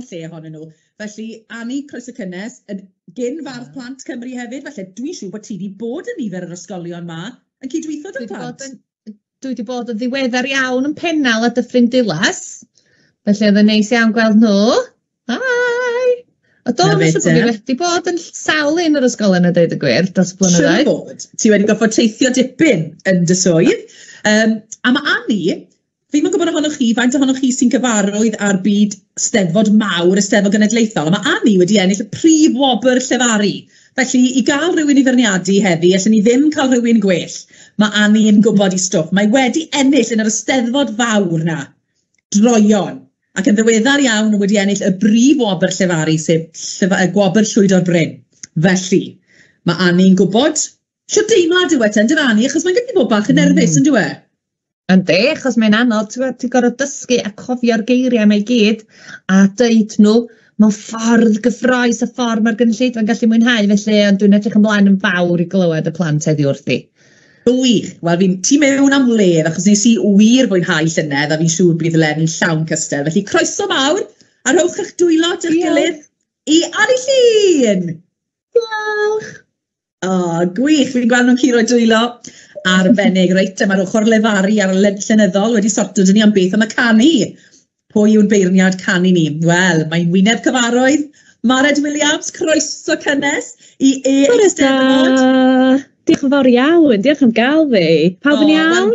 lle ohonyn nhw. Felly, Annie, croeso cynnes, gyn fardd plant Cymru hefyd, felly dwi'n siŵr bod ti wedi bod yn nifer yr ysgolion yma yn cydweithio â'r plant. Dwi wedi bod yn ddiweddar iawn yn Pennal a Dyffryn Dilas, felly oedd yn neis iawn gweld nhw. Hai! O do, mae'n siŵr bod fi wedi bod yn sawl un o'r ysgolion a dweud y gwir dros y blynyddoedd. Siŵr bod, ti wedi goffod teithio dipyn yn dy swydd. A mae Annie, fi'n gwybod ohonoch chi, faint ohonoch chi sy'n gyfarwydd ar byd Steddfod mawr, y Steddfod Genedlaethol, a mae Annie wedi ennill y prif wobr llefaru. Felly, i gael rhywun i ferniadu heddi, allan ni ddim cael rhywun gwell, mae Annie yn gwybod i stwff. Mae wedi ennill yn yr Steddfod fawr na, droion, ac yn ddiweddar iawn wedi ennill y brif wobr llefaru, sef y gwobr llwydo'r Bryn. Felly, mae Annie'n gwybod sio deimlad yw eto, yn Annie, achos mae'n gallu bod bach yn nerfus, yn dwi? Yndi, achos mae'n anodd, ti'n gorfod dysgu a cofio'r geiriau mae gyd, a dweud nhw mewn ffordd gyffroes a ffordd mae'r gynulleidfa'n gallu mwynhau, felly ond dwi'n edrych ymlaen yn fawr i glywed y plant heddi wrthi. Wych, wel ti mewn am ledd, achos nes i wir fwynhau llynedd, a fi'n siŵr bydd Lenny'n llawn cystel. Felly croeso mawr, a rhowch eich dwylod i'ch gilydd i Annie Llun. Diolch. O, gwych, fi'n gweld nhw'n curo dwylo arbennig. Reit, mae'r ochr lefaru ar y llenyddol wedi sorto dyn ni am beth am y canu. Pwy yw'n beirniad canu ni? Wel, mae'n wyneb cyfarwydd. Mared Williams, croeso cynnes i Eisteddfod. Diolch yn fawr iawn, diolch am gael fi. Pawb yn iawn?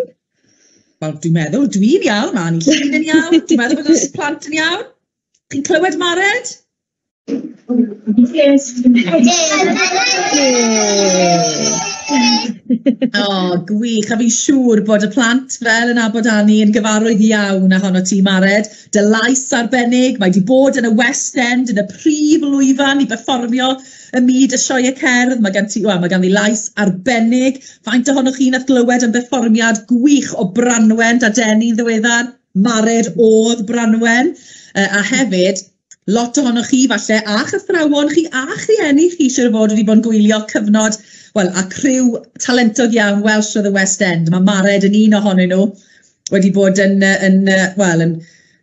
Wel, dwi'n meddwl, dwi'n iawn, Annie Llun yn iawn. Dwi'n meddwl bod y plant yn iawn. Chi'n clywed Mared? Yes. O, gwych, a fi'n siŵr bod y plant fel yn abod Annie yn gyfarwydd iawn ahono ti, Mared. Dy lais arbennig, mae wedi bod yn y West End, yn y prif lwyfan i berfformio y myd y sioe cerdd. Mae gan ddi lais arbennig. Faint ohonoch chi nath glywed yn berfformiad gwych o Branwen a Denny ddiweddar. Mared oedd Branwen. A hefyd, lot ohonoch chi falle, a'ch athrawon chi a rhieni chi siŵr fod wedi bod yn gwylio cyfnod, wel, a criw talentog iawn Welsh o the West End. Mae Mared yn un ohonyn nhw wedi bod yn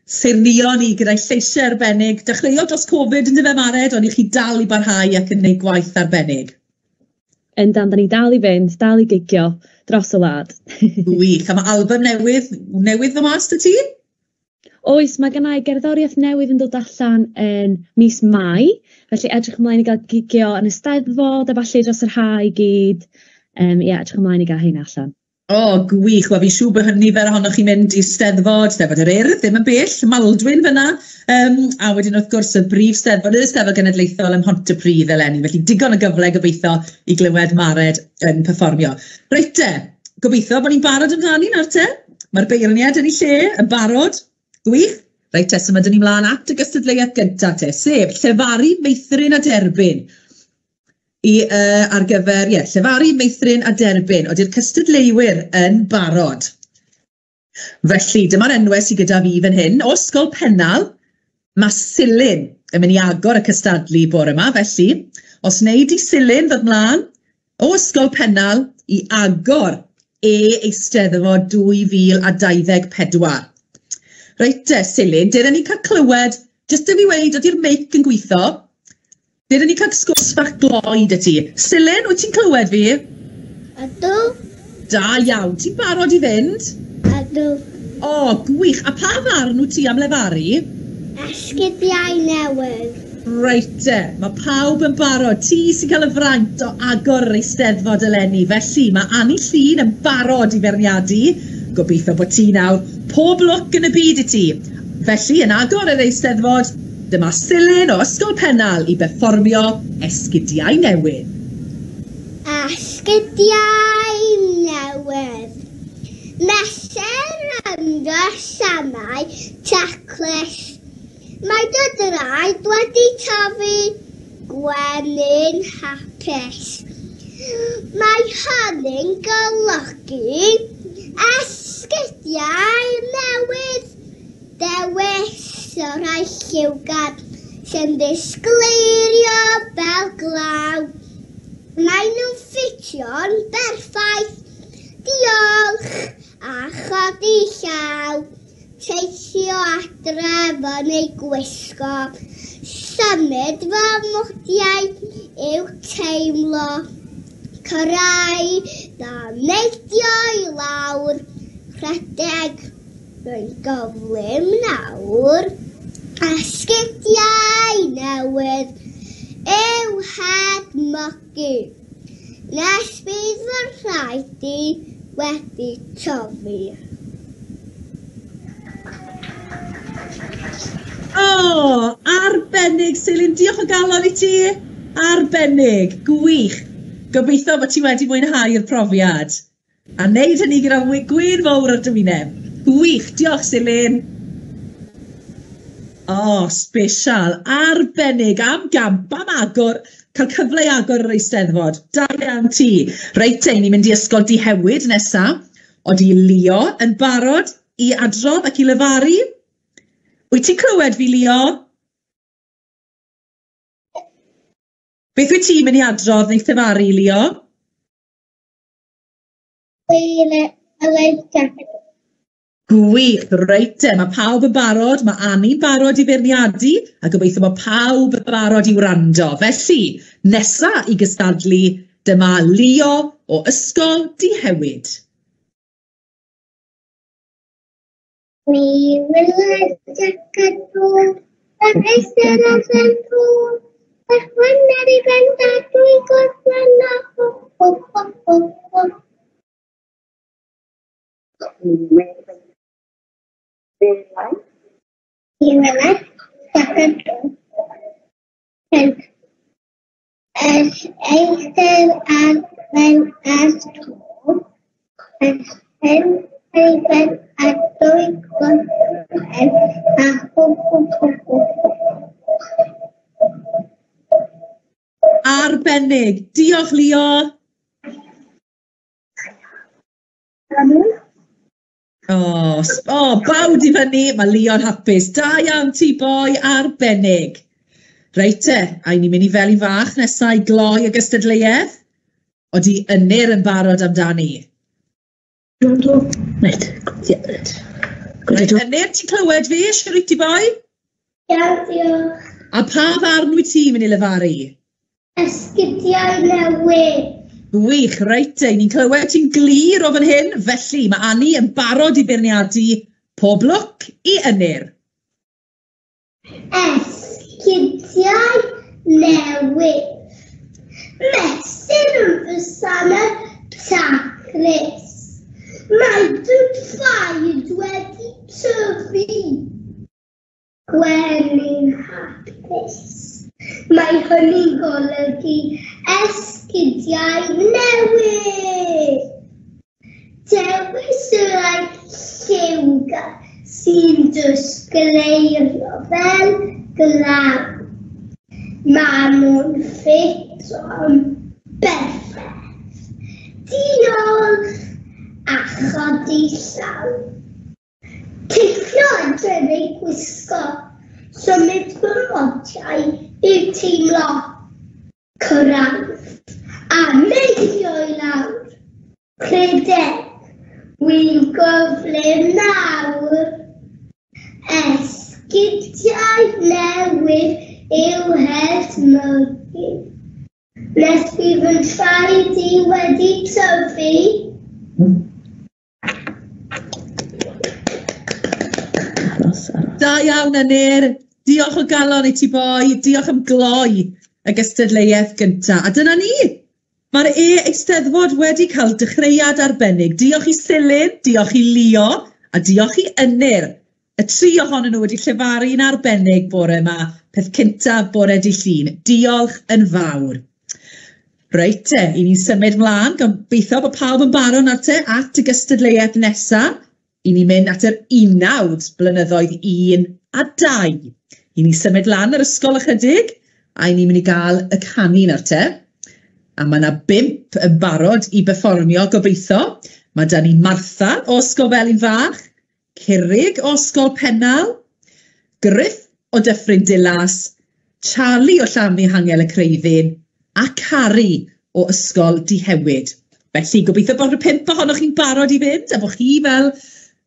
sirnio ni gyda'i lleisiau arbennig. Dechreuodd dros Covid yn dyfe Mared, ond i chi dal i barhau ac yn gwneud gwaith arbennig. Yndan, da ni dal i fynd, dal i gigio dros y wlad. Wych, a mae album newydd o mas dy ti? Oes, mae gennau gerddoriaeth newydd yn dod allan yn mis Mai, felly edrych ymlaen i gael gigio yn y Steddfod, a falle dros yr haf i gyd. Edrych ymlaen i gael hyn allan. O, gwych, wel fi'n siŵr bod hynny fer ohonoch chi'n mynd i Steddfod yr Urdd, ddim yn bell, Maldwyn fyna, a wedyn wrth gwrs y brif Steddfod, y Steddfod Genedlaethol ym Mhontypridd eleni, felly digon o gyfle gobeithio i glywed Mared yn perfformio. Reit te, gobeithio bod ni'n barod amdani nawr te, mae'r beirniad yn ei lle, yn barod, gwych. Reit te, so mae dyn ni mlaen at y gystadleuaeth gyntaf te, sef llefaru meithrin a derbyn. Ar gyfer, llefaru, meithrin a derbyn, oedd i'r cystadleuwyr yn barod. Felly, dyma'r enwau sydd gyda fi fan hyn. O Ysgol Pennal, mae Silin yn mynd i agor y cystadlu bore yma. Felly, os wneud i Silin ddod mlaen, o Ysgol Pennal i agor Eisteddfod 2024. Reit, Silin, dydyn ni cael clywed, jyst i fi weid, oedd i'r meic yn gweithio, dydyn ni cael sgwrs bach gloi dy ti. Silin, wyt ti'n clywed fi? Ydw. Da iawn, ti'n barod i fynd? Ydw. O, gwych. A pa farn wyt ti am lefaru? Esgidiau newydd. Reit, mae pawb yn barod. Ti sy'n cael y fraint o agor yr Eisteddfod eleni. Felly, mae Annie Llun yn barod i ferniadu. Gobeithio bod ti nawr pob lwc yn y byd i ti. Felly, yn agor yr Eisteddfod, dyma Silin o Ysgol Pennal i berfformio Esgidiau Newydd. Esgidiau Newydd. Mesur ynddo siamau taclus. Mae dy draed wedi tyfu gwenyn hapus. Mae hynny'n golygu esgidiau newydd. Dewis o rai lliwgad sy'n disgleirio fel glaw. Mae nhw'n ffitio'n berffaith. Diolch a chodi llaw. teithio adref yn ei gwisgo. Symud fy mwdiau i'w teimlo. Cyrau, neidio i lawr. Rhedeg, rwy'n gyflym nawr. Esgidiau newydd i'w hedmygu. Nes bydd fy rhaid i wedi tyfu. Arbennig, Selin, diolch o galon I ti. Arbennig, gwych. Gobeithio bod ti wedi mwynhau'r profiad. A wneud hynny gyda gwyn fawr ar dywyneb. Gwych, diolch Selin. Special, arbennig, am gamp, am agor, cael cyfle I agor yr Eisteddfod. Da iawn ti. Reit, ni'n mynd I ysgol Dihewyd nesa. Oedi Leo yn barod I adrodd ac I lefaru. Wyt ti'n clywed fi, Leo? Beth wyt ti'n mynd I adrodd neu thefaru, Leo? Gwych, reit mae pawb yn barod, mae Anni'n barod I feirniadu, a gobeithio mae pawb yn barod I wrando. Felly, nesa I gystadlu, dyma Leo o Ysgol Dihewyd. We will take a tour, the restaurant and tour. But when they went back, we got You will like second and as I said and when asked and then I went at doing good Arbennig, diolch Leo. Bawd I fyny, mae Leo'n hapus. Da iawn ti boi, arbennig. Reit a ni'n mynd I felin fach nesau gloi y gystadleuaeth. Oedi Ynir yn barod amdani. Reit, Ynir, ti'n clywed fi, siwr ti boi? Iawn, diolch. A pa ddarn wyt ti mynd I lefaru? Esgidiau newydd. Gwych, reit ni'n clywed ti'n glir o fan hyn, felly mae Annie yn barod I beirniadu pob lwc I Ynir. Esgidiau newydd. Mesur yn fysana taclus. Mae dwdfaid wedi tyfu. Gwenyn hapus. Mae hynny'n golygu esgidiau newydd. Dewis yr lliwga sy'n dysgleirio fel glaw. Maen nhw'n ffit o'n berffaith. Diolch a chodi llaw. Teithio adref ei gwisgo. Symud fy modiau i'w teimlo cyrraedd a neidio I lawr. Credeg, wy'n gyflym nawr. Esgidiau newydd i'w hedmygu. Nes bydd yn rhaid I wedi tyfu. Da iawn Ynir, diolch o galon I ti boi, diolch am gloi y gystadleuaeth gynta. A dyna ni, mae'r Eisteddfod wedi cael dechreuad arbennig. Diolch I Selin, diolch I Leo, a diolch I Ynir. Y tri ohonyn nhw wedi llefaru'n arbennig bore yma, peth cyntaf bore Dydd Llun. Diolch yn fawr. Reit I ni'n symud mlaen, gobeithio bod pawb yn barod at y gystadleuaeth nesaf. I ni'n mynd at yr 11 blynyddoedd 1 a 2. I ni'n symud lan yr ysgol ychydig, a I ni'n mynd I gael y canu nawr te. A mae yna 5 yn barod I berfformio gobeithio. Mae da ni Martha o Ysgol Felin Fach, Curig o Ysgol Pennal, Griff o Dyffryn Dilas, Charlie o Llanfi Hangel y Creiddyn, a Cari o Ysgol Dihewyd. Felly gobeithio bod y 5 ohonoch chi'n barod I fynd, a bod chi fel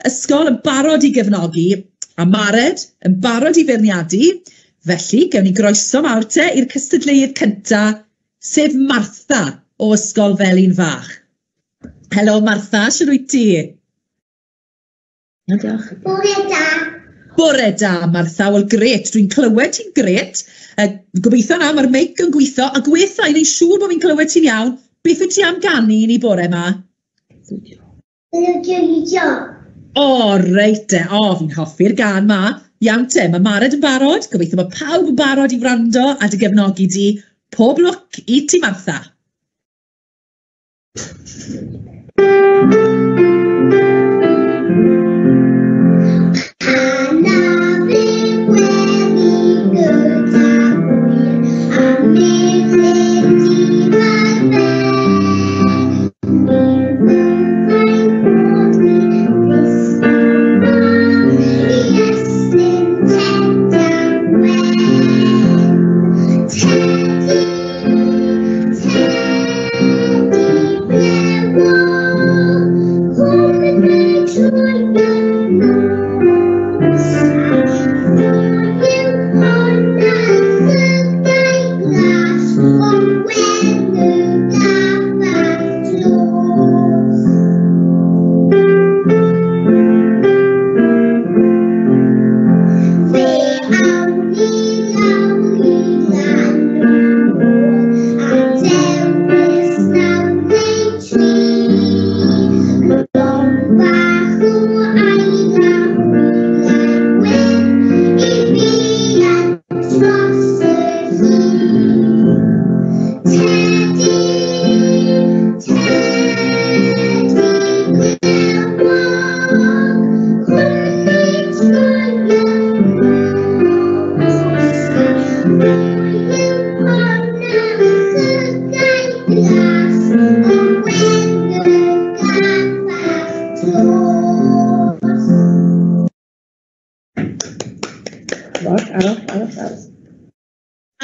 ysgol yn barod I gefnogi a Mared yn barod I feirniadu. Felly, gewn ni groeso mawr te i'r cystadleuaeth cynta, sef Martha o Ysgol Felin Fach. Helo Martha, siwr wyt ti? Diolch. Bore da. Bore da, Martha. Wel, gret. Dwi'n clywed ti'n gret. Gobeithio na, mae'r meic yn gweithio. A gweithio, i wneud siŵr bod fi'n clywed ti'n iawn. Beth wyt ti am ganu ni bore yma? O, reit te. O, fi'n hoffi'r gan ma. Iawn te, mae Mared yn barod. Gobeithio mae pawb yn barod I wrando a dy gefnogi di. Pob lwc I ti, Martha.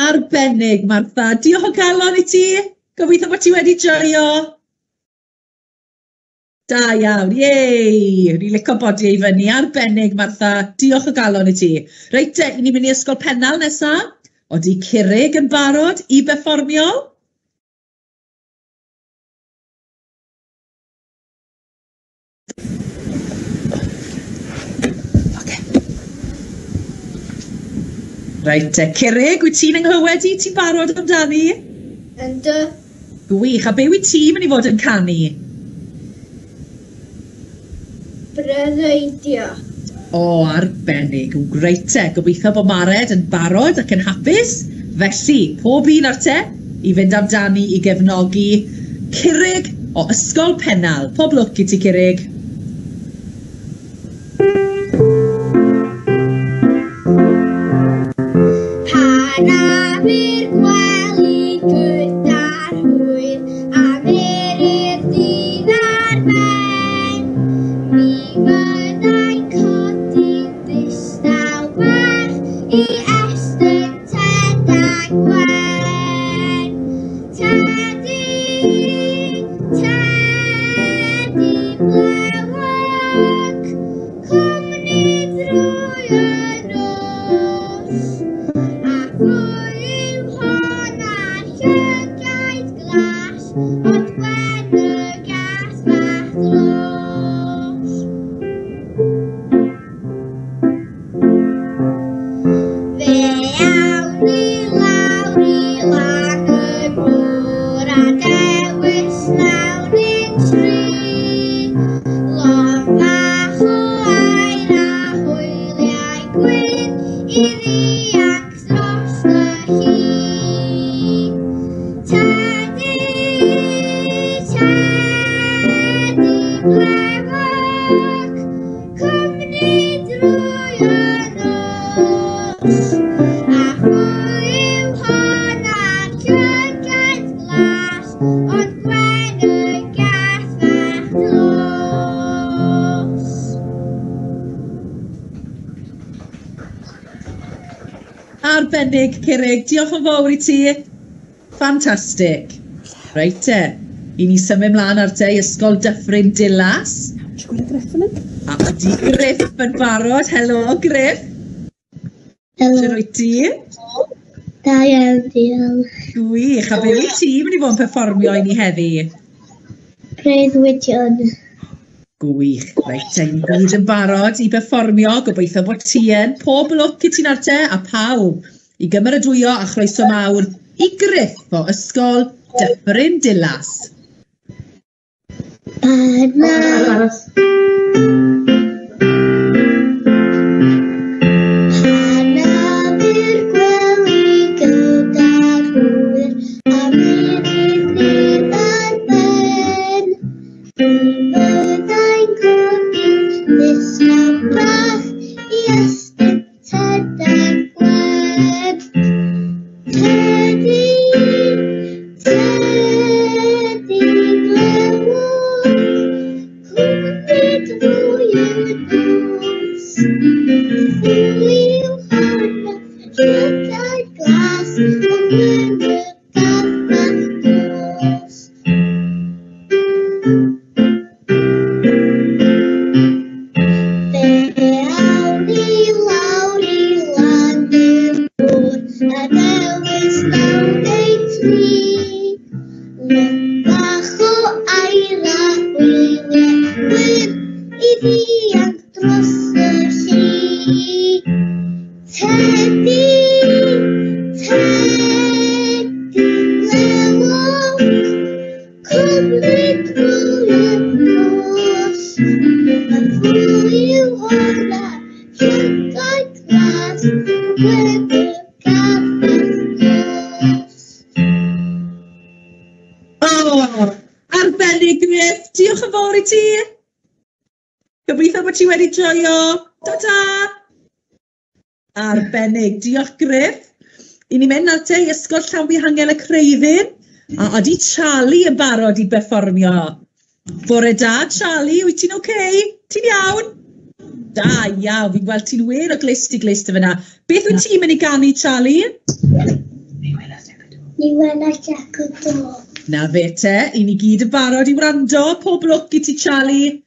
Arbennig, Martha. Diolch o galon I ti. Gobeithio bod ti wedi joio. Da iawn, iei. Ni'n licio bodi ei fyny. Arbennig, Martha. Diolch o galon I ti. Reit te, ni'n mynd I ysgol Pennal nesa. Odi Curig yn barod I berfformiol? Reit te, Curig, wyt ti'n ynghlywed I? Ti'n barod amdani? Ynddo. Gwych, a be wyt ti mynd I fod yn canu? Breuddwydio. O, arbennig, greit te. Gobeithio bod Mared yn barod ac yn hapus. Felly, pob un ar te I fynd amdani I gefnogi Curig o Ysgol Pennal. Pob lwc I ti, Curig. Arbennig, Curig. Diolch yn fawr I ti. Ffantastig. Reit te. I ni symud ymlaen ar te i Ysgol Dyffryn Dilas. A ydi Griff yn barod. Helo, Griff. Helo. Siwr wyt ti? Da iawn, diolch. Gwych. A be wyt ti mynd i fod yn perfformio i ni heddi? Breuddwydion. Gwych. Reit, ein gyd yn barod i perfformio. Gobeithio bod ti yn. Pob lwc i ti'n ar te a pawb i gymeradwyo a chroeso mawr i Griff o Ysgol Dyffryn Dilas. Arbennig Griff, diolch yn fawr i ti. Gobeithio bod ti wedi joio. Ta-ta! Arbennig, diolch Griff. I ni mynd at ei Ysgol Llawihangel y Creuddyn. A ydi Charlie yn barod i berfformio. Bore da, Charlie, wyt ti'n okay? Ti'n iawn? Da iawn, fi'n gweld ti'n wir o glist i glist y fyna. Beth wyt ti'n mynd i ganu, Charlie? Ni wela Jack o do. Na fe te, i ni gyd yn barod i wrando. Pob lwc i ti, Charlie.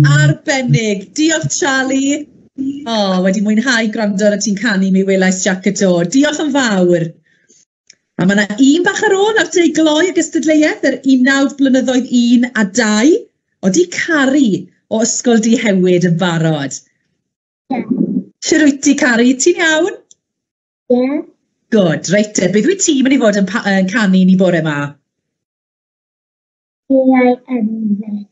Arbennig, diolch Charlie. Wedi mwynhau gwrando ar y ti'n canu mi welais Jack y Do. Diolch yn fawr. A mae yna un bach ar ôl ar ei gloi y gystadleuaeth yr 19 blynyddoedd 1 a 2. Odi Cari o Ysgol Dihewyd yn barod. Siwr wyt ti, Cari, ti'n iawn? Ie. Good, reit. Beth wyt ti mynd i fod yn canu ni bore yma? Iau Enfed.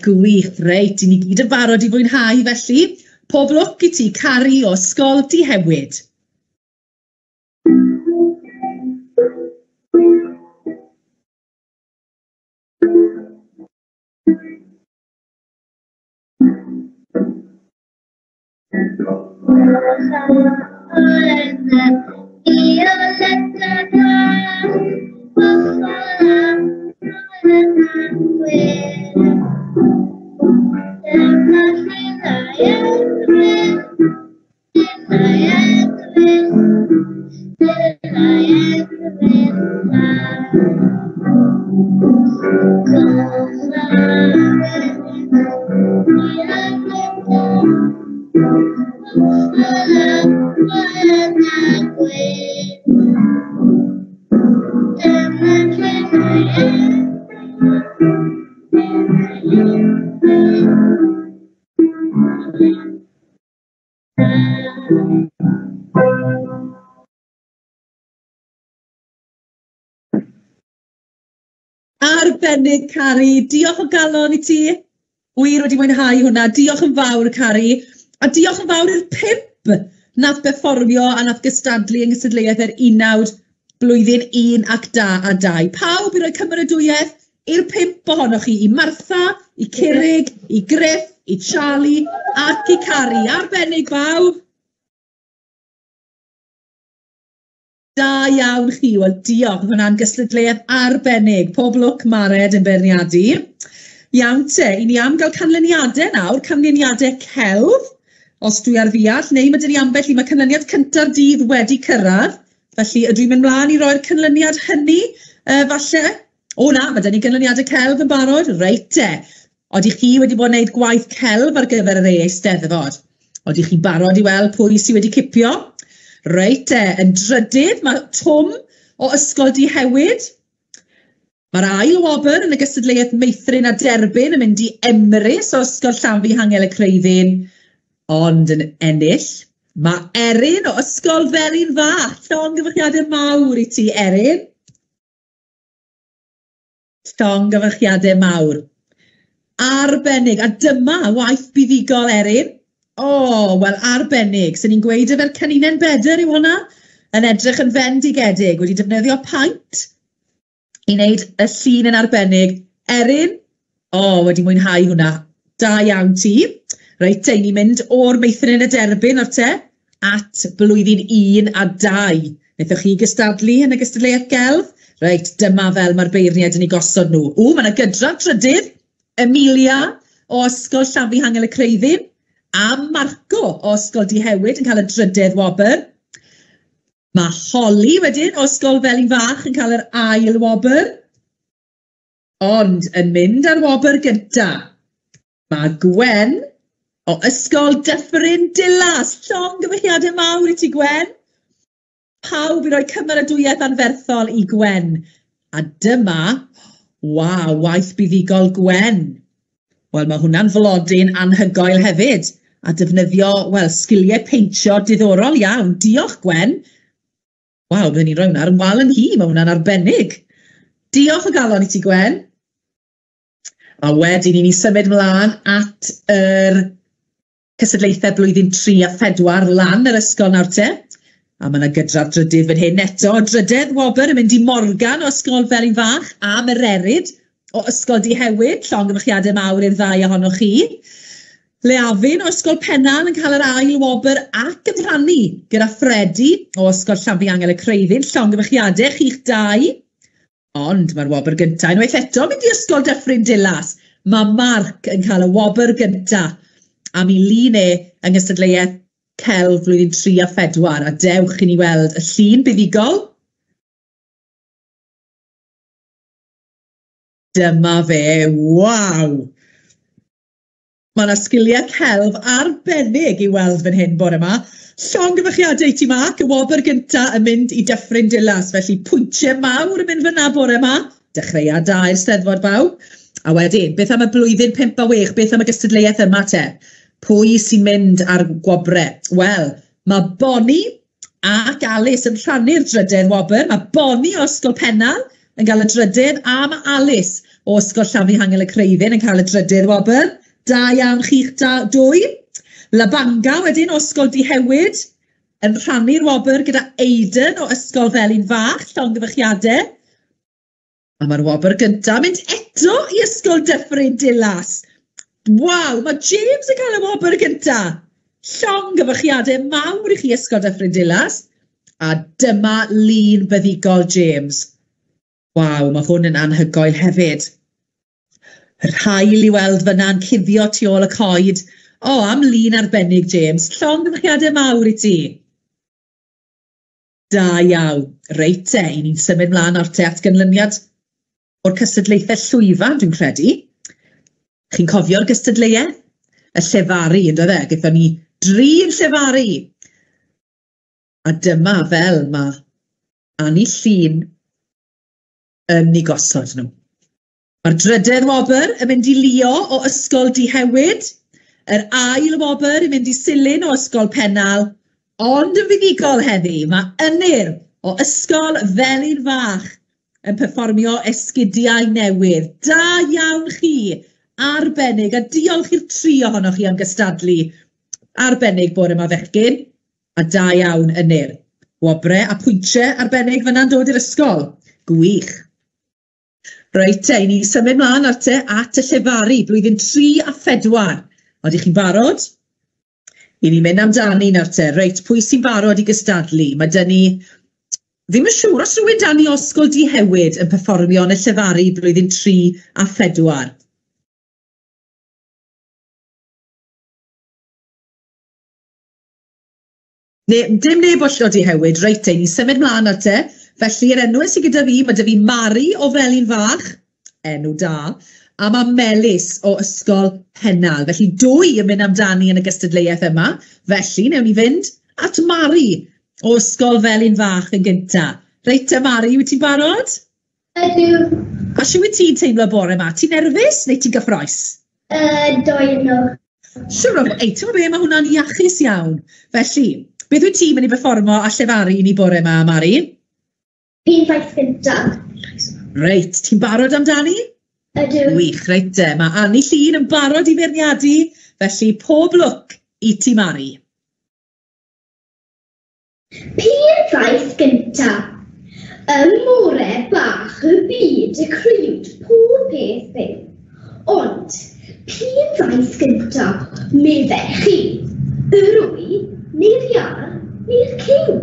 Gwych, reit. I ni gyd yn barod i fwynhau felly. Pob lwc i ti, Cari o Ysgol Dihewyd. Arbennig, Cari. Diolch o galon i ti. Wir wedi mwynhau hwnna. Diolch yn fawr, Cari. A diolch yn fawr i'r 5 nath perfformio a nath gystadlu yng ngystadleuaeth yr 19 blwyddyn 1 ac 2. Pawb i roi cymeradwyaeth i'r 5 ohonoch chi, i Martha, i Curig, i Griff, i Charlie ac i Cari. Arbennig bawb. Da iawn chi, wel diolch, hwnna'n gystadleuaeth arbennig. Pob lwc Mared yn beirniadu. Iawn te, i ni am gael canlyniadau nawr, canlyniadau celf, os dwi ar ddeall, neu mae dyn ni ambell i mae canlyniad cynta'r dydd wedi cyrraedd. Felly, ydw i'n mynd mlaen i roi'r canlyniad hynny, falle? O na, mae dyn ni canlyniadau celf yn barod, reit te. Oedych chi wedi bod yn gwneud gwaith celf ar gyfer yr Eisteddfod? Oedych chi barod i weld pwy sydd wedi cipio? Reit te, yn drydydd, mae Twm o Ysgol Dihewyd. Mae'r ail wobr yn y gystadleuaeth meithrin a derbyn yn mynd i Emrys o Ysgol Llanfi Hangel y Creuddyn, ond yn ennill. Mae Erin o Ysgol Felin Fach. Llongyfarchiadau mawr i ti, Erin. Llongyfarchiadau mawr. Arbennig. A dyma waith buddigol Erin. O, wel arbennig. So ni'n gweud efo'r caninen bedr i hwnna yn edrych yn fendigedig. Wedi defnyddio paint i wneud y llun yn arbennig. Erin, wedi mwynhau hwnna. Da iawn ti. Reit te, ni'n mynd o'r meithrin y derbyn o'r te at blwyddyn 1 a 2. Wnaethoch chi gystadlu yn y gystadleuaeth gelf? Reit, dyma fel mae'r beirniad yn ei gosod nhw. Mae yna gydra trydydd, Emilia o Ysgol Llanfi Hangel y Creuddyn a Marco o Ysgol Dihewyd yn cael y drydydd wobr. Mae Holly wedyn o Ysgol Felin Fach yn cael yr ail wobr. Ond yn mynd ar wobr gyntaf, mae Gwen o Ysgol Dyffryn Dilas. Llongyfarchiadau mawr i ti, Gwen. Pawb i roi cymeradwyaeth anferthol i Gwen. A dyma, waith buddigol Gwen. Wel, mae hwnna'n flodyn anhygoel hefyd. A defnyddio, sgiliau peintio diddorol iawn. Diolch, Gwen. Byddwn ni'n rhoi hwnna ar ymwal yn hi. Mae hwnna'n arbennig. Diolch o galon i ti, Gwen. A wedyn i ni symud mlaen at yr cystadlaethau blwyddyn 3 a 4 lan yr ysgol nawr te. A mae yna gydra'r drydydd fan hyn eto. Drydydd wobr yn mynd i Morgan o Ysgol Felin Fach a Mererid o Ysgol Dihewyd. Llongyfarchiadau mawr i'r 2 ohonoch chi. Leafin o Ysgol Pennal yn cael yr ail wobr ac yn rhannu gyda Fredi o Ysgol Llanfi Hangel y Creuddyn. Llongyfarchiadau chi'ch 2. Ond mae'r wobr gyntaf unwaith eto mynd i Ysgol Dyffryn Dilas. Mae Marc yn cael y wobr gyntaf. A mi lun yng ngystadleuaeth celf flwyddyn 3 a 4. A dewch i ni weld y llun buddigol. Dyma fe, waw! Mae yna sgiliau celf arbennig i weld fan hyn bore yma. Llongyfarchiadau ti Marc, y wobr gyntaf yn mynd i Dyffryn Dilas. Felly pwyntiau mawr yn mynd fyna bore yma. Dechreuad da i'r Steddfod bawb. A wedyn, beth am y blwyddyn 5 a 6, beth am y gystadleuaeth yma te? Pwy sy'n mynd ar gwobrau? Wel, mae Bonnie ac Alice yn rhannu'r drydydd wobr. Mae Bonnie o Ysgol Pennal yn cael y drydydd a mae Alice o Ysgol Llanfi Hangel y Creuddyn yn cael y drydydd wobr. Da iawn chi'ch 2. Labanga wedyn o Ysgol Dihewyd yn rhannu'r wobr gyda Aidan o Ysgol Felin Fach. Llongyfarchiadau. A mae'r wobr gyntaf mynd eto i Ysgol Dyffryn Dilas. Waw, mae James yn cael y wobr gyntaf. Llongyfarchiadau mawr i chi Ysgol Dyffryn Dilas. A dyma lun buddigol James. Waw, mae hwn yn anhygoel hefyd. Yr hael i weld fyna'n cuddio tu ôl y coed. Am lun arbennig James. Llongyfarchiadau mawr i ti. Da iawn. Reit te, i ni'n symud mlaen o'r te at gynlyniad o'r cystadlaethau llwyfan, dwi'n credu. Chi'n cofio'r gystadleuaeth? Y llefaru, ynddo fe? Gaethon ni 3 yn llefaru. A dyma fel mae Annie Llun yn ei gosod nhw. Mae'r drydydd wobr yn mynd i Leo o Ysgol Dihewyd. Yr ail wobr yn mynd i Silyn o Ysgol Pennal. Ond yn fuddigol heddi, mae Ynir o Ysgol Felin Fach. yn perfformio esgidiau newydd. Da iawn chi, arbennig, a diolch i'r tri ohonoch chi am gystadlu. Arbennig bore yma fechgyn, a da iawn Ynir. Wobre a pwyntiau arbennig fyna'n dod i'r ysgol. Gwych. Reit te, ni symud mlaen at y llefaru, blwyddyn 3 a 4. Oeddech chi'n barod? I ni mynd amdani nawr te. Reit, pwy sy'n barod i gystadlu? Mae dyn ni... Ddim yn siŵr os rhywun dan ni Osgol Dihewyd yn perfformio yn y llefaru blwyddyn 3 a 4. Dim neb Osgol Dihewyd, reit te, ni symud mlaen at e. Felly yr enw sydd gyda fi, mae dy fi Mari o Felin Fach, enw da, a mae Melis o Ysgol Pennal. Felly dwy yn mynd amdani yn y gystadleuaeth yma. Felly, newn ni fynd at Mari o Ysgol Felin Fach yn gynta. Reit te Mari, wyt ti'n barod? Ydw. A siw wyt ti'n teimlo bore yma? Ti'n nerfus neu ti'n gyffroes? Doi nhw. Siwr o fod, ti'n be, mae hwnna'n iachus iawn. Felly, beth wyt ti'n mynd i berfformo a llefaru ni bore yma, Mari? Pin faith gyntaf. Reit, ti'n barod amdani? Ydw. Wych, reit te. Mae Annie Llun yn barod i feirniadu, felly pob lwc i ti Mari. Pin faith gyntaf. Y more bach y byd y criwt pob peth fyw. Ond, pin faith gyntaf, meddech chi, yr wy, neu'r iar, neu'r cyw.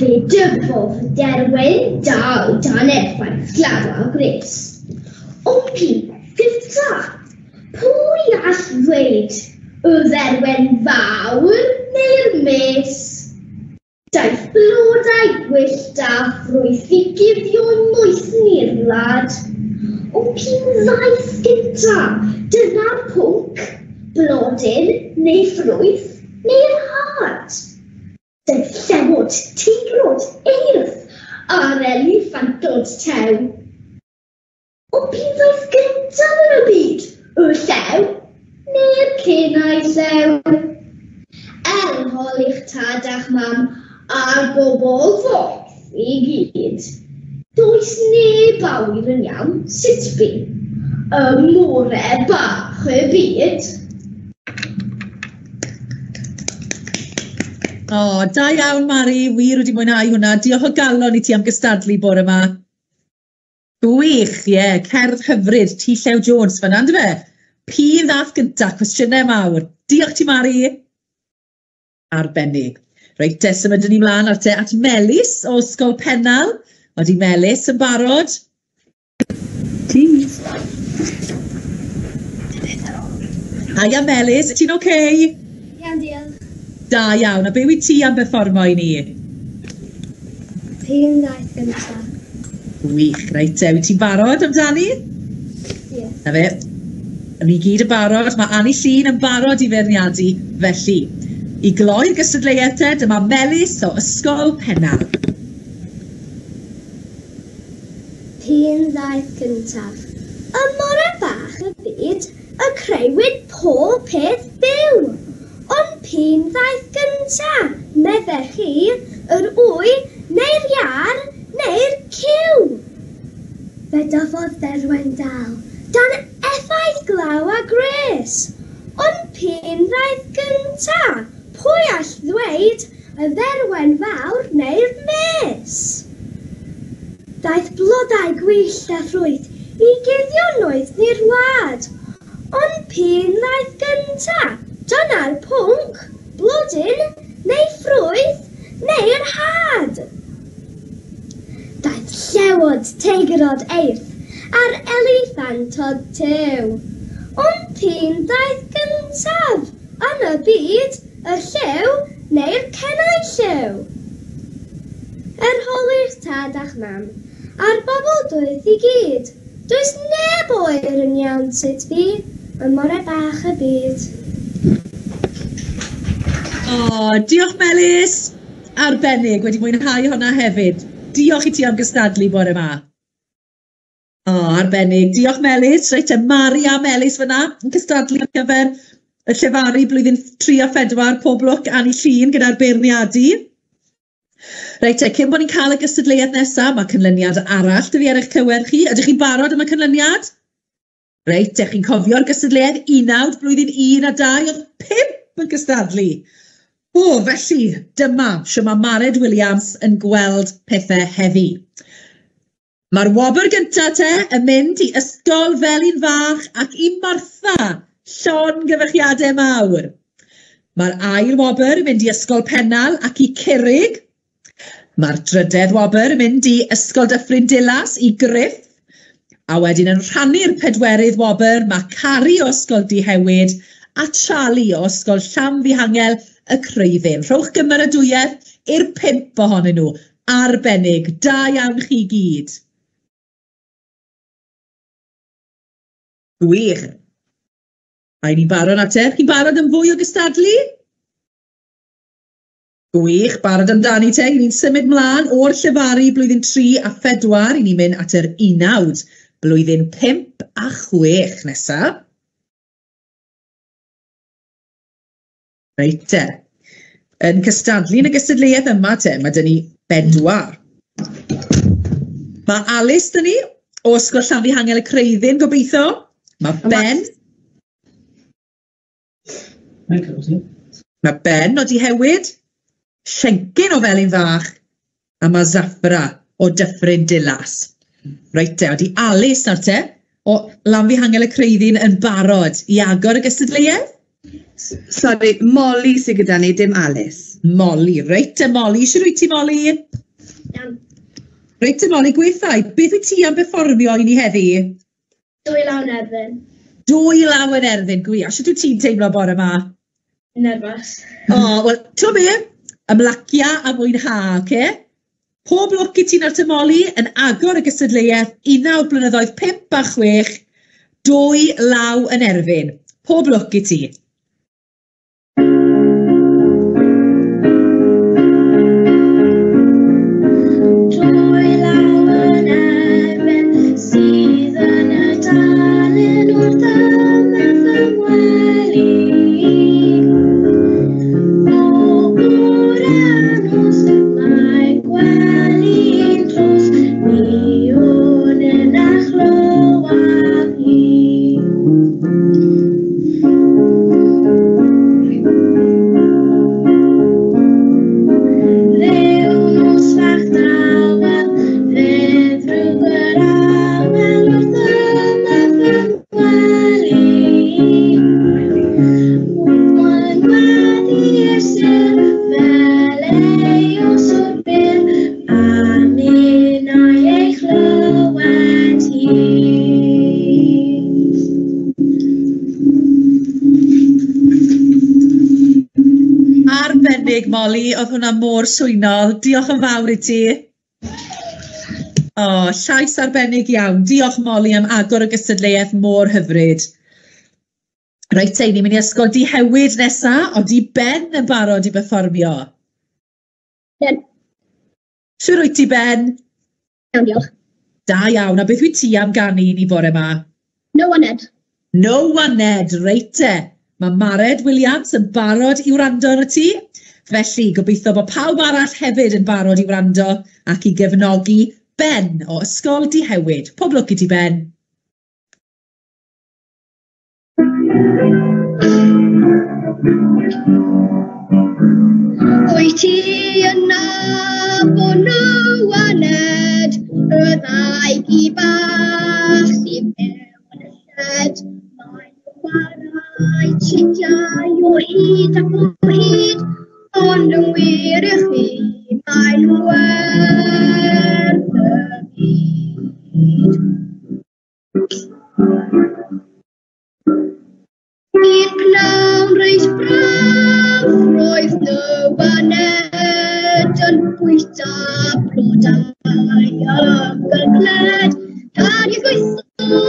Fe dyfodd derwen daw dan effaith gladda o gres. Ond pin gyntaf, pwy all ddweud y dderwen fawr neu'r mes? Daeth blodau gwyllt a ffrwyth i guddio'n moethn i'r wlad. Ond pin ddaeth gyntaf, dyna'r pwnc, blodyn neu ffrwyth neu'r had. Daeth llewod, tigrod, eirth a'r eliffantod tew. Ond pin ddaeth gyntaf yn y byd, y llew neu'r cenau llew. Hol i'ch tad a'ch mam a'r bobl foeth i gyd. Does neb awr yn iawn sut bu y more bach y byd. O, da iawn Mari, wir wedi mwynhau hwnna. Diolch o galon i ti am gystadlu bore yma. Gwych, ie, cerdd hyfryd, T. Llew Jones fyna, ynddo fe? Pin ddath gyntaf, cwestiynau mawr. Diolch ti Mari. Arbennig. Reit, te, symud ni mlaen at Melis o Ysgol Pennal. Oeddi Melis yn barod? Cheers. Haia Melis, ti'n okay? Iawn, diolch. Da iawn, a be wyt ti am berfformo i ni? Pin ddaeth gyntaf. Wych, reit te, wyt ti'n barod amdani? Ie. Na fe, ni gyd yn barod, mae Annie Llun yn barod i feirniadu, felly. I gloi'r gystadleuaeth dyma Melis o Ysgol Pennal. Pin ddaeth gyntaf. Y more bach y byd, y creuwyd pob peth byw. Ond pin ddaeth gyntaf, meddech chi, yr wy, neu'r iar, neu'r cyw. Fe dyfodd derwen dal, dan effaith glaw a gres. Ond pin ddaeth gyntaf, pwy all ddweud y dderwen fawr neu'r mes? Daeth blodau gwyllt a ffrwyth i guddio noeth ni'r wlad. Ond pin ddaeth gyntaf, dyna'r pwnc, blodyn neu ffrwyth neu'r had. Daeth llewod, teigrod, eirth a'r eliffantod tew. Ond pin daeth gyntaf yn y byd, y llew neu'r cenau llew. Hol i'ch tad a'ch mam, a'r bobl dwyth i gyd. Does neb oer yn iawn sut fi, y more bach y byd. O, diolch Melis. Arbennig, wedi mwynhau hwnna hefyd. Diolch i ti am gystadlu bore yma. O, arbennig. Diolch Melis. Reit, Mari a Melis fyna yn gystadlu ar gyfer y llefaru blwyddyn 3 a 4, pob lwc Annie Llun gyda'r beirniadu. Reit te, cyn bod ni'n cael y gystadleuaeth nesaf, mae cynlyniad arall dy fi ar eich cywer chi. Ydych chi'n barod am y cynlyniad? Reit, ydych chi'n cofio'r gystadleuaeth 19 blwyddyn 1 a 2 oedd 5 yn gystadlu. O, felly, dyma sy'n mae Mared Williams yn gweld pethau heddi. Mae'r wobr gyntaf te yn mynd i ysgol Felin Fach ac i Martha, llon gyfechiadau mawr. Mae'r ail wobr yn mynd i ysgol Pennal ac i Curig. Mae'r drydedd wobr yn mynd i ysgol Dyffryn Dilas i Griff. A wedyn yn rhannu'r pedwerydd wobr, mae Cari o ysgol Dihewyd a Charlie o ysgol Llanfihangel y Creuddyn. Rhowch gymeradwyaeth i'r 5 ohonyn nhw. Arbennig, da iawn chi gyd. Gwych. A ni'n barod at e? Chi'n barod yn fwy o gystadlu? Gwych, barod amdani te. Ni'n symud mlaen o'r llefaru blwyddyn 3 a 4 i ni'n mynd at yr 19 blwyddyn 5 a 6 nesaf. Reit te. Yn cystadlu yn y gystadleuaeth yma te, mae dyn ni 4. Mae Alice dyn ni o ysgol Llanfihangel y Creuddyn, gobeithio. Mae Ben. Mae Ben o Dihewyd. Siencyn o Felin Fach. A mae Zafra o Dyffryn Dilas. Reit te, oeddi Alice nawr te o Llanfihangel y Creuddyn yn barod i agor y gystadleuaeth? Sorry, Molly sydd gyda ni, dim Alice. Molly, reit te Molly. Eisiau rwy ti Molly? Iawn. Reit te Molly, gweithau. Beth wyt ti am perfformio i ni heddi? 2 lawn erbyn. 2 law yn erbyn, gwych. Eisiau dwi ti'n teimlo bore yma? Nerfus. O, wel, ti'n be? Ymlacia a mwynha, oce? Pob lwc i ti'n ar tymoli yn agor y gystadleuaeth 19 blynyddoedd 5 a 6, 2 law yn erbyn. Pob lwc i ti. Molly, oedd hwnna mor swynol. Diolch yn fawr i ti. O, llais arbennig iawn. Diolch Molly am agor y gystadleuaeth mor hyfryd. Reit te, ni'n mynd i ysgol Dihewyd nesa, o di Ben yn barod i perfformio. Ben. Siwr wyt ti Ben? Iawn, diolch. Da iawn, a beth wyt ti am ganu ni bore yma? No one Ed. No one Ed, reit te. Mae Mared Williams yn barod i wrando yn y ti. Felly, gobeithio bod pawb arall hefyd yn barod i wrando ac i gefnogi Ben o ysgol Dihewyd. Pob lwc i ti Ben. Wyt ti yna bod no aned, y ddau gi bach sy'n mewn y lled. Mae'n chwarae tidiau o hyd ac o hyd, ond yn wir i chi, mae'n werth y byd. Un pnawn reis braf, roedd Nywaned yn bwyta blodau ymgylchled. Gan i gweithio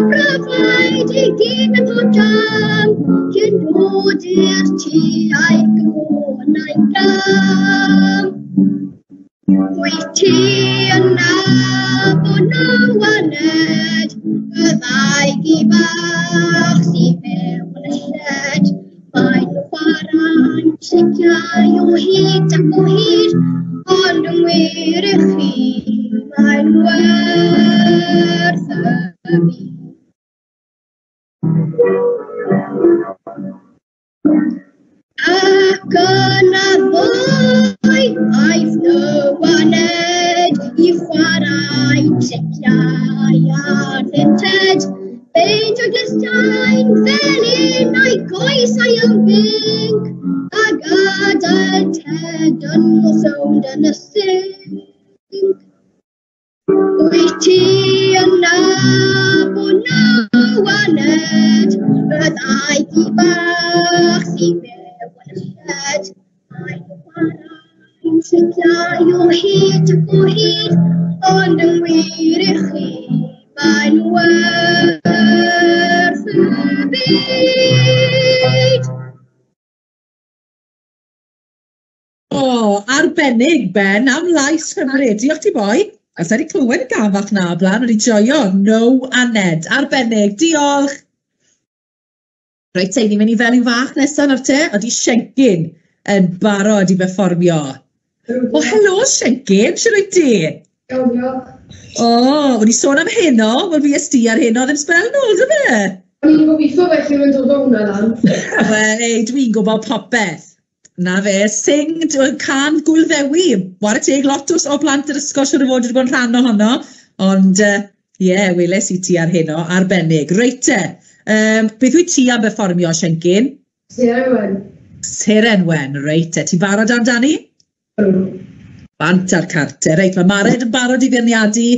bryfaid i gyd yn dod dam, cyn dod i'r tŷ a'i gwonau'n gam. Wyt ti yna bod Nywaned, y ddau gi bach sy'n mewn y lled. Mae'n chwarae'n tidiau o hyd ac o hyd, wir I chi, mae'n werth y byd. Ac yna ddwy aeth dywaned I chwarae triciau ar ddented. Beint o glystiau'n felyn a'i goesau yn bing, a gadael ted yn o sownd yn y sing. Wyt ti yna bod nawaned, byddai di bach sy'n mewn y shed. Mae'n chwarae'n triciau o hyd ac o hyd, ond yn wir I chi, mae'n werth y byd. O, arbennig, Ben, am lais hyfryd. Diolch ti boi. Os wedi clywed y gafach na blaen, wedi joio. No a Ned. Arbennig, diolch. Reit, te, ni'n mynd I felin fach nesaf nawr te. Ydi Siencyn yn barod I berfformio. O, helo Siencyn, siwr o'i ti? Iawn, diolch. O, wedi sôn am heno, wel fi ysdi ar heno ddim sbel nôl, dy fe? O'n i'n gobeithio felly mynd o ddwrna lan. Wel, ei, dwi'n gwybod popeth. Na fe, sing, can gwilddewi. War y teg lot o blant yr ysgol siwr o fod wedi bod yn rhan ohono. Ond, weles I ti ar heno, arbennig. Reit te, beth wyt ti am berfformio, Siencyn? Serenwen. Serenwen, reit te. Ti barod amdani? Bant ar carter. Reit, mae Mared yn barod I feirniadu.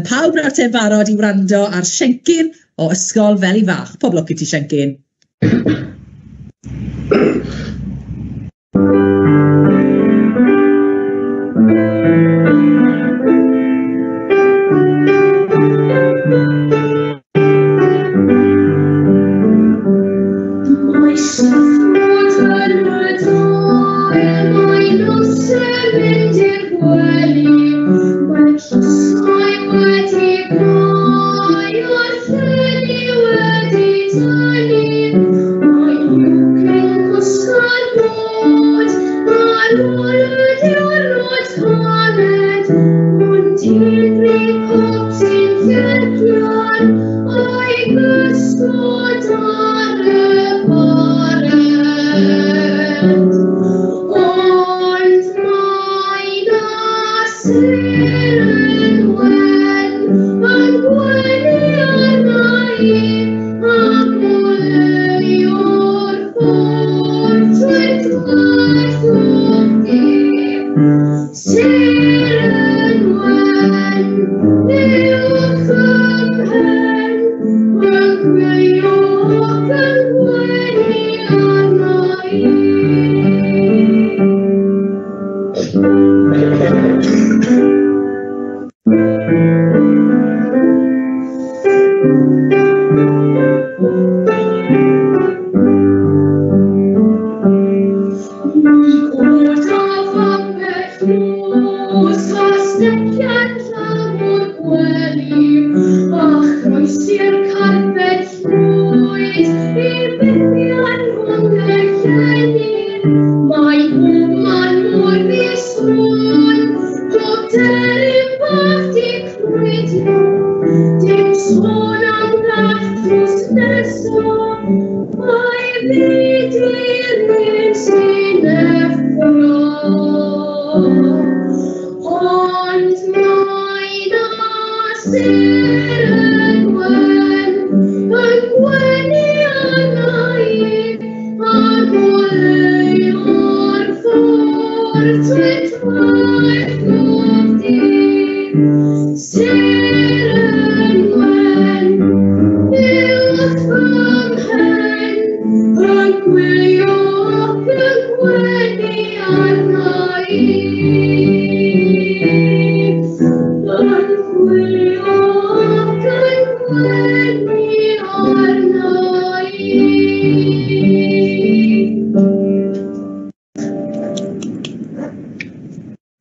Pawb nawr te'n barod I wrando ar Siencyn o ysgol Feli Fach. Pob lwc I ti, Siencyn.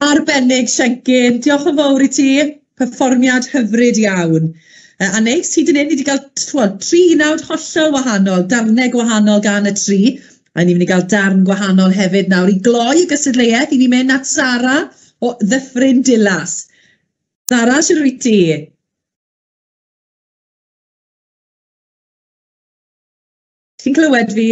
Arbennig, Siencyn, diolch yn fawr I ti, perfformiad hyfryd iawn. A neis, hyd yn hyn, ni wedi cael 3 nawd hollol wahanol, darnau gwahanol gan y 3, a ni'n mynd I gael darn gwahanol hefyd nawr I gloi y gysadleuaeth, I ni'n mynd at Sara o Ddyffryn Dilas. Zara, sy'n rwy ti? Ti'n clywed fi?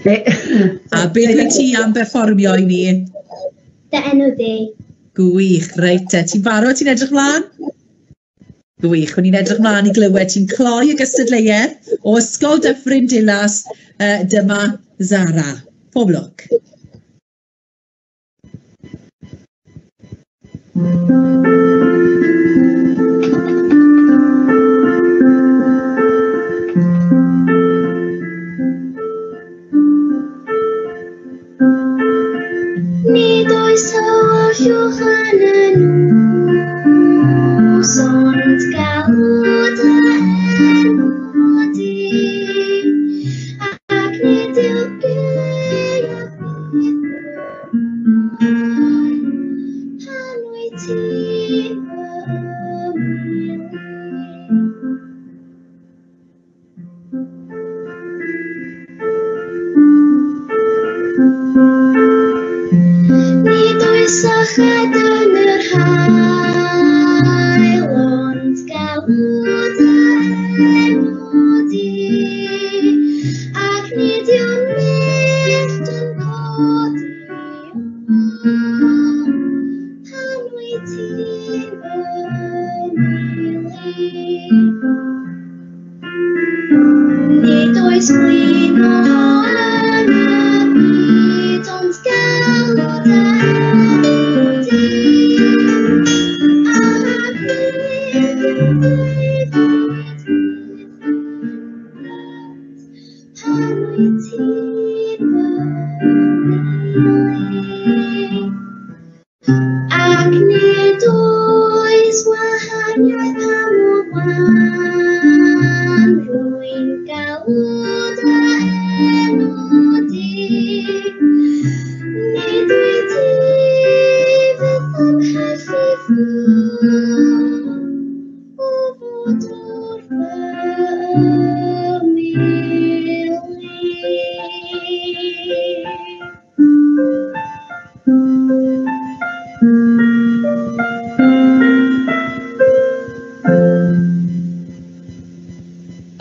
A beth wyt ti am berfformio i ni? Dy enw di. Gwych, reit te. Ti'n barod, ti'n edrych mlaen? Gwych, o'n i'n edrych mlaen i glywed. Ti'n cloi y gystadleuaeth o Ysgol Dyffryn Dilas. Dyma Zara. Pob lwc. Nid oes hollwch yn nos, ond galwd enw di, ac nid yw geir hanwy ti fy Nid oes syched yn yr hael, ond galwd enw di, ac nid yw'n mellt yn godi, hanwy ti fy nid oes blin o yn y byd, ond galwd enw di, ac nid yw'n hanwy ti fy ac nid oes wahaniaeth am o wan, rwy'n galwd enw di, nid wyt ti fydd ymhellu ffwrdd o fod o'r fy ymylu.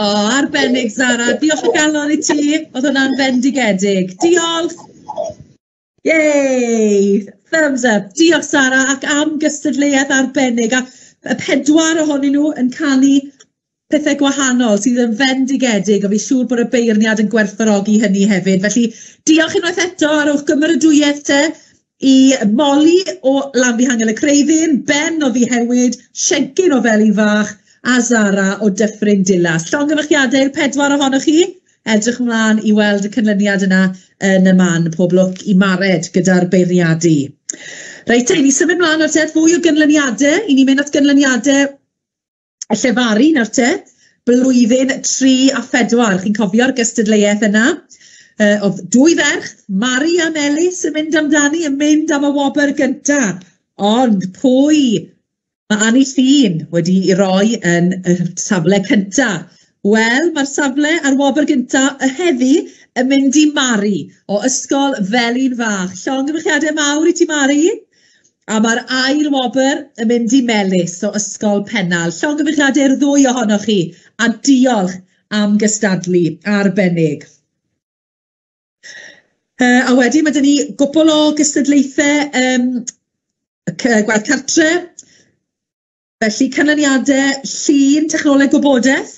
O, arbennig Zara, diolch o galon i ti, oedd hwnna'n fendigedig. Diolch! Yay! Thumbs up. Diolch Zara, ac am gystadleuaeth arbennig. A y 4 ohonyn nhw yn canu pethau gwahanol sydd yn fendigedig, a fi siŵr bod y beirniad yn gwerthfawrogi hynny hefyd. Felly, diolch unwaith eto ar o'ch gymeradwyaeth te i Molly o Lanfihangel y Creuddyn, Ben o Ddihewyd, Siencyn o Felin Fach, a Zara o Dyffryn Dilas. Llongyfarchiadau i'r 4 ohonoch chi. Edrych ymlaen i weld y canlyniad yna yn y man, pob lwc i mared gyda'r beirniadu. Reit, ni symud mlaen o'r te, fwy o gynlyniadau. I ni mynd at gynlyniadau y llefaru nawr te. Blwyddyn 3 a 4. Chi'n cofio'r gystadleuaeth yna. Oedd 2 ferch, Mari a Melis yn mynd amdani, yn mynd am y wobr gyntaf. Ond pwy mae Annie Llun wedi roi yn y safle cyntaf? Wel, mae'r safle ar wobr gyntaf y heddi yn mynd i Mari o Ysgol Felin Fach. Llongyfarchiadau mawr i ti Mari. A mae'r ail wobr yn mynd i Melis o Ysgol Pennal. Llongyfarchiadau'r 2 ohonoch chi. A diolch am gystadlu arbennig. A wedyn mae dyn ni gwbl o gystadlaethau gwaith cartre. Felly canlyniadau llun technoleg gwybodaeth.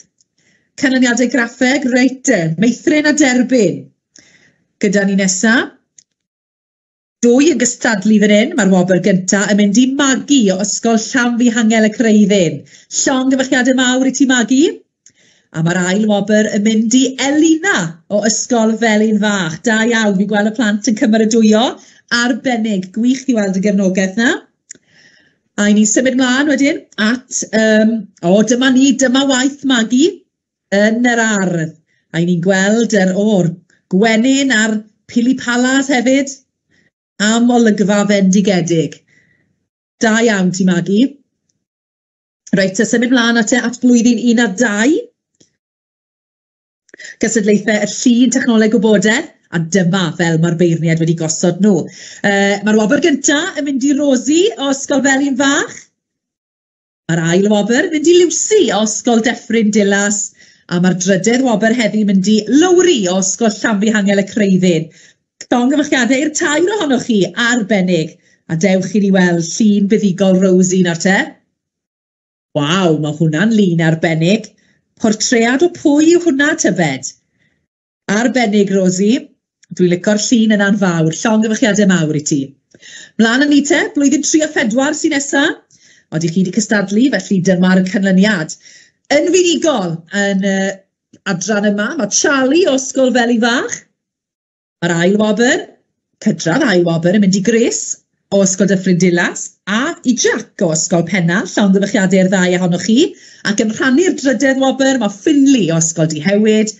Canlyniadau graffeg, reit, meithrin a derbyn. Gyda ni nesa. 2 yn gystadlu fan hyn, mae'r wobr gyntaf yn mynd i Magi o Ysgol Llanfihangel y Creuddyn. Llongyfarchiadau mawr i ti Magi. A mae'r ail wobr yn mynd i Elina o Ysgol Felin Fach. Da iawn, fi gweld y plant yn cymeradwyo. Arbennig, gwych i weld y gefnogaeth na. A i ni symud mlaen wedyn at, dyma ni, dyma waith Magi yn yr ardd. A i ni'n gweld o'r gwenyn a'r pilipalas hefyd am olygfa fendigedig. Da iawn ti Magi. Reit, symud mlaen at blwyddyn 1 a 2. Gystadlaethau y llun technoleg gwybodaeth a dyma fel mae'r beirniad wedi gosod nhw. Mae'r wobr gyntaf yn mynd i Rosi o Ysgol Felin Fach. Mae'r ail wobr yn mynd i Lucy o Ysgol Dyffryn Dilas, a mae'r drydedd wobr heddi yn mynd i Lowri o Ysgol Llanfihangel y Creuddyn. Llongyfarchiadau i'r tair ohonoch chi arbennig, a dewch i ni weld llun buddigol Rosie nawr te. Waw, mae hwnna'n lun arbennig. Portread o pwy yw hwnna tybed? Arbennig, Rosie. Dwi'n licio'r llun yn anfawr, llongyfarchiadau mawr i ti. Mlaen yn ni te, blwyddyn 3 a 4 sy'n nesaf. Oedych chi wedi cystadlu, felly dyma'r canlyniad. Yn fudigol, yn adran yma, mae Charlie o Ysgol Felin Fach. Mae'r ail wobr, cydradd ail wobr, yn mynd i Grace o Ysgol Dyffryn Dilas, a i Jack o Ysgol Pennal, llongyfarchiadau'r ddau ohonoch chi, ac yn rhannu'r drydedd wobr, mae Finley o Ysgol Dihewyd,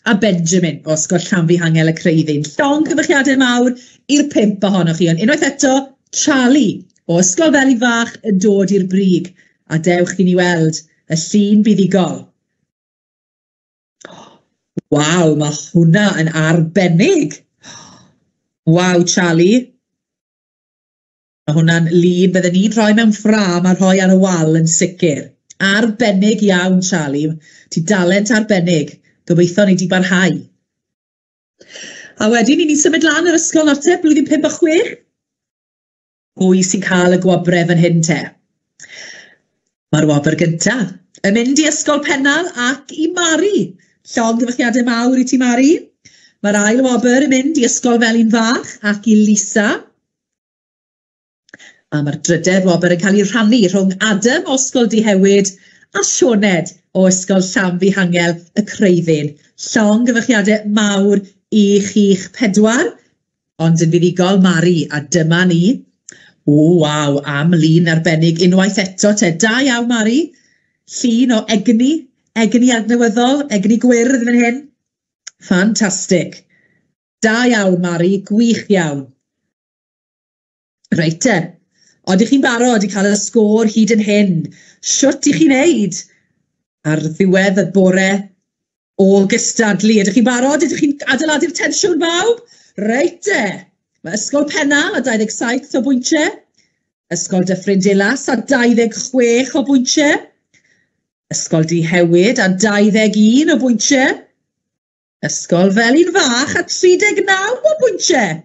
a Benjamin o Ysgol Llanfihangel y Creuddyn. Llongyfarchiadau mawr i'r 5 ohonoch chi. Ond unwaith eto, Charlie o Ysgol Felin Fach yn dod i'r brig, a dewch i ni weld y llun buddigol. Waw, mae hwnna yn arbennig. Waw, Charlie. Mae hwnna'n lun byddwn ni'n rhoi mewn ffram a rhoi ar y wal yn sicr. Arbennig iawn, Charlie. Ti dalent arbennig. Gobeithio ni di barhau. A wedyn, ni'n symud lan yr ysgol nawr te, blwyddyn 5 a 6. Pwy sy'n cael y gwobref yn hyn te? Mae'r wobr gyntaf yn mynd i Ysgol Pennal ac i Mari. Llongyfarchiadau mawr i ti, Mari. Mae'r ail wobr yn mynd i Ysgol Felin Fach ac i Lisa. A mae'r drydedd wobr yn cael ei rhannu rhwng Adam o Ysgol Dihewyd a Sioned o Ysgol Llanfihangel y Creuddyn. Llongyfarchiadau mawr i chi'ch 4, ond yn fudigol Mari, a dyma ni. O, waw, am lun arbennig unwaith eto te. Da iawn, Mari. Llun o egni adnewyddol, egni gwyrdd fan hyn. Ffantastig. Da iawn, Mari, gwych iawn. Reit te. Oeddech chi'n barod i cael y sgôr hyd yn hyn. Siwt i chi'n neud ar ddiwedd y bore o gystadlu. Ydych chi'n barod? Ydych chi'n adeiladu'r tensiwn bawb? Reit te. Mae Ysgol Pennal a 27 o bwyntiau. Ysgol Dyffryn Dilas a 26 o bwyntiau. Ysgol Dihewyd a 21 o bwyntiau. Ysgol Felin Fach a 39 o bwyntiau.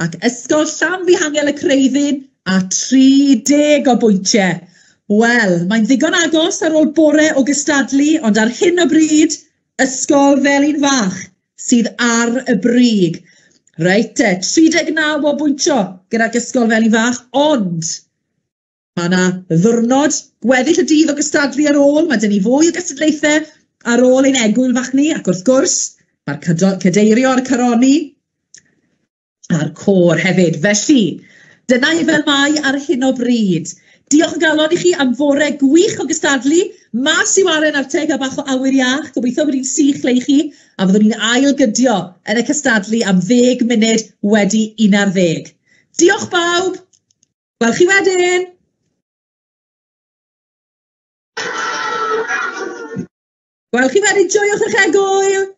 Ac Ysgol Llanfihangel y Creuddyn a 30 o bwyntiau. Wel, mae'n ddigon agos ar ôl bore o gystadlu, ond ar hyn o bryd, Ysgol Felin Fach sydd ar y brig. Reit te, 39 o bwyntio gyda'r Ysgol Felin Fach, ond mae yna ddwrnod gweddill y dydd o gystadlu ar ôl, mae dyn ni fwy o gystadlaethau ar ôl ein egwyl fach ni, ac wrth gwrs, mae'r cadeirio ar y caroni a'r côr hefyd. Felly, dyna i fel mai ar hyn o bryd. Diolch yn galon i chi am fore gwych o gystadlu. Mas i waren ar teg a bach o awyr iach. Gobeithio bod ni'n sych le i chi, a fyddwn ni'n ailgydio yn y cystadlu am 10 munud wedi 11. Diolch bawb. Wel chi wedyn. Wel chi wedyn, joiwch eich egwyl.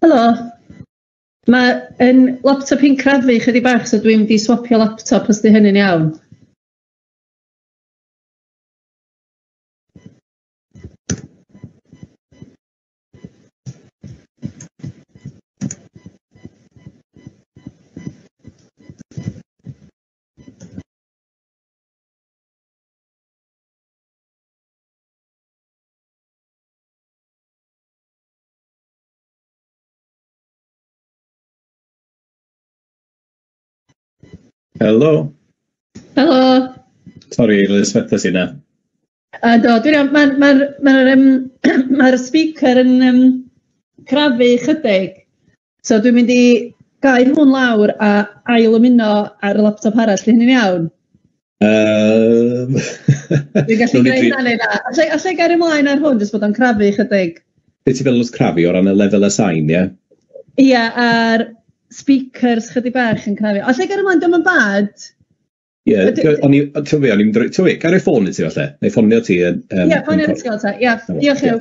Helo. Mae yn laptop i'n crafu chydig bach, so dwi'n mynd i swapio laptop os di hynny'n iawn. Helo. Helo. Sori, Elizabeth sy'n yna. Do, dwi'n iawn, mae'r speaker yn crafu chydig. So dwi'n mynd i gau hwn lawr a ail ymuno ar y laptop arall, di hynny'n iawn? Dwi'n gallu gwneud hynna neu na. Allai gael ymlaen ar hwn, jyst bod o'n crafu chydig. Be ti fel wrth crafu o ran y lefel y sain, ie? Ia, a'r speakers chydig bach yn crafu. Allai gael ymlaen, dwi'n bad. Ie, o'n i'n mynd... Gael ei ffôn i ti falle? Neu ffonio ti? Ie, ffonio ti gael ta. Ie, diolch i'w.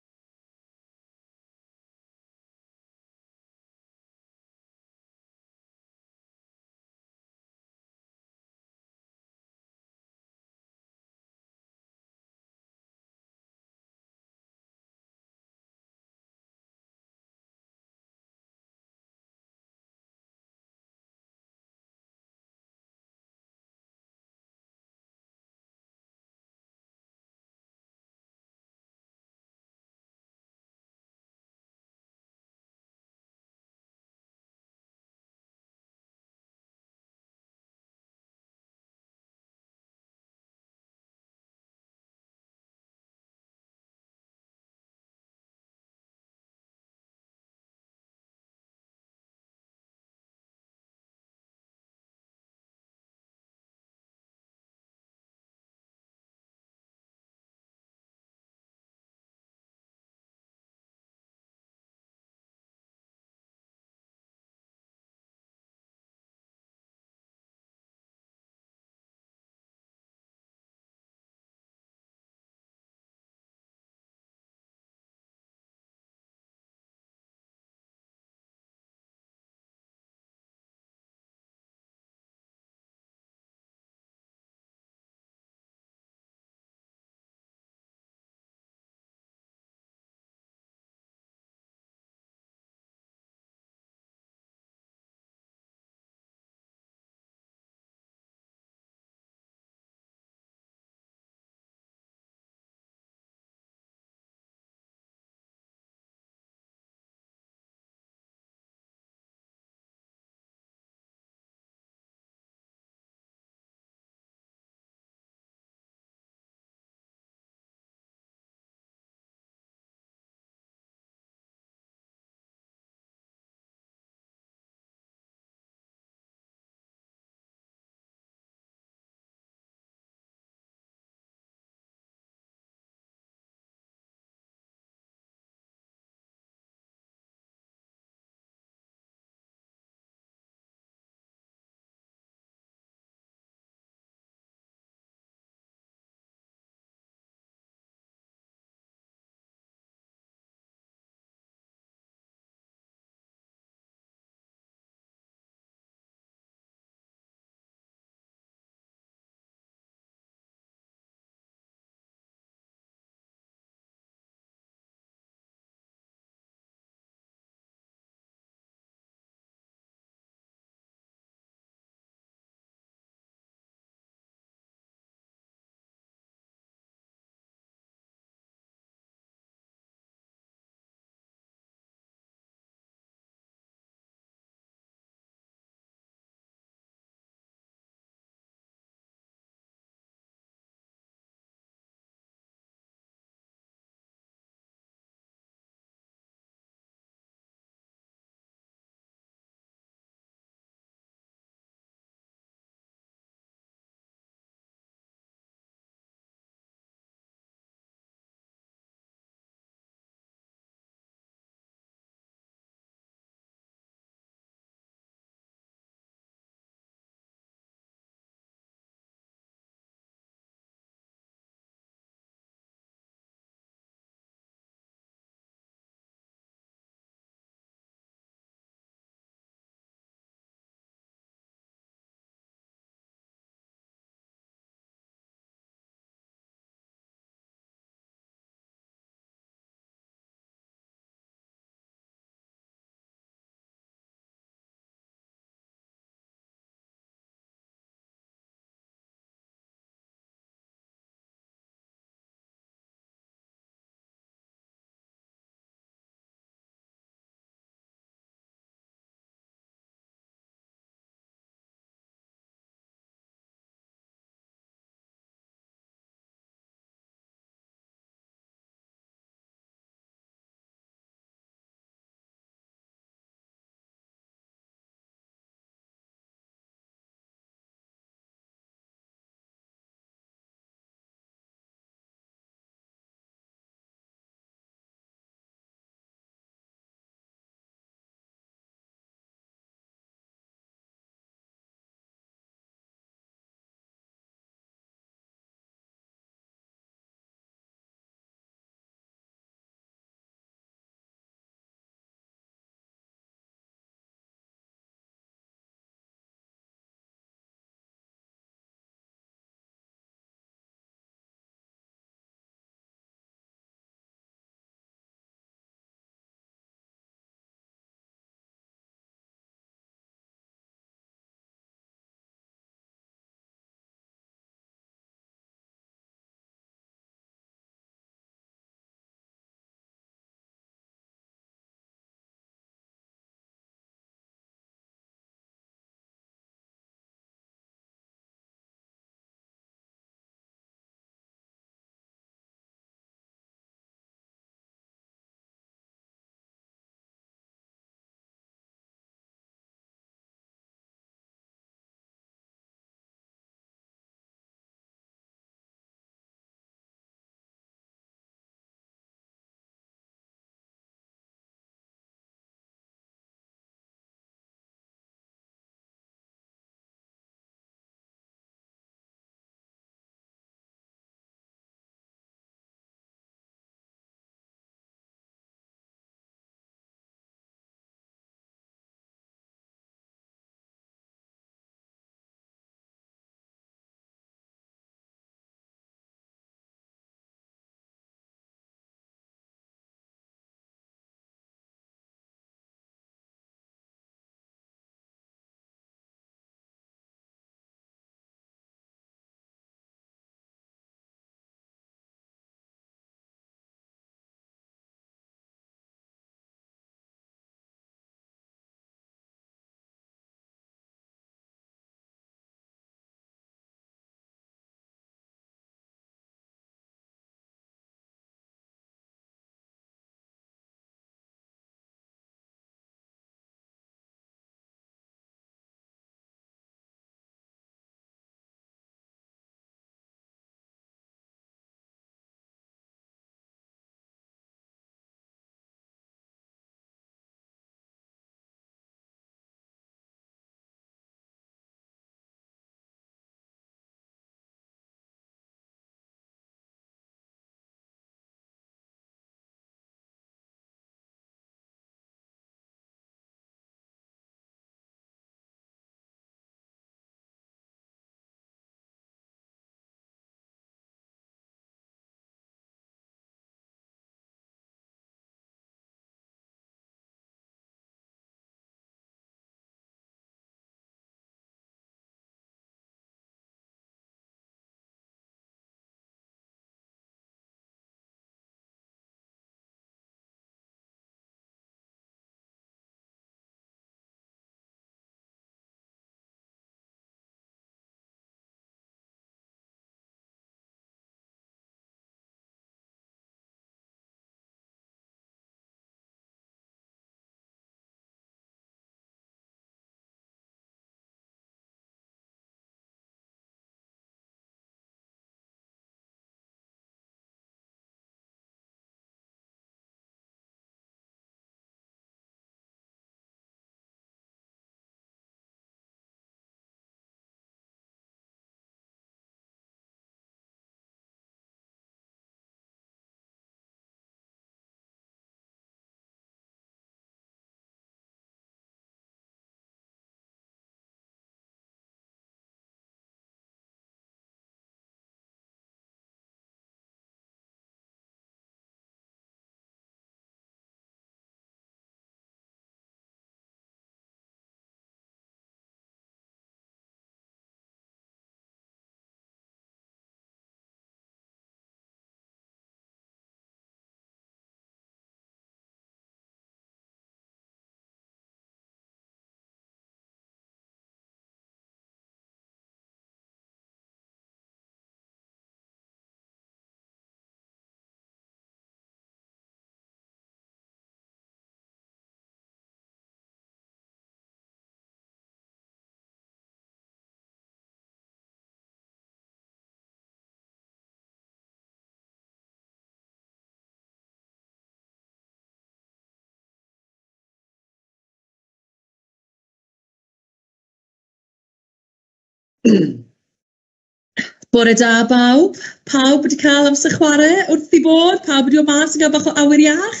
Bore da bawb. Pawb wedi cael amser chwarae wrth i bod? Pawb wedi o mas yn cael bach o awyr iach?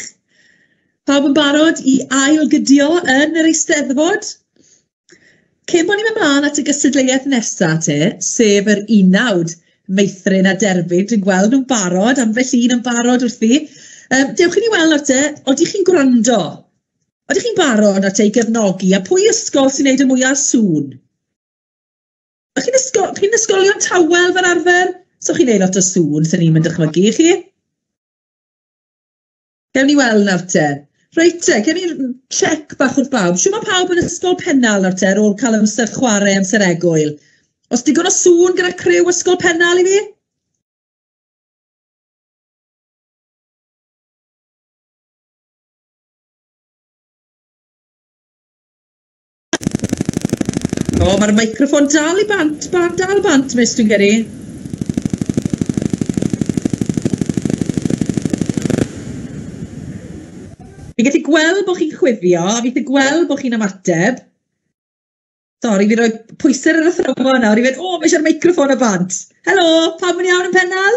Pawb yn barod i ail gydio yn yr Eisteddfod? Cyn bod ni'n mynd mlaen at y gystadleuaeth nesaf te, sef yr 11 meithrin a derbyn, dwi'n gweld nhw'n barod, ambell un yn barod wrthi. Dewch i ni weld nawr te, oeddech chi'n gwrando? Oeddech chi'n barod at ei gefnogi, a pwy ysgol sy'n neud y mwyaf sŵn? Chi'n ysgolion tawel fan arfer? So chi'n neud lot o sŵn, sy'n ni'n mynd dychmygu i chi? Gewn ni weld nawr te. Reit te, gen ni check bach wrth bawb. Siw mae pawb yn ysgol Pennal nawr te, ar ôl cael amser chwarae, amser egwyl. Os digon o sŵn gyda criw ysgol Pennal i fi? O, mae'r meicroffon dal i bant, dal bant, mis dwi'n gyrru. Fi gallu gweld bod chi'n chwifio, a fi gallu gweld bod chi'n ymateb. Sori, fi roi pwyser ar y throfa nawr, i fynd, o, mae eisiau'r meicroffon y bant. Helo, pawb yn iawn yn Pennal?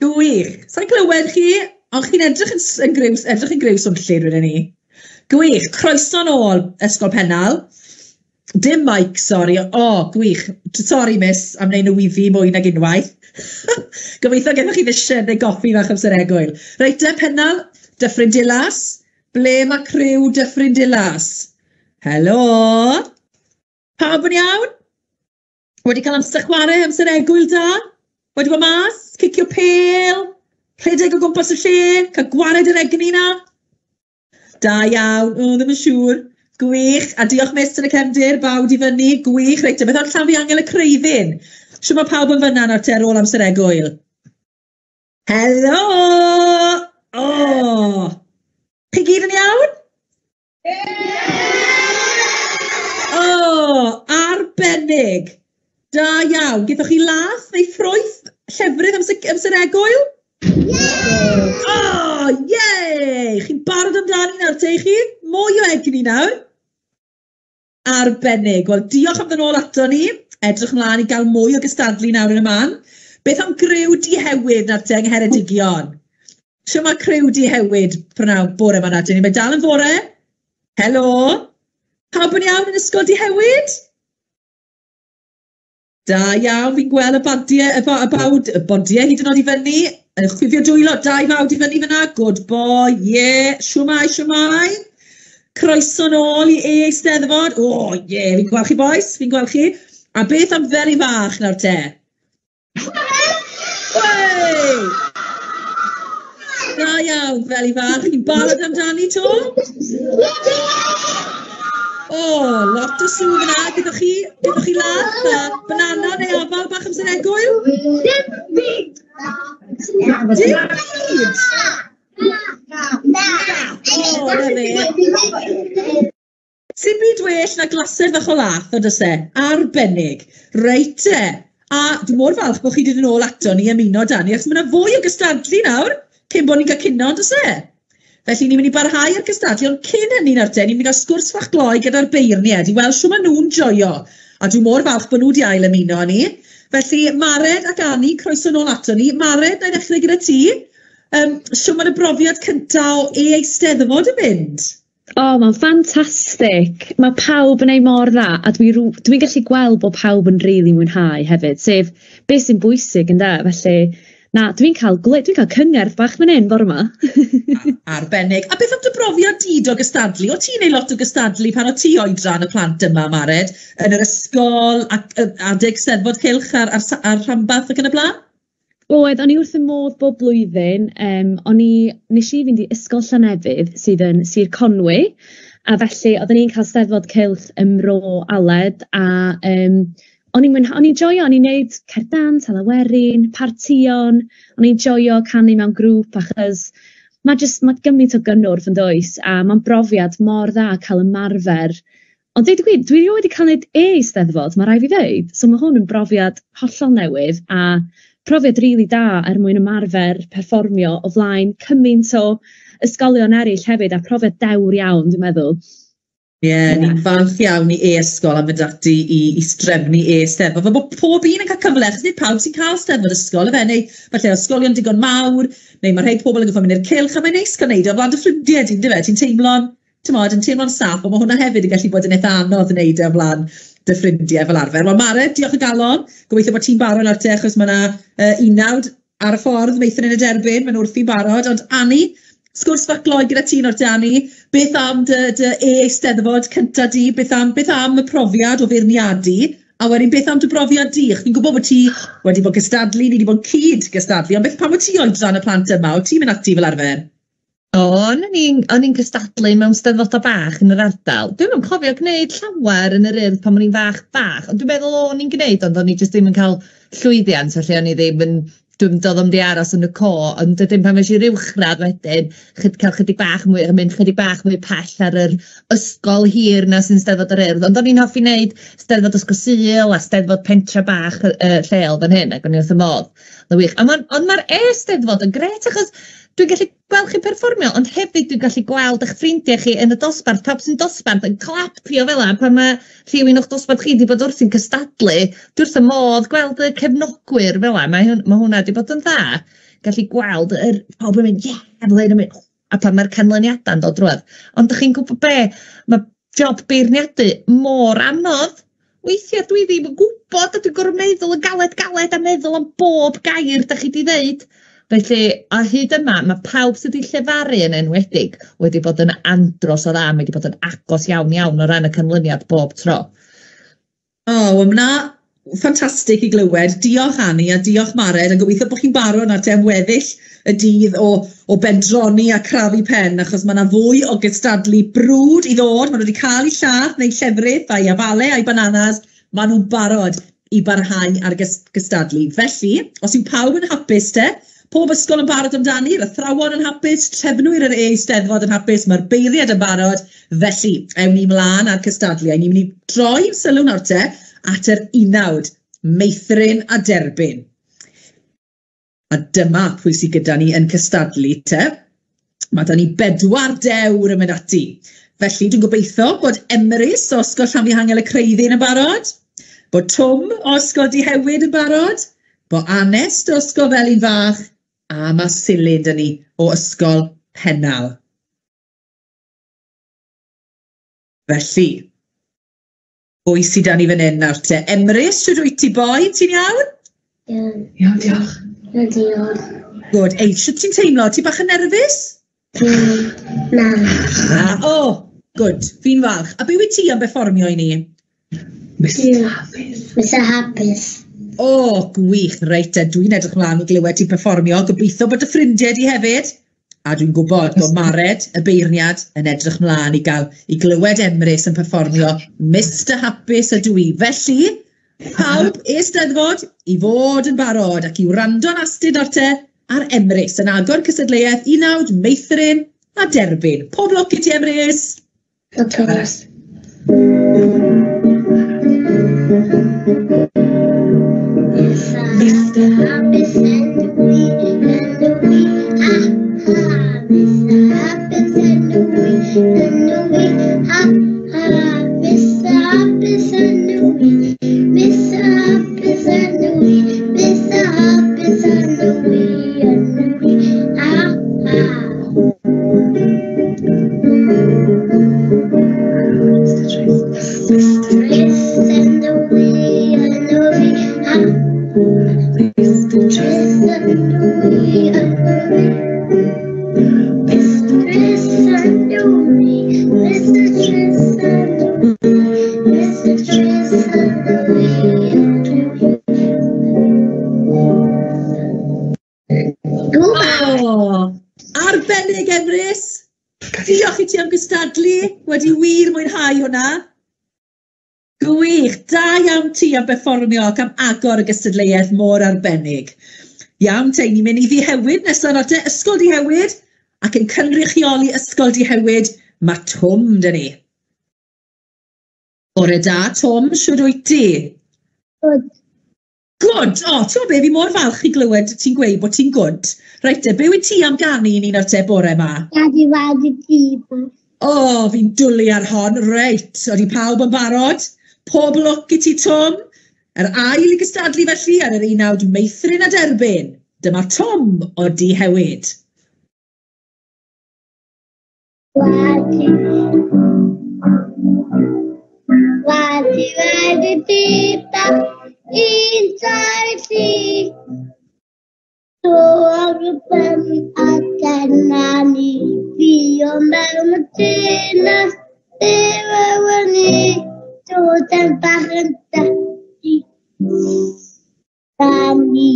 Gwych. Sa'n clywed chi, ond chi'n edrych yn grews o'n lle rydyn ni. Gwych, croeso nôl ysgol Pennal. Dim mic, sori. O, gwych. Sori, miss, am wneud y wifi mwy nag unwaith. Gobeithio gennych chi ddisiau neu goffi fach amser egwyl. Reit, Pennal, Dyffryn Dilas. Ble mae criw Dyffryn Dilas? Helo? Pawb yn iawn? Wedi cael amser chwarae, amser egwyl da? Wedi bod mas? Cicio pel? Rhedeg o gwmpas y lle? Cael gwared yr egni na? Da iawn, o, ddim yn siŵr. Gwych, a diolch mes yn y cefndir, bawd i fyny, gwych, reit, beth o'n llawn fi angel y creiddyn. Siw mae pawb yn fyna nawr te ar ôl amser egwyl. Helo! O! Chi gyd yn iawn? O, arbennig. Da iawn, gyda chi lath neu ffrwyth llefrydd amser egwyl? O, ie! Chi'n barod amdani nawr te chi? Mwy o egni nawr? Arbennig. Wel, diolch am ddyn ôl ato ni. Edrych ymlaen i gael mwy o gystadlu nawr yn y man. Beth am griw dihewyd nawr te yng Ngheredigion? Siw mae criw dihewyd prynawn bore yma nawr te? Ni'n mynd dal yn bore? Helo? Pawb yn iawn yn ysgol dihewyd? Da iawn, fi'n gweld y bodiau hyd yn oed i fyny. Chwifio dwylo, dau fawd i fyny fyna. Good boy, yeah. Siwmai. Croeso nôl i Eisteddfod. O, ie, fi'n gweld chi boys, fi'n gweld chi. A beth am Feri Fach nawr te? Wey! Da iawn, Feri Fach, chi'n barod amdani to? O, lot o sŵn yna, gyda chi lath a banana neu afal bach amser egwyl? Dim byd! O, na fe. Sy'n byd well na glasur fach o lath, ond ys e? Arbennig. Reit te. A dwi'n mor falch bod chi wedi dod yn ôl ato ni ymuno Dani, achos mae yna fwy o gystadlu nawr, cyn bod ni'n cael cynno, ond ys e? Felly ni'n mynd i barhau ar gystadlu, ond cyn hynny nawr te, ni'n mynd i gael sgwrs fach gloi gyda'r beirniaid, i weld siw maen nhw'n joio. A dwi'n mor falch bod nhw wedi ail ymuno ni. Felly, Mared ac Ani, croeso nôl ato ni. Mared, na i ddechrau gyda ti. Siw mae'n y brofiad cyntaf o Eisteddfod yn mynd? O, mae'n ffantastig. Mae pawb yn ei mor dda, a dwi'n gallu gweld bod pawb yn rili mwynhau hefyd, sef beth sy'n bwysig yn da, felly na, dwi'n cael cyngerdd bach fan hyn bore yma. Arbennig. A beth am dy brofiad di o gystadlu? O ti'n neud lot o gystadlu pan o ti oedran y plant yma, Mared, yn yr ysgol, adeg Steddfod Cylch ar rhanbath ac yn y blaen? Oedd, o'n i wrth y modd bob blwyddyn, nes i fynd i Ysgol Llanefydd sydd yn Sir Conwy, a felly oedden ni'n cael Steddfod Cylch ym Mro Aled, a o'n i'n joio, o'n i'n neud cerdant, alawerin, partion, o'n i'n joio canu mewn grŵp, achos mae gymaint o gynnwrf yn does, a mae'n brofiad mor dda cael ymarfer. Ond dweud y gwir, dwi wedi cael neud Eisteddfod, mae rai fi ddeud, so mae hwn yn brofiad hollol newydd, a profiad rili da mwyn ymarfer perfformio o flaen cymaint o ysgolion eraill hefyd, a profiad dewr iawn, dwi'n meddwl. Ni'n falch iawn i e-ysgol am fynd ati i strefnu e-steddfod. Fe bod pob un yn cael cyfle, achos nid pawb sy'n cael steddfod ysgol, efe, neu falle ysgolion digon mawr, neu mae rhai pobl yn gyffo mynd i'r cylch, a mae'n neis cael neud o flaen dy ffrindiau ti'n dyfe, ti'n teimlo'n saff, ond mae hwnna hefyd yn gallu bod yn eitha anodd yn neud o flaen dy ffrindiau fel arfer. Wel, Mare, diolch o galon, gobeithio bod ti'n barod ar te, achos mae yna unawd ar y ffordd, meithrin yn y derbyn, mae'n wrth i barod, ond Annie, sgwrs fach gloi gyda ti nawr Dani, beth am dy e-steddfod cynta di, beth am y profiad o feirniadu, a wedyn beth am dy brofiad di? Chi'n gwybod bod ti wedi bod gystadlu, ni wedi bod cyd gystadlu, ond beth pam wyt ti oedran y plant yma, o ti'n mynd ati fel arfer? O'n i'n cystadlu mewn steddfodau bach yn yr ardal. Dwi'n yn cofio gwneud llawer yn yr urdd pan o'n i'n bach, ond dwi'n meddwl o'n i'n gwneud, ond o'n i jyst ddim yn cael llwyddiant, felly o'n i ddim yn dwi'n dod am di aros yn y co, ond dydym pan fes i'r uwchradd wedyn, cael chydig bach mwy, mynd chydig bach mwy pell ar yr ysgol hir na sy'n steddfod yr urdd, ond o'n i'n hoffi wneud steddfod Ysgol Sul a steddfod pentra bach lleol fan hyn, ac o'n i wrth y modd. Ond mae'r e-steddfod yn gret, achos dwi'n gallu gweld chi perfformio, ond hefyd dwi'n gallu gweld eich ffrindiau chi yn y dosbarth, pawb sy'n dosbarth yn clapio fel yna, pan mae rhywun o'ch dosbarth chi wedi bod wrth i'n cystadlu, dwi wrth y modd gweld y cefnogwyr fel yna, mae hwnna wedi bod yn dda, gallu gweld pawb yn mynd, a pan mae'r canlyniadau'n dod drwedd. Ond ydych chi'n gwybod be, mae job beirniadu mor anodd, weithiau dwi ddim yn gwybod, a dwi'n gorfod meddwl yn galed a meddwl am bob gair da chi di ddeud. Felly, a hyd yma, mae pawb sydd wedi llefaru yn enwedig wedi bod yn andros o dda, wedi bod yn agos iawn o ran y canlyniad bob tro. Yna ffantastig i glywed. Diolch Annie a diolch Mared, a gobeithio bod chi'n barod at weddill y dydd o bendroni a crafu pen, achos mae yna fwy o gystadlu brwd i ddod. Maen nhw wedi cael eu llaeth neu llefrith a'i afale a'i bananas, maen nhw'n barod i barhau ar gystadlu. Felly, os yw pawb yn hapus te, pob ysgol yn barod amdani, yr athrawon yn hapus, trefnwyr yr e-steddfod yn hapus, mae'r beiriad yn barod, felly, ewn ni mlaen ar cystadlu, a ni'n mynd i droi'n sylw nawr te at yr unawd, meithrin a derbyn. A dyma pwy sydd gyda ni yn cystadlu te. Mae da ni 4 dewr yn mynd ati. Felly, dwi'n gobeithio bod Emrys o Ysgol Llanfihangel y Creuddyn yn barod, bod Twm o Ysgol Dihewyd yn barod, bod Anest o Ysgol Felin Fach, a mae Silyn dyn ni o Ysgol Pennal. Felly, pwy sydd da ni fan hyn nawr te? Emrys, siwr wyt ti boi, ti'n iawn? Iawn, diolch. Diolch. Good. Ei, siwr ti'n teimlo? Ti bach yn nerfus? Na. Good. Fi'n falch. A be wyt ti am berfformio i ni? Mr. Hapus. Gwych, reit, dwi'n edrych mlaen i glywed ti'n perfformio, gobeithio bod y ffrindiau di hefyd, a dwi'n gwybod bod Mared, y beirniad, yn edrych mlaen i glywed Emrys yn perfformio Mr. Hapus ydw i. Felly, pawb e-steddfod i fod yn barod ac i wrando'n astyd ar te ar Emrys yn agor cysadleuaeth unawd, meithrin a derbyn. Pob lwc i ti Emrys! Diolch. Mr. Hapus and we, ha, Mr. Hapus and we, ha, Mr. Hapus and we, Mr. Hapus and we, Mr. Hapus and we, ha, Mr. Trace and we, ha. Mr. Trace and we, Mr. Trace and we, Mr. Trace and we, Mr. Trace and we. Arbennig Emrys! Diolch i ti am gystadlu, wedi wir mwynhau hwnna. Gwych, da iawn ti am berfformio ac am agor y gystadleuaeth mor arbennig. Iawn te, ni'n mynd i Ddihewyd nesaf nawr te, Ysgol Dihewyd, ac yn cynrychioli Ysgol Dihewyd, mae Twm dyn ni. Bore da, Twm, siwr wyt ti? Good. Good, ti'n be, fi mor falch i glywed ti'n gweud bod ti'n good. Reit, be wyt ti am ganu ni nawr te bore yma? Daddy weld i ti. O, fi'n dwlu ar hon, reit. Oeddi pawb yn barod? Pob lwc I ti, Tom. Yr ail I gystadlu felly ar yr 19 meithrin a derbyn. Dyma Tom o Dihewyd. Wadi wedi dita un tair lli Dw'r ben a dyna ni fi o mewn y dynas Dyw yw'n ni dod yn bach yn dati Da ni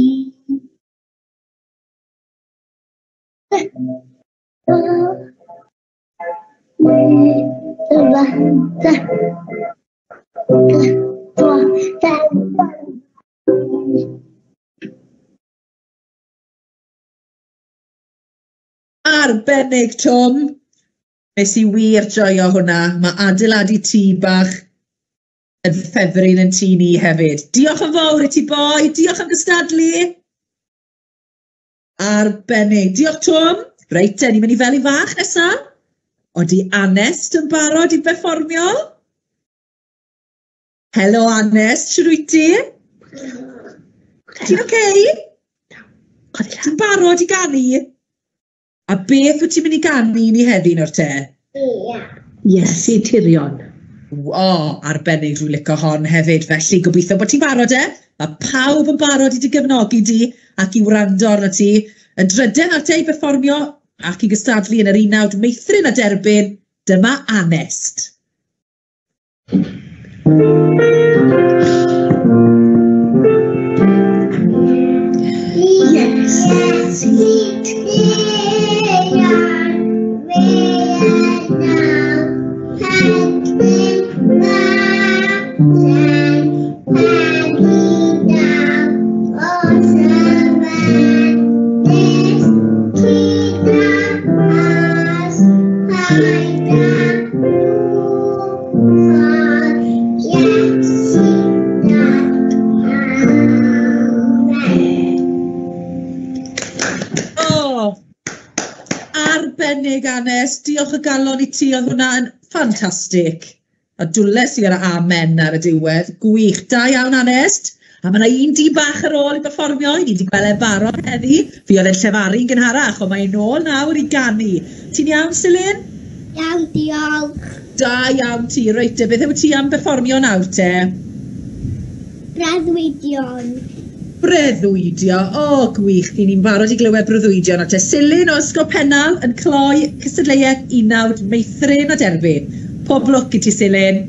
Arbennig, Tom. Nes I wir joio hwnna. Mae adeiladu tŷ bach yn ffefryn yn tŷ ni hefyd. Diolch yn fawr I ti boi. Diolch am gystadlu. Arbennig. Diolch, Tom. Reit, ni'n mynd I fel I fach nesa. Odi Anest yn barod I berfformio? Helo, Anest. Siwr wyt ti? Ti'n okay? Ti'n barod I ganu? A beth wyt ti'n mynd I ganu ni heddi nawr te? Iesu tirion. O, arbennig rwy'n licio hon hefyd, felly gobeithio bod ti'n barod Mae pawb yn barod I dy gefnogi di ac I wrando arno ti. Yn dryden ar te I berfformio ac I gystadlu yn yr 19 meithrin a derbyn, dyma Anest. Anest, diolch o galon I ti, oedd hwnna yn ffantastig. A dwles I ar y amen ar y diwedd. Gwych, da iawn Anest. A mae yna un di bach ar ôl I berfformio, I ni wedi gweld e'n barod heddi. Fi oedd e'n llefaru'n gynharach, ond mae'n ôl nawr I ganu. Ti'n iawn, Selin? Iawn, diolch. Da iawn ti, reit, beth yw ti am berfformio nawr te? Breuddwydion. Breuddwydio, o gwych, ni'n barod I glywed breuddwydio na te. Selin o Ysgol Pennal yn cloi cystadleuaeth 19 meithrin a derbyn. Pob lwc I ti, Selin.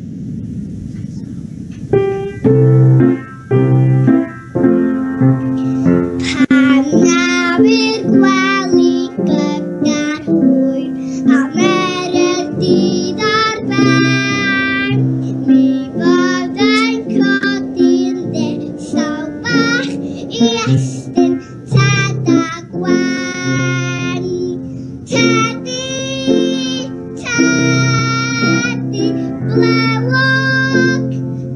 Pan na fydd gwely gyda'r hwyr a mered dydd ar ben mi fod yn codi'n ddillaw bach I estyn tad a gwen Tedi, tedi, blewog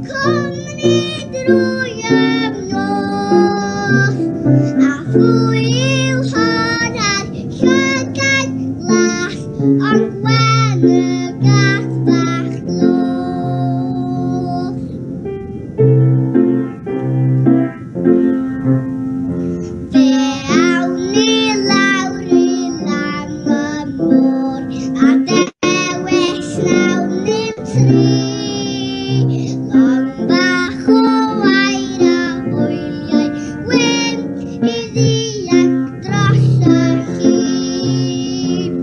cwmni drwy ymnos a hwyl hon ar llygad glas ond wen y gath bach glos Fe awn ni lawr I lan y môr a dewis nawn ni'n tri Long bach o air a hwyliau wynt I ddianc dros y llyn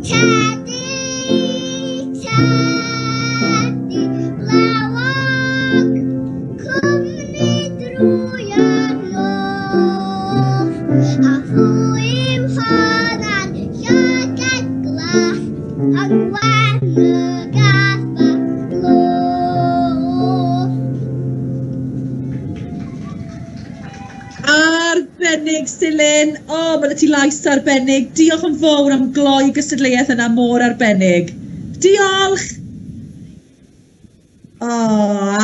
Tedi, tedi, blewog cwmni drwy ymnos a hwyl hon ar llygad glas ond wen y gath bach glos Arbennig, Selin. O, mae ti lais arbennig. Diolch yn fawr am gloi gystadleuaeth yna mor arbennig. Diolch! O,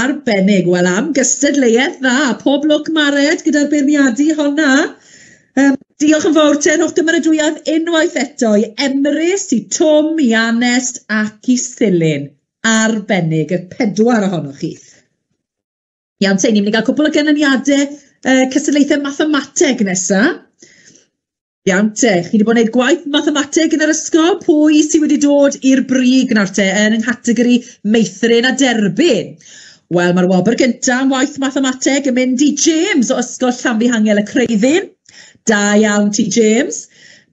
arbennig. Wel, am gystadleuaeth dda. Pob lwc Mared gyda'r beirniadu honna. Diolch yn fawr te, rhowch gymeradwyaeth unwaith eto i Emrys, i Tom, i Anest ac i Thilyn. Arbennig, y 4 ohonoch chi. Iawn te, ni'n mynd i gael cwbl o ganlyniadau cystadlaethau mathemateg nesaf. Iawn te, chi wedi bod yn gwneud gwaith mathemateg yn yr ysgol? Pwy sydd wedi dod i'r brig nawr te yn yng nghategori meithrin a derbyn? Wel, mae'r wobr gyntaf yn waith mathemateg yn mynd i James o ysgol Llanfihangel y Creuddyn. Da iawn ti, James.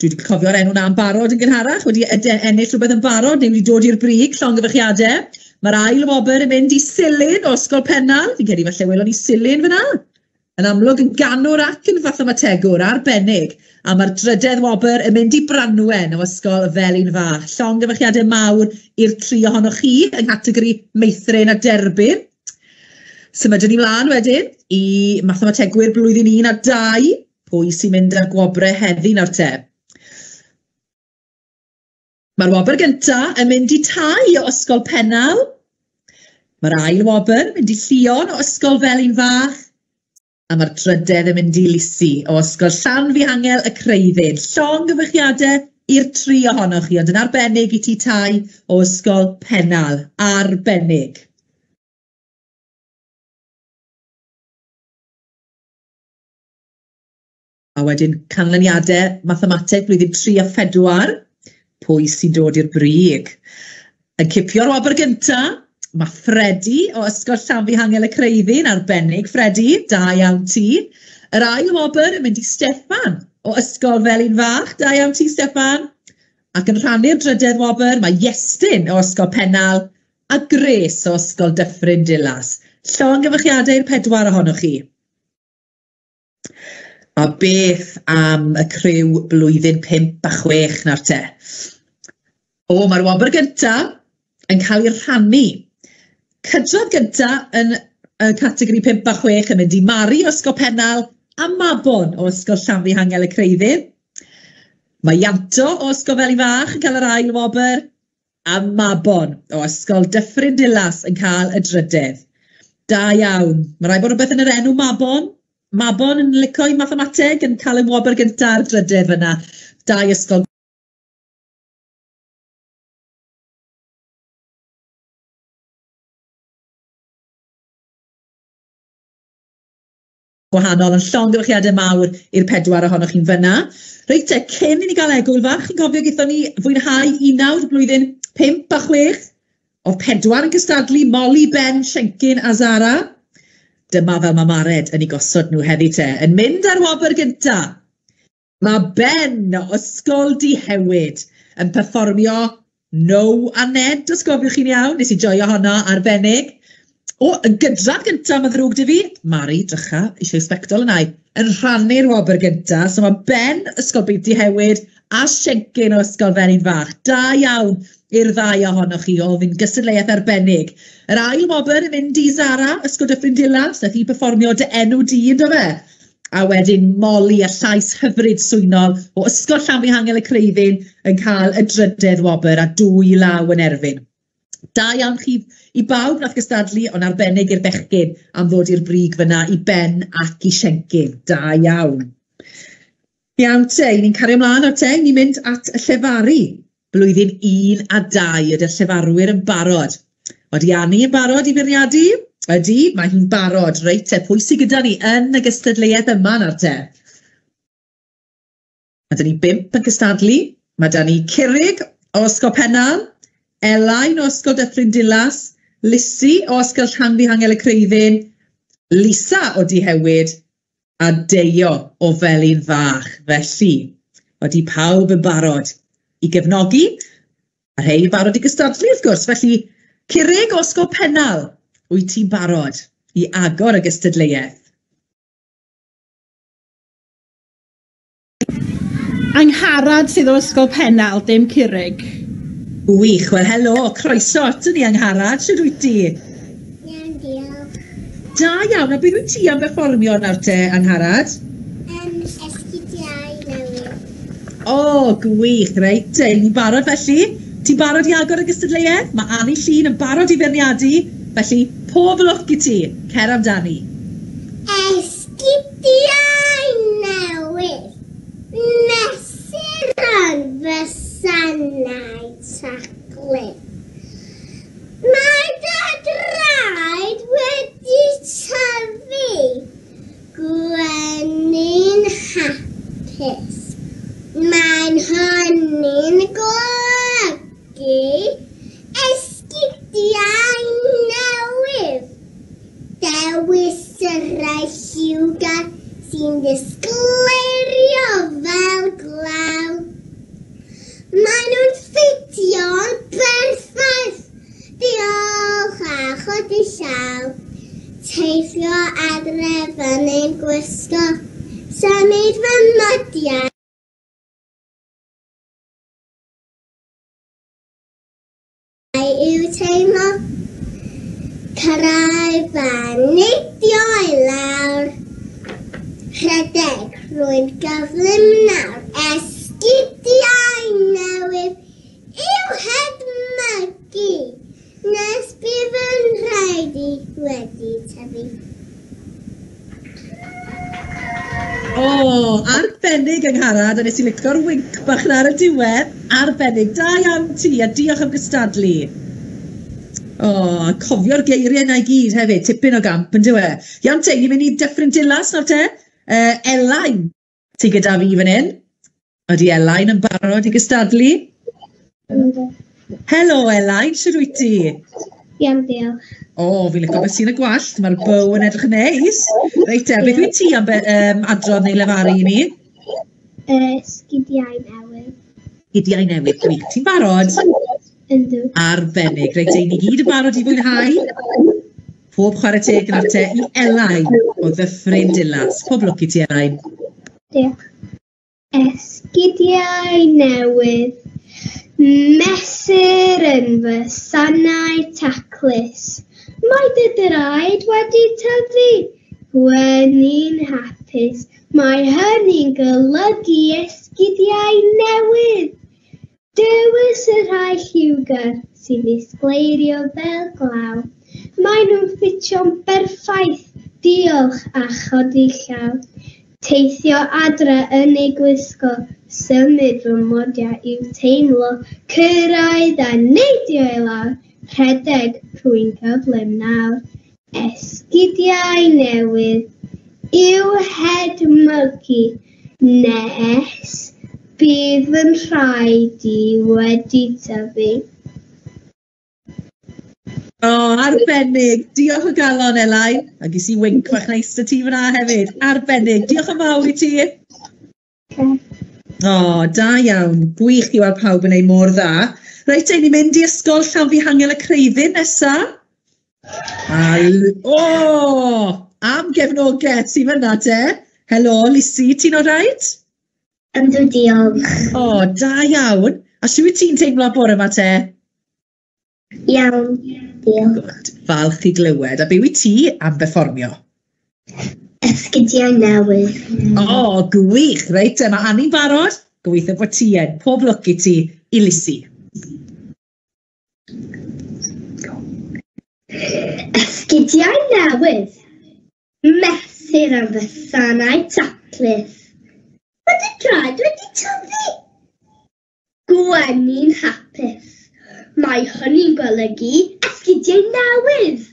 Dwi wedi cofio'r enw na'n barod yn gynharach, wedi ennill rhywbeth yn barod, neu wedi dod i'r brig, llongyfarchiadau. Mae'r ail wobr yn mynd i Thilyn o ysgol Pennal. Fi'n credu falle welon ni Thilyn fyna. Yn amlwg yn ganwr ac yn mathemategwr arbennig. A mae'r drydedd wobr yn mynd i Branwen o ysgol Felin Fach. Llongyfarchiadau mawr i'r 3 ohonoch chi yng nghategori meithrin a derbyn. Symudwn ni mlaen wedyn i mathemategwyr blwyddyn 1 a 2. Pwy sy'n mynd â'r gwobrau heddi nawr te? Mae'r wobr gyntaf yn mynd i Tai o ysgol Pennal. Mae'r ail wobr yn mynd i Llion o ysgol Felin Fach. A mae'r drydedd yn mynd i Lysi o ysgol Llanfihangel y Creuddyn. Llongyfarchiadau i'r 3 ohonoch chi, ond yn arbennig i ti Tai o ysgol Pennal. Arbennig. A wedyn canlyniadau mathemateg blwyddyn 3 a 4. Pwy sy'n dod i'r brig? Yn cipio'r wobr gyntaf, mae Fredi o ysgol Llanfihangel y Creuddyn, arbennig Fredi, da iawn ti. Yr ail wobr yn mynd i Steffan o ysgol Felin Fach, da iawn ti Steffan. Ac yn rhannu'r drydedd wobr, mae Iestyn o ysgol Pennal a Grace o ysgol Dyffryn Dilas. Llongyfarchiadau i'r 4 ohonoch chi. A beth am y criw blwyddyn 5 a 6 nawr te? O, mae'r wobr gyntaf yn cael ei rhannu. Cydrodd gyntaf yn categori 5 a 6 yn mynd i Mari o ysgol Pennal a Mabon o ysgol Llanfihangel y Creuddyn. Mae Ianto o ysgol Felin Fach yn cael yr ail wobr a Mabon o ysgol Dyffryn Dilas yn cael y drydedd. Da iawn. Mae rai bod rhywbeth yn yr enw Mabon. Mabon yn licio i mathemateg yn cael y wobr gyntaf ar drydedd fyna. Da ysgol. Gwahanol yn llongyfarchiadau mawr i'r 4 ohonoch chi'n fyna. Reit te, cyn i ni gael egwyl fach, chi'n gofio gaethon ni fwynhau 1 blwyddyn 5 a 6. Oedd 4 yn cystadlu, Molly, Ben, Siencyn a Zara. Dyma fel mae Mared yn ei gosod nhw heddi te. Yn mynd ar wobr gyntaf, mae Ben o ysgol Dihewyd yn perfformio No a Ned, os gofiwch chi'n iawn, nes i joio honna arbennig. O, yn gydradd gyntaf mae ddrwg dy fi, Mari, drycha, eisiau sbectol yna, yn rhannu'r wobr gyntaf, so mae Ben ysgol Dihewyd a Siencyn o ysgol Felin Fach. Da iawn i'r 2 ohonoch chi, o fi'n gystadleuaeth arbennig. Yr ail wobr yn mynd i Zara, ysgol Dyffryn Dilas, nath hi perfformio dy enw di, ynddo fe? A wedyn Molly a llais hyfryd swynol o ysgol Llanfihangel y Creuddyn yn cael y drydedd wobr a 2 law yn erbyn. Da iawn chi i bawb nath gystadlu, ond arbennig i'r bechgyn am ddod i'r brig fyna i Ben ac i Siencyn. Da iawn. Iawn te, ni'n cario ymlaen o'r te, ni'n mynd at y llefaru. Blwyddyn 1 a 2 ydy'r llefarwyr yn barod. Wedi Annie yn barod i feirniadu? Ydy, mae hi'n barod. Reit te, pwy sydd gyda ni yn y gystadleuaeth yma nawr te? Mae da ni 5 yn cystadlu. Mae da ni Curig o ysgol Pennal, Elain o ysgol Dyffryn Dilas, Lysi o ysgol Llanfihangel y Creuddyn, Lisa o Dihewyd, a Deio o Felin Fach. Felly, wedi pawb yn barod i gefnogi, a rhai barod i gystadlu wrth gwrs. Felly, Curig o ysgol Pennal, wyt ti'n barod i agor y gystadleuaeth? Angharad sydd o ysgol Pennal, dim Curig. Wych, wel helo, croeso ato ni Angharad, sydd wyt ti? Iawn, diolch. Da iawn, a beth wyt ti am perfformio nawr te, Angharad? Esgidiau newydd. O, gwych, reit, ni'n barod felly. Ti'n barod i agor y gystadleuaeth? Mae Annie Llun yn barod i feirniadu, felly pob lwc i ti, cer amdani. Esgidiau newydd. chi esgidiau newydd. Dewis y rai lliwgar sy'n disgleirio fel glaw. Maen nhw'n ffitio'n berffaith. Diolch a chod i llaw. Teithio adref yn ein gwisgo. Symud fy mydiau. Yw teimlo. Cyrraedd a neidio i lawr. Rhedeg rwy'n gyflym nawr. Esgidiau newydd i'w hedmygu. Nes bydd yn rhaid i wedi tyfu. O, arbennig yng Ngharad, a nes i licio'r wink bach na ar y diwedd. Arbennig, da iawn ti, a diolch am gystadlu. O, cofio'r geiriau na i gyd hefyd, tipyn o gamp yn diwe. Iawn te, ni'n mynd i Dyffryn Dilas nawr te. Elain, ti gyda fi fan hyn. Ydy Elain yn barod i gystadlu? Helo Elain, siwr wyt ti? Iawn, diolch. O, fi'n licio beth sy'n y gwallt, mae'r bow yn edrych yn neis. Reit e, beth wyt ti am adrodd neu lefaru i ni? Sgidiau newydd. Sgidiau newydd, gwych. Ti'n barod? Yndw. Arbennig. Reit e, ni gyd yn barod i fwynhau. Pob chwarae teg yn te i Elain o Ddyffryn Dilas. Pob lwc i ti Elain. Diolch. Esgidiau newydd. Mesur yn fy sanau taclus. Mae dy draed wedi tyfu. Gwenni'n hapus. Mae hynny'n golygu esgidiau newydd. Dewis y rhai lliwgar sy'n disgleirio fel glaw. Mae nhw'n ffitio'n berffaith. Diolch a chodi llaw. Teithio adre yn ei gwisgo. Symud fy modiau i'w teimlo. Cyrraedd a neidio i lawr. Rhedeg rwy'n gyflym nawr. Esgidiau newydd i'w hedmygu. Nes bydd yn rhaid i wedi tyfu. O, arbennig. Diolch o galon Elain. A gys i wink fach neis dy ti fyna hefyd. Arbennig. Diolch yn fawr i ti. O, da iawn. Gwych i weld pawb yn ei mor dda. Reit, ni'n mynd i ysgol Llanfihangel y Creuddyn nesa. O, am gefnogaeth sy'n fyna te. Helo, Lisi, ti'n o rhaid? Yndw, diolch. O, da iawn. A sy'n wyt ti'n teimlo bore yma te? Iawn, diolch. Falch i glywed. A be wyt ti am berfformio? Esgidiau newydd. O, gwych. Reit, mae Anni'n barod. Gobeithio bod ti yn. Pob lwc i ti i Lisi. Esgidiau newydd. Mesur am fy sanau taclus. Mae dy draed wedi tyfu. Gwenni'n hapus. Mae hynny'n golygu esgidiau newydd.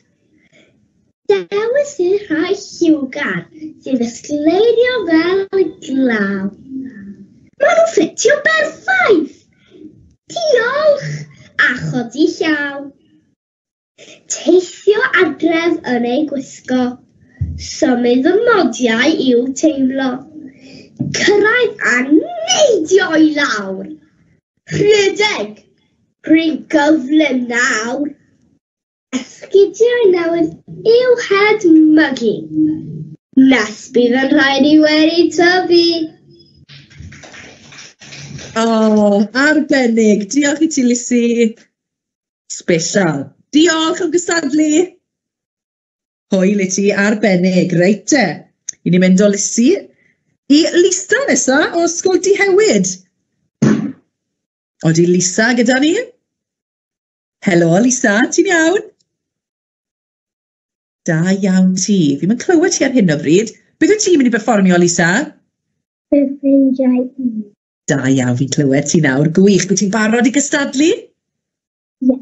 Dewis y rhai lliwgar sy'n ysgleirio fel glaw. Mae nhw'n ffitio berffaith. Diolch a chodi llaw. Teithio adref yn ei gwisgo. Symud y modiau i'w teimlo. Cyrraedd a neidio i lawr. Rhedeg rwy'n gyflym nawr. Esgidiau newydd i'w hedmygu. Nes bydd yn rhaid i wedi tyfu. O, arbennig. Diolch i ti, Lisi. Special. Diolch am gystadlu. Hwyl i ti, arbennig. Reit te. I ni mynd o Lisi i Lisa nesa o Ysgol Dihewyd. Odi Lisa gyda ni? Helo, Lisa, ti'n iawn? Da iawn ti. Fi'n mynd clywed ti ar hyn o bryd. Beth wyt ti'n mynd i berfformio, Lisa? Ffrindiau i. Da iawn, fi'n clywed ti nawr. Gwych, wyt ti'n barod i gystadlu? Ie.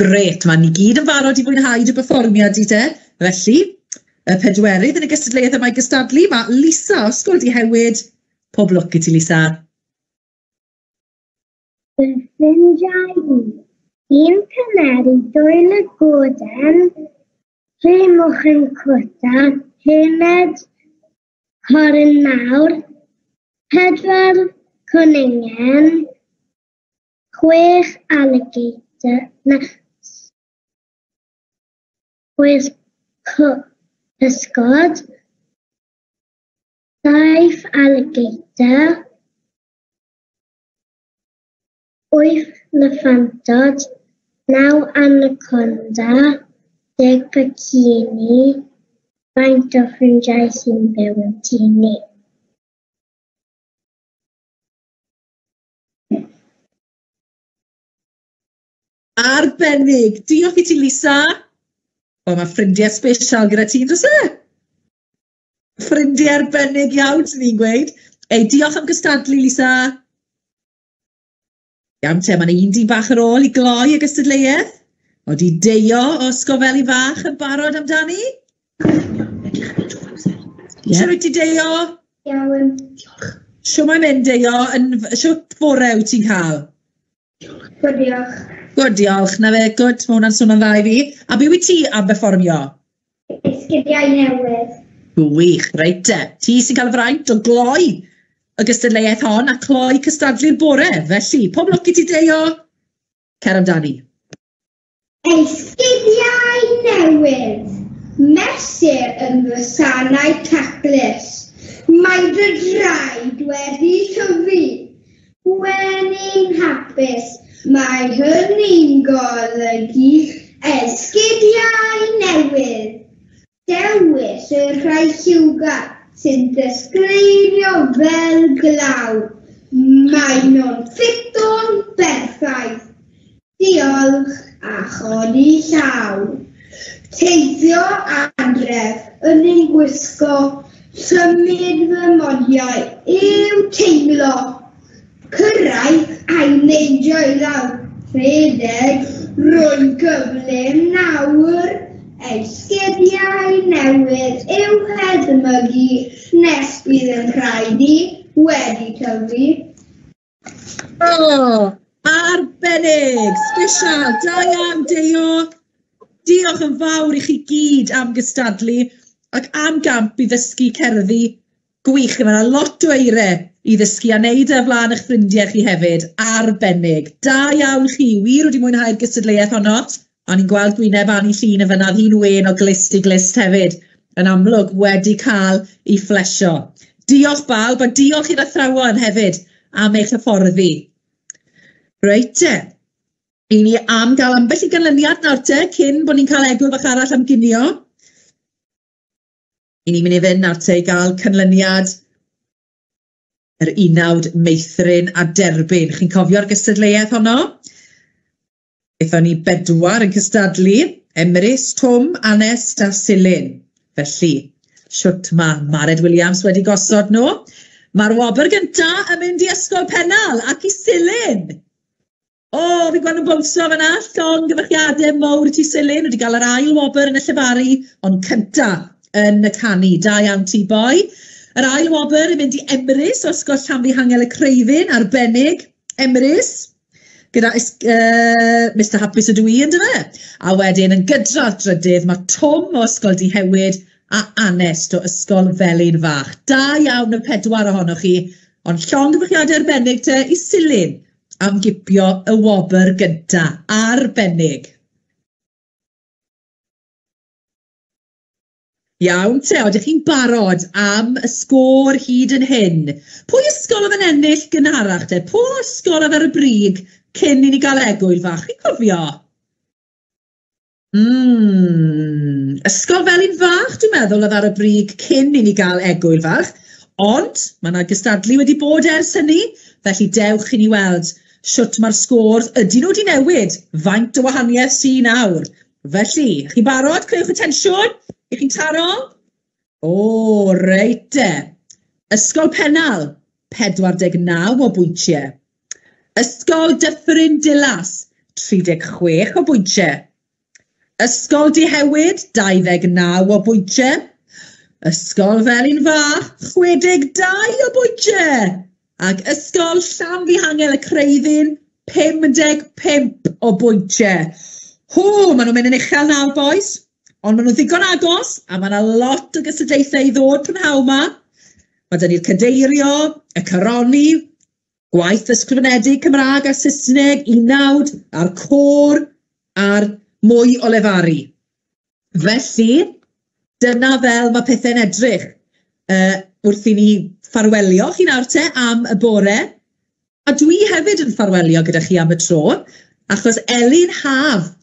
Gret, mae ni gyd yn barod i fwynhau dy berfformiad i te. Felly, y pedwerydd yn y gystadleuaeth yma i gystadlu, mae Lisa o Ysgol Dihewyd. Pob lwc i ti, Lisa. Ffrindiau i. Un cyneri, 2 lygoden, 3 mochyn cwta, 5 coryn mawr, 4 cwningen, 6 alligator, 6 pysgod, 5 alligator, 8 lefantod, 9 anaconda, 10 bikini, faint o ffrindiau sy'n byw yn tŷ ni. Arbennig. Diolch i ti, Lisa. O, mae ffrindiau special gyda ti, dros e? Ffrindiau arbennig iawn, sy'n ni'n gweud. Ei, diolch am gystadlu, Lisa. Iawn te, mae'n un di bach ar ôl i gloi y gystadleuaeth. O, di Deio o Ysgol Fach yn barod amdani? Siwr wyt ti, Deio? Iawn. Siwr mae'n mynd, Deio? Siwr fore wyt ti'n cael? Good, diolch. Good, diolch. Na fe, good. Mae hwnna'n swnio'n dda i fi. A be wyt ti am berfformio? Esgidiau newydd. Gwych, reit te. Ti sy'n cael y fraint o gloi y gystadleuaeth hon a cloi cystadlu'r bore. Felly, pob lwc i ti, Deio? Cer amdani. Esgidiau newydd. Mesur yn fy sanau taclus. Mae dy draed wedi tyfu. Weni'n hapus. Mae hynny'n golygu esgidiau newydd. Dewis y rhai lliwga sy'n disgrifio fel glaw. Mae nhw'n ffito'n berffaith. Diolch a chodi llaw. Teithio adref yn ein gwisgo, symud fy modiau i'w teimlo. Cyrraedd a'i neidio i lawr, rhedeg, rwy'n gyflym nawr. Esgidiau newydd i'w hedmygu nes bydd yn rhaid i wedi tyfu. O, arbennig, special, da iawn, Deio. Diolch yn fawr i chi gyd am gystadlu ac am gamp i ddysgu cerddi gwych. Mae yna lot o eire i ddysgu a wneud y flaen eich ffrindiau chi hefyd. Arbennig. Da iawn chi. Wir wedi mwynhau'r gystadleuaeth honno. A ni'n gweld gwyneb Annie Llun y fyna ddyn wen o glist i glist hefyd. Yn amlwg wedi cael ei flesio. Diolch bawb a diolch i'r athrawon hefyd am eich hyfforddi. Reit te. I ni am gael ambell i ganlyniad nawr te, cyn bod ni'n cael egwyl bach arall am ginio. I ni'n mynd i fynd nawr te i gael canlyniad yr 11 meithrin a derbyn. Chi'n cofio'r gystadleuaeth honno? Eithon ni 4 yn cystadlu, Emrys, Twm, Anest a Silin. Felly, siwt mae Mared Williams wedi gosod nhw. Mae'r wobr gyntaf yn mynd i Ysgol Pennal ac i Silin. O, fi'n gweld yn bwlso fyna, llong gyfechiadau mawr i ti Silin, wedi cael yr ail wobr yn y llefaru, ond cyntaf yn y canu. Da iawn ti boi. Yr ail wobr yn mynd i Emrys o Ysgol Llanfihangel y Creifin, arbennig, Emrys, gyda Mr Hapus ydw i yn dyma. A wedyn yn gydradd drydydd, mae Twm o Ysgol Dihewyd a Anest o Ysgol Felin Fach. Da iawn y 4 ohonoch chi, ond llong gyfechiadau arbennig te i Silin am gipio y wobr gynta, arbennig. Iawn te, oeddech chi'n barod am y sgôr hyd yn hyn. Pwy ysgol oedd yn ennill gynharach te? Pwy ysgol oedd ar y brig cyn i ni gael egwyl fach? Chi'n cofio? Ysgol Felin Fach, dwi'n meddwl, oedd ar y brig cyn i ni gael egwyl fach. Ond, mae yna gystadlu wedi bod ers hynny, felly dewch i ni weld siwt mae'r sgôr. Ydyn nhw wedi newid faint o wahaniaeth sy'n nawr. Felly, chi'n barod? Creuwch y tensiwn? I chi'n taro? O, reit de. Ysgol Pennal, 49 o bwyntiau. Ysgol Dyffryn Dilas, 36 o bwyntiau. Ysgol Dihewyd, 29 o bwyntiau. Ysgol Felin Fach, 62 o bwyntiau. Ac Ysgol Llanfihangel y Creifin, 55 o bwyntiau. Maen nhw'n mynd yn uchel nawr, boys. Ond maen nhw'n ddigon agos, a mae yna lot o gystadlaethau i ddod prynhawn yma. Mae dyn ni'r cadeirio, y caroni, gwaith ysgrifenedig Cymraeg a Saesneg, unawd, a'r côr, a'r mwy o lefaru. Felly, dyna fel mae pethau'n edrych wrth i ni ffarwelio chi nawr te am y bore. A dwi hefyd yn ffarwelio gyda chi am y tro, achos Elin Haf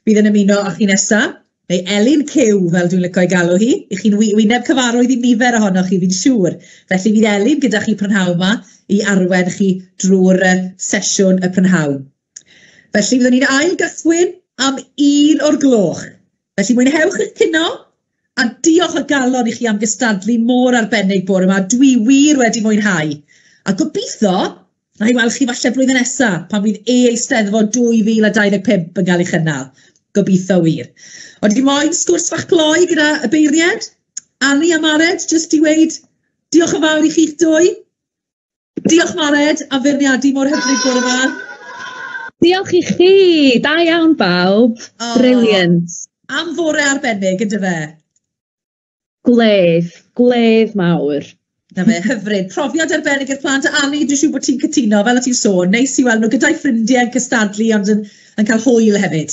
bydd yn ymuno â chi nesaf, neu Elin Cyw fel dwi'n licio ei galw hi. I chi'n wyneb cyfarwydd i nifer ohonoch chi, fi'n siŵr. Felly fydd Elin gyda chi prynhawn yma i arwen chi drwy'r sesiwn y prynhawn. Felly byddwn ni'n ail gychwyn am 1 o'r gloch. Felly mwynhewch eich cino, a diolch o galon i chi am gystadlu mor arbennig bore yma. Dwi wir wedi mwynhau. A gobeithio, na i weld chi falle blwyddyn nesaf, pan fydd Eisteddfod 2025 yn cael ei chynnal. Gobeithio wir. Ond i moyn sgwrs fach gloi gyda y beirniad? Annie a Mared, jyst i weid, diolch yn fawr i chi'ch dwy. Diolch Mared, a feirniadu mor hyfryd bore yma. Diolch i chi, da iawn bawb, brilliant. Am fore arbennig, ydy fe? Gledd mawr. Na fe, hyfryd. Profiad arbennig i'r plant. A Annie, dwi'n siŵr bod ti'n cytuno, fel o ti'n sôn. Neis i weld nhw gyda'i ffrindiau yn cystadlu, ond yn cael hwyl hefyd.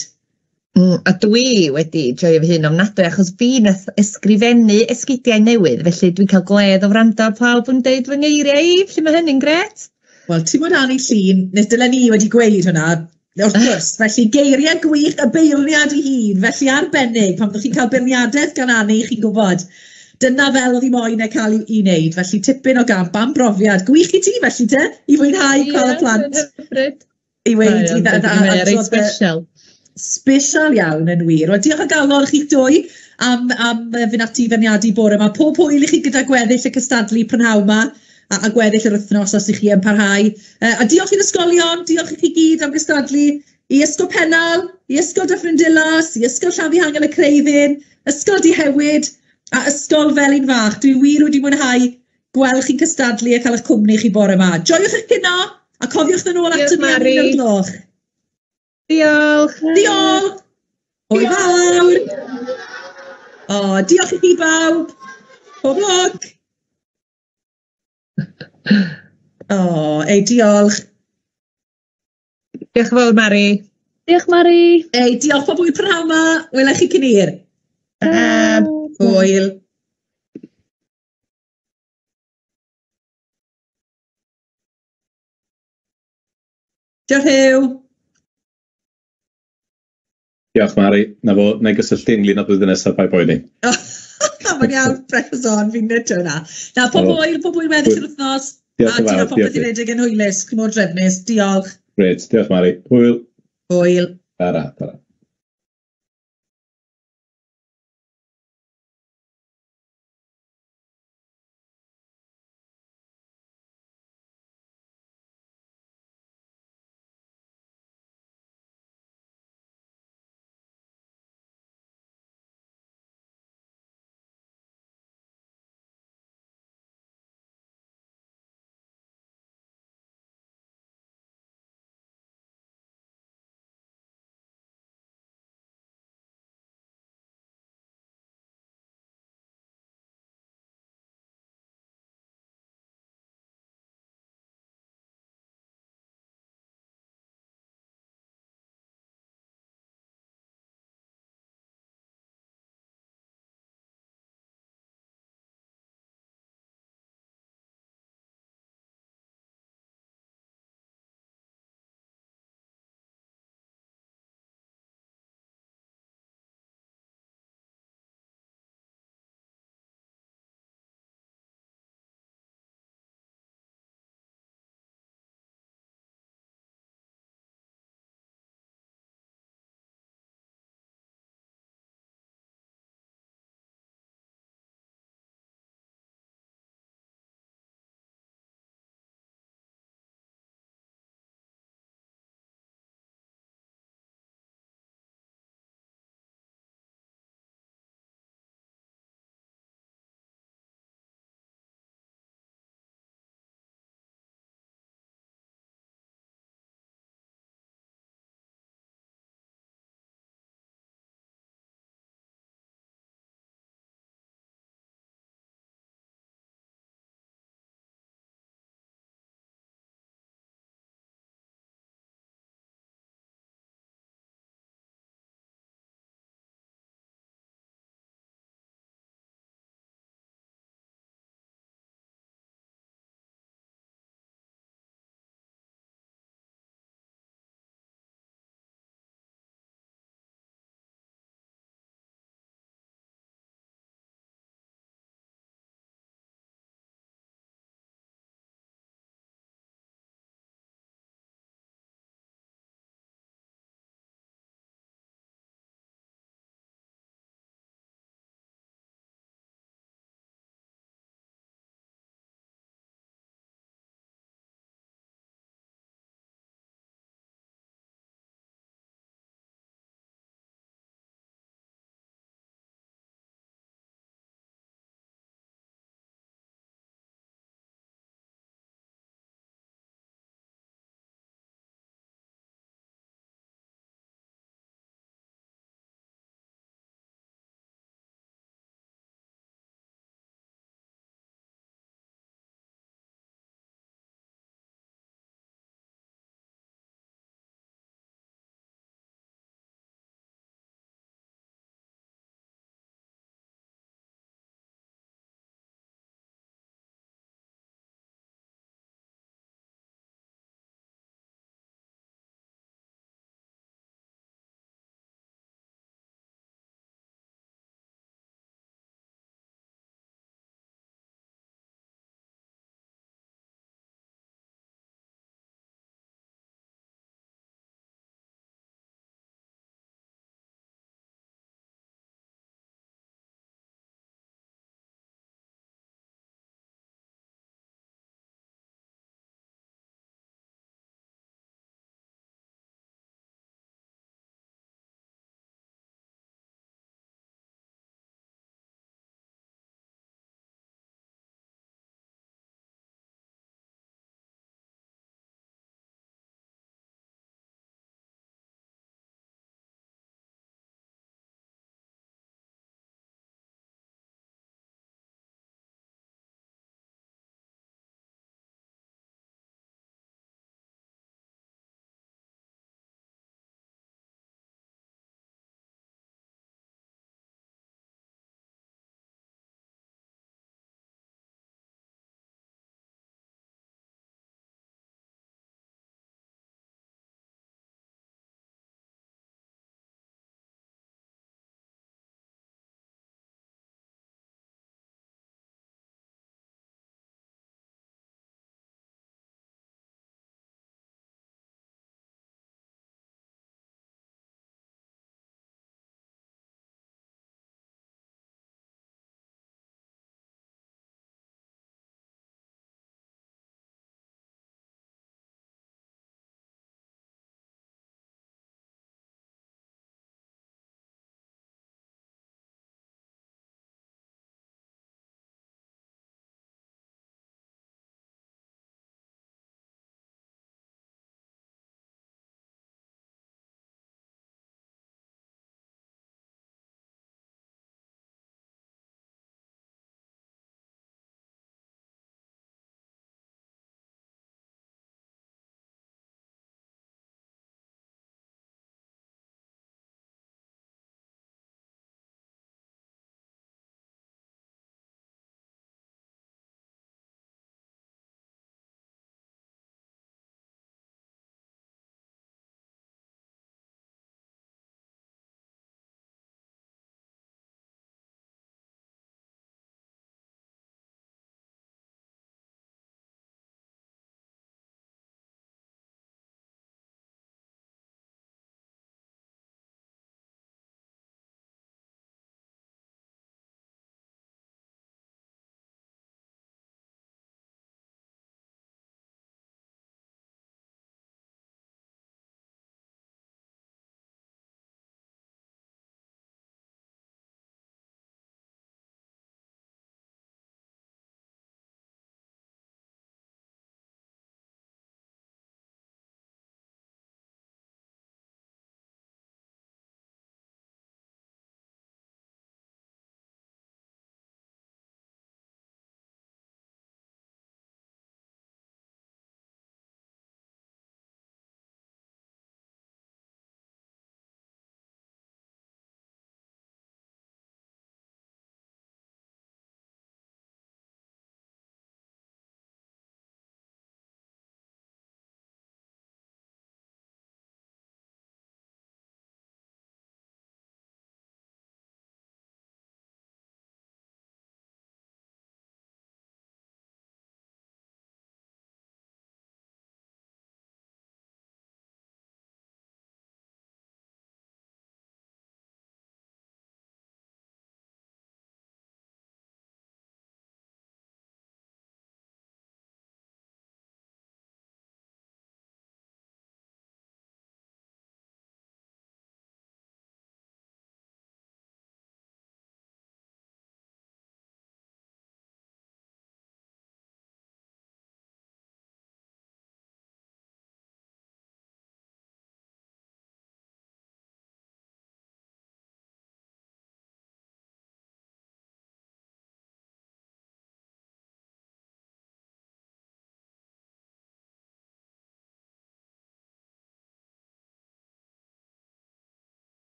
A dwi wedi joio fy hun ofnadwy, achos fi nath ysgrifennu esgidiau newydd, felly dwi'n cael gledd o wrando ar pawb yn deud fy ngeiriau i, felly mae hynny'n gret. Wel, ti'n bod Annie Llun, nes dylen ni wedi gweud hwnna, wrth gwrs, felly geiriau gwych y beirniad i hun, felly arbennig, pan byddwch chi'n cael beirniadaeth gan Annie, chi'n gwybod. Dyna fel oedd i moyn e cael i wneud, felly tipyn o gamp am brofiad. Gwych i ti felly te, i fwynhau cael y plant. I weid, i ddod special iawn yn wir. Wel, diolch o galon chi'ch dwy am fynd ati feirniadu bore yma. Pob hwyl i chi gyda gweddill y cystadlu prynhawn yma a gweddill yr wythnos os ych chi yn parhau. A diolch i'n ysgolion, diolch i chi gyd am gystadlu. I Ysgol Pennal, i Ysgol Dyffryn Dilas, i Ysgol Llafu Hangel y Creuddyn, Ysgol Dihewyd, a Ysgol Felin Fach. Dwi wir wedi mwynhau gweld chi'n cystadlu a cael eich cwmni chi bore yma. Joiwch eich cino a cofiwch ddyn nhw at y mewn o'r gloch. Diolch. Diolch. Hwyl fawr. Diolch i chi bawb. Pob lwc. Ei, diolch. Diolch yn fawr, Mari. Diolch, Mari. Ei, diolch pob hwyl prynhawn yma. Welech chi cynir. Hwyl. Diolch Huw. Diolch Mari. Na fo, na i gysylltu ynglyn â blwyddyn nesaf pa poeni. Mae'n iawn, pressures on, fi'n nid hwnna. Na, pob hwyl weddill yr wythnos. Diolch yn fawr. A popeth i redeg yn hwylus, chi'n mwyn drefnus. Diolch. Gret, diolch Mari. Hwyl. Hwyl. Tara.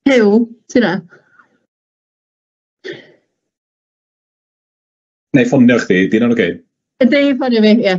Hyw, ti na? Neu ffonio chdi, di hynna'n oce? Ydy, ffonio fi, ie.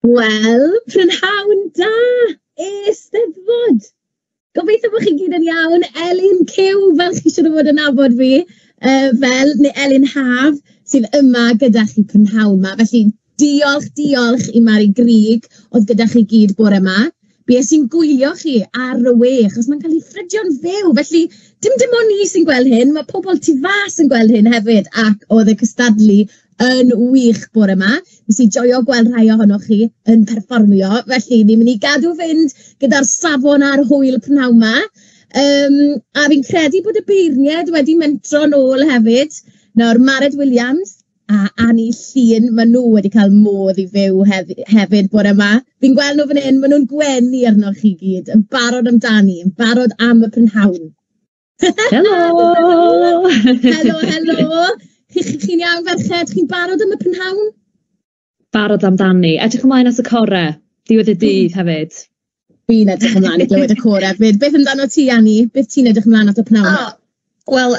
Wel, prynhawn da, Eisteddfod. Gobeithio bod chi gyd yn iawn. Elin Cyw, fel chi siŵr o fod yn nabod fi, neu Elin Haf, sydd yma gyda chi prynhawn yma. Felly, diolch i Mari Grig, oedd gyda chi gyd bore yma. Be sy'n gwylio chi ar y we, achos mae'n cael ei ffrydio'n fyw. Felly, dim ond ni sy'n gweld hyn, mae pobl tu fas yn gweld hyn hefyd, ac oedd y cystadlu yn wych bore yma. Nes i joio gweld rhai ohonoch chi yn perfformio, felly ni'n mynd i gadw fynd gyda'r safon a'r hwyl prynhawn yma. A fi'n credu bod y beirniad wedi mentro nôl hefyd. Nawr, Mared Williams a Annie Llun, maen nhw wedi cael modd i fyw hefyd bore yma. Fi'n gweld nhw fan hyn, maen nhw'n gwenu arnoch chi gyd, yn barod amdani, yn barod am y prynhawn. Helo! Helo! Chi'n iawn ferched, chi'n barod am y prynhawn? Barod amdani. Edrych ymlaen at y core. Diwedd y dydd hefyd. Fi'n edrych ymlaen i glywed y core hefyd. Beth amdano ti, Annie? Beth ti'n edrych ymlaen at y prynhawn? Wel,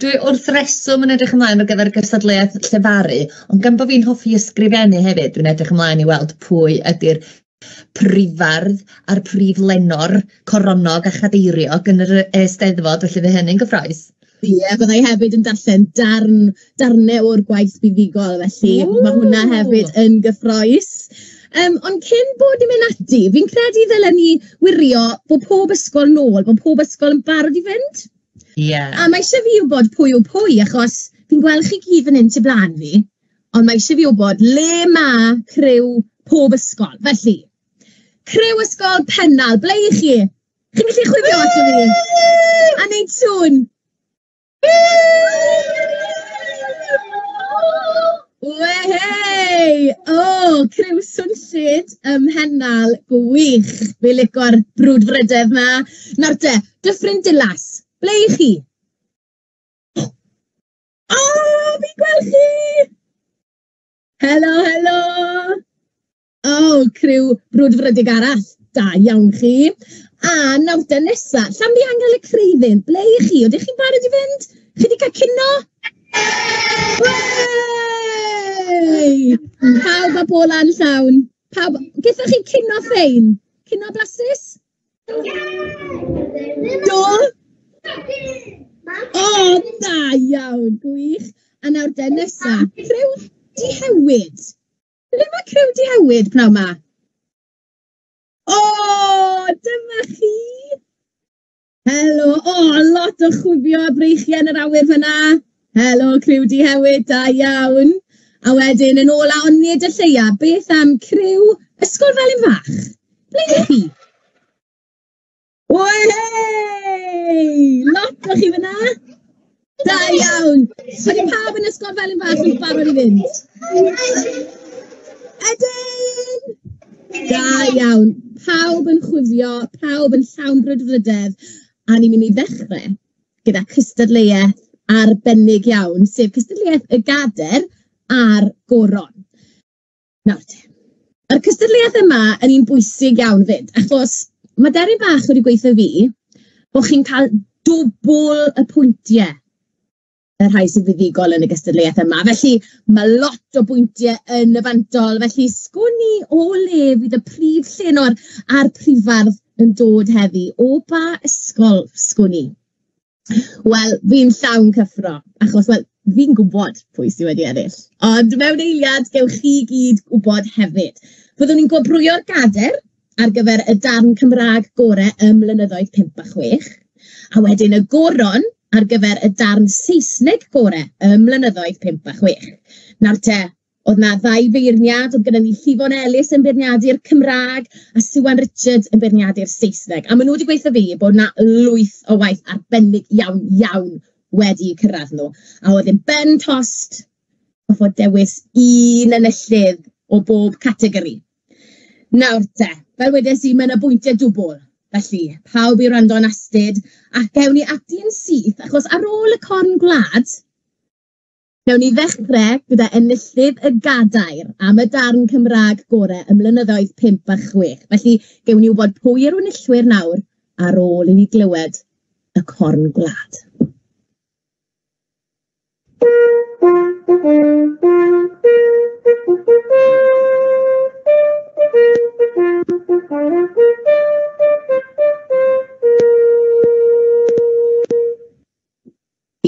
dwi wrth reswm yn edrych ymlaen ar gyfer y gystadleuaeth llefaru, ond gan bod fi'n hoffi ysgrifennu hefyd, dwi'n edrych ymlaen i weld pwy ydy'r prifardd a'r prif lenor coronog a chadeiriog yn yr Eisteddfod, felly fe hynny'n gyffroes. Ie, byddai hefyd yn darllen darnau o'r gwaith buddigol, felly mae hwnna hefyd yn gyffroes. Ond cyn bod ni'n mynd ati, fi'n credu ddylen ni wirio bod pob ysgol nôl, bod pob ysgol yn barod i fynd. Ie. A mae eisiau fi wybod pwy o pwy, achos fi'n gweld chi gyd fan hyn tu blaen fi, ond mae eisiau fi wybod le mae criw pob ysgol. Felly, criw ysgol Pennal, ble i chi? Chi'n gallu chwifio ato fi? A neud sŵn? Wehei! O, criw Swnllyd ym Mhennal, gwych. Fe lico'r brwdfrydedd yma. Nawr te, Dyffryn Dilas, ble i chi? O, fi'n gweld chi! Helo! O, criw brwdfrydig arall. Da iawn chi. A nawr te nesa, Llambi Angel y Creuddyn, ble i chi? Ydych chi'n barod i fynd? Chi wedi cael cino? Wey! Pawb a bolan llawn. Gyda chi cino ffein? Cino blasus? Do? O, da iawn, gwych. A nawr de nesa, Criw Dihewyd. Ble mae Criw Dihewyd pnawn ma? O, dyma chi. Helo, lot o chwifio a breichiau yn yr awyr fyna. Helo, Criw Dihewyd, da iawn. A wedyn yn ola onid y lleia, beth am Criw Ysgol Felin Fach? Ble yw'r chi? Wei! Lot o chi fyna? Da iawn! Ydy pawb yn Ysgol Felin Fach yn barod i fynd? Ydyn! Da iawn! Pawb yn chwifio, pawb yn llawn brwdfrydedd, a ni'n mynd i ddechrau gyda cystadleuaeth arbennig iawn, sef cystadleuaeth y Gader a'r Goron. Nawr te, mae'r cystadleuaeth yma yn un bwysig iawn fyd, achos mae Deryn Bach wedi gweithio fi bod chi'n cael dwbl y pwyntiau y rhai sy'n fuddigol yn y cystadleuaeth yma. Felly mae lot o bwyntiau yn y fantol, felly sgwni o le fydd y prif llenor a'r prifardd yn dod heddi. O ba ysgol sgwni? Wel, fi'n llawn cyffro, achos fi'n gwybod pwy sydd wedi ennill. Ond mewn eiliad, gewch chi gyd gwybod hefyd. Byddwn ni'n gwobrwyo'r Gader ar gyfer y darn Cymraeg gorau ym mlynyddoedd 5 a 6, a wedyn y Goron ar gyfer y darn Saesneg gorau ym mlynyddoedd 5 a 6. Nawr te, oedd na 2 beirniad, oedd gyda ni Llifon Ellis yn beirniadu'r Cymraeg a Siwan Richards yn beirniadu'r Saesneg. A maen nhw wedi gweithio fi bod na lwyth o waith arbennig iawn wedi cyrraedd nhw. A oedd yn ben tost o fod dewis un enillydd o bob categori. Nawr te, fel wedes i, mae yna bwyntiau dwbl. Felly, pawb i wrando yn astyd, a gewn ni ati yn syth, achos ar ôl y corn gwlad, newn ni ddechrau gyda enillydd y Gadair am y darn Cymraeg gorau ym mlynyddoedd 5 a 6. Felly, gewn ni wybod pwy yw'r enillwyr nawr ar ôl i ni glywed y corn gwlad.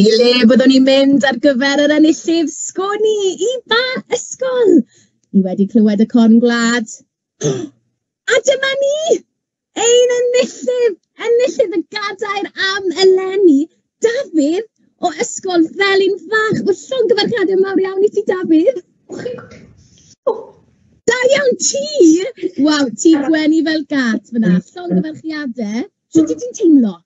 I le byddwn ni'n mynd ar gyfer yr enillydd sgwni i ba ysgol? Ni wedi clywed y corn gwlad. A dyma ni! Ein enillydd y Gadair am eleni, Dafydd o Ysgol Felin Fach. O llongyfarchiadau mawr iawn i ti, Dafydd. Da iawn ti! Waw, ti gwenu fel gat fyna. Llongyfarchiadau. Sut ti'n teimlo?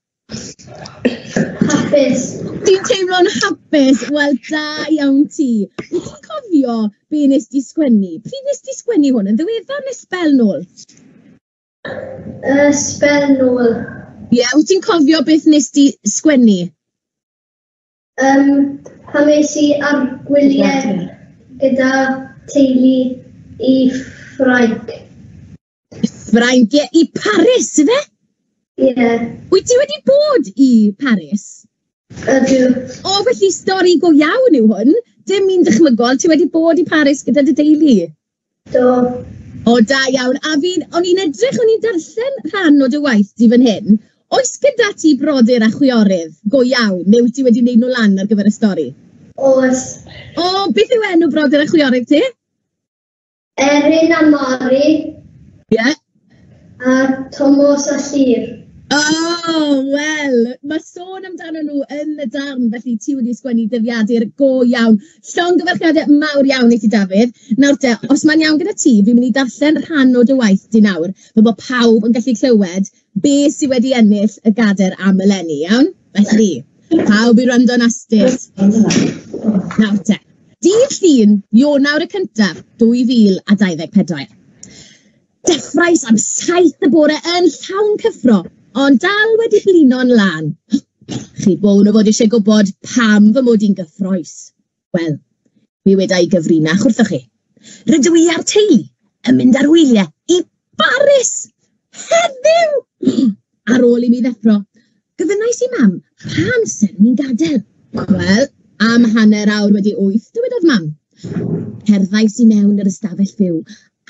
Hapus. Ti'n teimlo'n hapus? Wel, da iawn ti. Wyt ti'n cofio be nes di sgwennu? Pryd nes di sgwennu hwn? Yn ddiweddar neu sbel nôl? Sbel nôl. Ie, wyt ti'n cofio beth nes di sgwennu? Pan nes i ar gwyliau gyda teulu i Ffrainc. Ffrainc, i Paris, yfe? Ie. Wyt ti wedi bod i Paris? Ydw. O, felly stori go iawn yw hwn. Dim un dychmygol, ti wedi bod i Paris gyda dy deulu? Do. O, da iawn. A o'n i'n edrych, o'n i'n darllen rhan o dy waith di fan hyn. Oes gyda ti brodyr a chwiorydd go iawn, neu ti wedi wneud nhw lan ar gyfer y stori? Oes. O, beth yw enw brodyr a chwiorydd ti? Erin a Mari. Ie. A Thomas a Llyr. O, wel, mae sôn amdano nhw yn y darn, felly ti wedi sgwennu dyddiadur go iawn. Llongyfarchiadau mawr iawn i ti, Dafydd. Nawr te, os mae'n iawn gyda ti, fi'n mynd i darllen rhan o dy waith di nawr, fe bod pawb yn gallu clywed be sydd wedi ennill y Gader am eleni, iawn? Felly, pawb i wrando'n astyd. Nawr te, dydd Llun, Ionawr y cyntaf, 2024. Dechrau am 7 y bore yn llawn cyffro, ond dal wedi blino'n lan. Chi bo'n o fod eisiau gwybod pam fy mod i'n gyffroes. Wel, mi wedai gyfrinach wrthoch chi. Rydw i ar teulu yn mynd ar wyliau i Baris. Heddiw! Ar ôl i mi ddeffro, gyfynnais i mam, pa amser ni'n gadael? Wel, am hanner awr wedi 8, dywedodd mam. Cerddais i mewn yr ystafell fyw,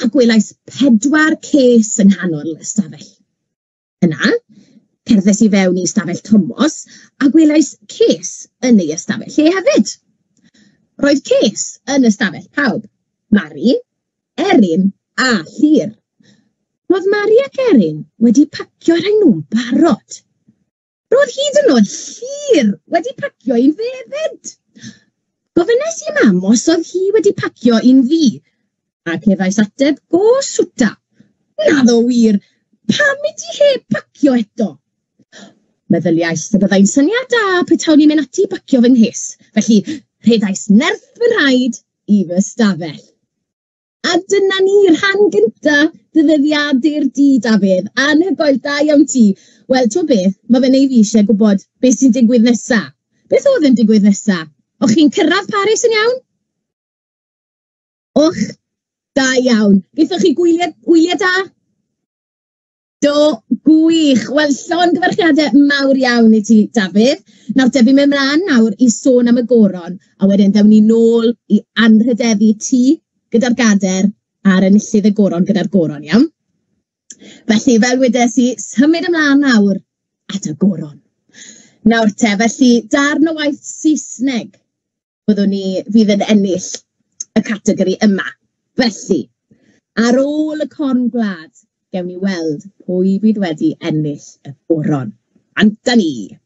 a gwelais 4 ces yn nghanol y stafell. Yna, cerddais i fewn i stafell Thomas, a gwelais ces yn ei ystafell lle hefyd. Roedd Ces yn ystafell pawb. Mari, Erin a Llyr. Roedd Mari ac Erin wedi pacio rhain nhw'n barod. Roedd hyd yn oed Llyr wedi pacio un fe hefyd. Gofynes I mam os oedd hi wedi pacio un fi, ac efais ateb go swta. Naddo wir, pam ydi heb pacio eto? Meddyliais y byddai'n syniad da petawn i'n mynd ati pacio fy nghys, felly rhedais nerth fy rhaid I fy stafell. A dyna ni rhan gynta dyddyddiadur di, Dafydd, anhygoel da iawn ti. Wel, to beth, mae fe'n ei fi eisiau gwybod beth sy'n digwydd nesa. Beth oedd yn digwydd nesa? Och chi'n cyrraedd Paris yn iawn? Och, da iawn. Gaethoch chi gwyliau da? Do, gwych. Wel, llongyfarchiadau mawr iawn I ti, Dafydd. Nawr, te fi'n mynd mlaen nawr I sôn am y goron, a wedyn dewn ni nôl I anrhydeddu ti gyda'r gader a'r enillydd y goron gyda'r goron, iawn? Felly, fel wedes I, symud ymlaen nawr at y goron. Nawr te, felly, darn o waith Saesneg fydd yn ennill y categori yma. Felly, ar ôl y corn gwlad, gewn ni weld pwy fydd wedi ennill y goron. Anta ni!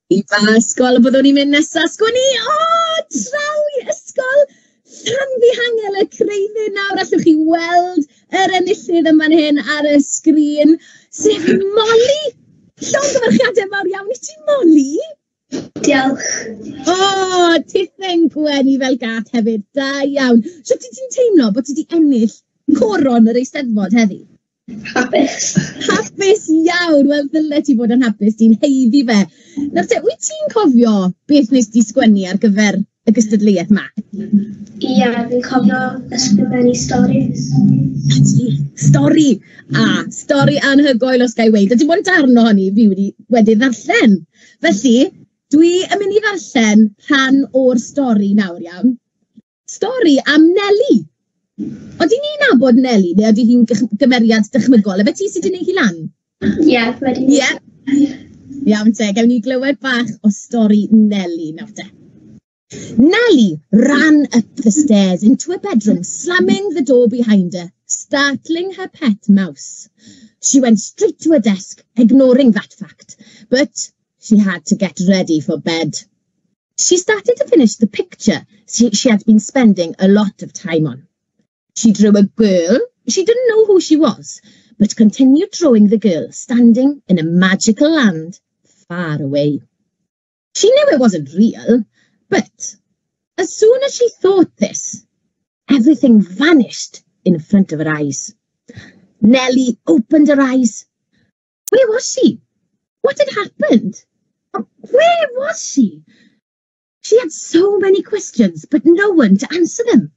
I fa ysgol y byddwn ni'n mynd nesaf sgwennu. Draw I ysgol Llanfihangel y Creuddyn. Nawr allwch chi weld yr enillydd yma'n hyn ar y sgrin. Sef Molly. Llongyfarchiadau mawr iawn I ti, Molly. Diolch. Tithyn gwenu fel gat hefyd. Da iawn. So ti'n teimlo bod ti wedi ennill coron yr Eisteddfod heddi? Hapus. Hapus iawn. Wel, ddyle ti bod yn hapus. Ti'n heiddi fe. Nawr te, wyt ti'n cofio beth wnes ti sgwennu ar gyfer y gystadleuaeth ma? Ie, fi'n cofio ysgrifennu storis. Stori. Stori anhygoel os gai weid. A dim ond darn ohoni fi wedi ddarllen. Felly, dwi yn mynd I ddarllen rhan o'r stori nawr iawn. Stori am Nelly. Oeddi ni'n nabod Nelly, neu oeddi hi'n gymeriad dychmygol? Efe ti sydd wedi gwneud hi lan? Ie, wedi. Ie. Iawn te, gawn ni glywed bach o stori Nelly nawr te. Nelly ran up the stairs into a bedroom, slamming the door behind her, startling her pet mouse. She went straight to her desk, ignoring that fact, but she had to get ready for bed. She started to finish the picture she had been spending a lot of time on. She drew a girl. She didn't know who she was, but continued drawing the girl standing in a magical land far away. She knew it wasn't real, but as soon as she thought this, everything vanished in front of her eyes. Nelly opened her eyes. Where was she? What had happened? Where was she? She had so many questions, but no one to answer them.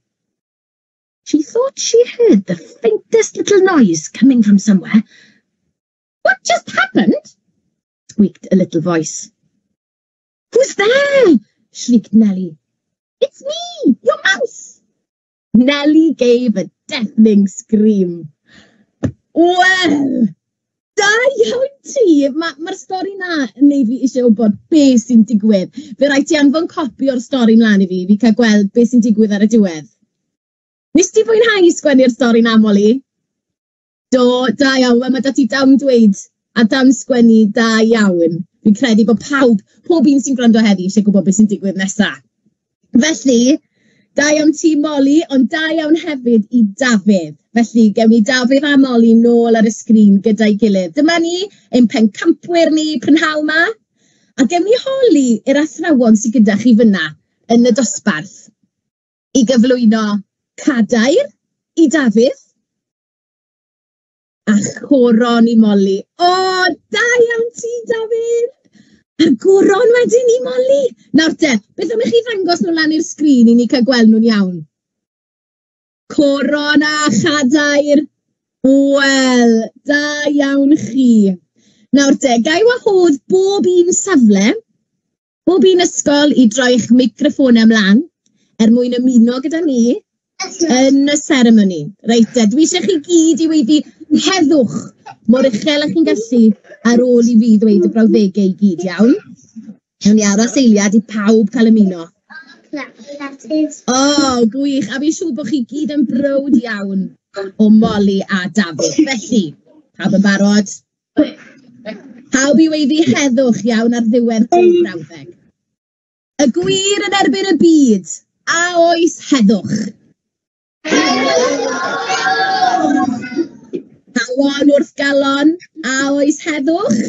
She thought she heard the faintest little noise coming from somewhere. What just happened? Squeaked a little voice. Who's there? Shrieked Nelly. It's me, your mouse. Nelly gave a deafening scream. Well, da iawn ti. Mae'r stori na yn neud fi eisiau wybod beth sy'n digwydd. Fe rhaid ti anfon copi o'r stori mlaen I fi cael gweld beth sy'n digwydd ar y diwedd. Nes ti fwynhau sgwennu'r stori na, Molly? Do, da iawn. Wel, mae da ti dawn dweud a dawn sgwennu da iawn. Fi'n credu bod pob un sy'n gwrando heddi eisiau gwybod beth sy'n digwydd nesaf. Felly, da iawn ti, Molly, ond da iawn hefyd I Dafydd. Felly, gewn ni Dafydd a Molly nôl ar y sgrin gyda'i gilydd. Dyma ni, ein pencampwyr ni prynhaw ma. A gewn ni holi i'r athrawon sy'n gyda chi fyna yn y dosbarth I gyflwyno cadair I Dafydd a choron I Molly. Da iawn ti, Dafydd! A'r goron wedyn I Molly. Nawr te, beth am I chi ddangos nhw lan i'r sgrin I ni cael gweld nhw'n iawn? Coron a chadair. Wel, da iawn chi. Nawr te, gai wahodd bob un safle, bob un ysgol I droi'ch microffon ymlaen, mwyn ymuno gyda ni yn y seremoni. Reit, dwi eisiau chi gyd I weiddi heddwch mor uchel ych chi'n gallu ar ôl I fi ddweud y brawddegau I gyd, iawn? Nawn ni aros eiliad I pawb cael ymuno. Gwych, a fi'n siŵr bod chi gyd yn browd iawn o Molly a Dafydd. Felly, pawb yn barod? Pawb I weiddi heddwch iawn ar ddiwedd pob brawddeg. Y gwir yn erbyn y byd, a oes heddwch. Galon wrth galon, a oes heddwch.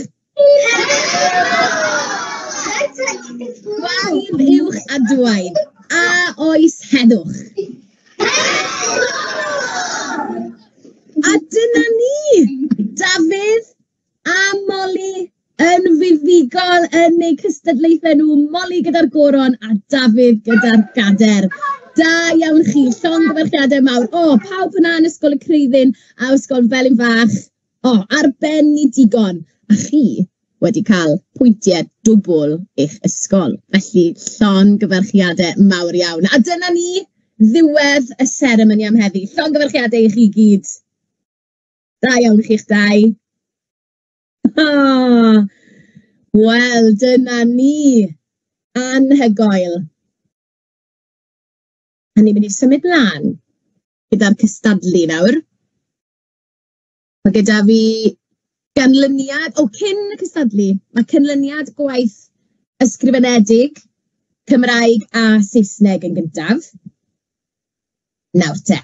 Gwaib uwch a dwaib, a oes heddwch. A dyna ni, Dafydd a Molly yn fuddugol yn eu cystadlaethau nhw, Molly gyda'r goron a Dafydd gyda'r gader. Da iawn chi, llongyfarchiadau mawr. Pawb yna yn Ysgol y Creuddyn a Ysgol Felin Fach. Arbennig digon. A chi wedi cael pwyntiau dwbl eich ysgol. Felly, llongyfarchiadau mawr iawn. A dyna ni, ddiwedd y seremoni am heddi. Llongyfarchiadau I chi gyd. Da iawn chi'ch dau. Wel, dyna ni. Anhygoel. A ni'n mynd I symud mlaen gyda'r cystadlu nawr. Mae gyda fi ganlyniad, cyn y cystadlu, mae canlyniad gwaith ysgrifenedig, Cymraeg a Saesneg yn gyntaf. Nawr te,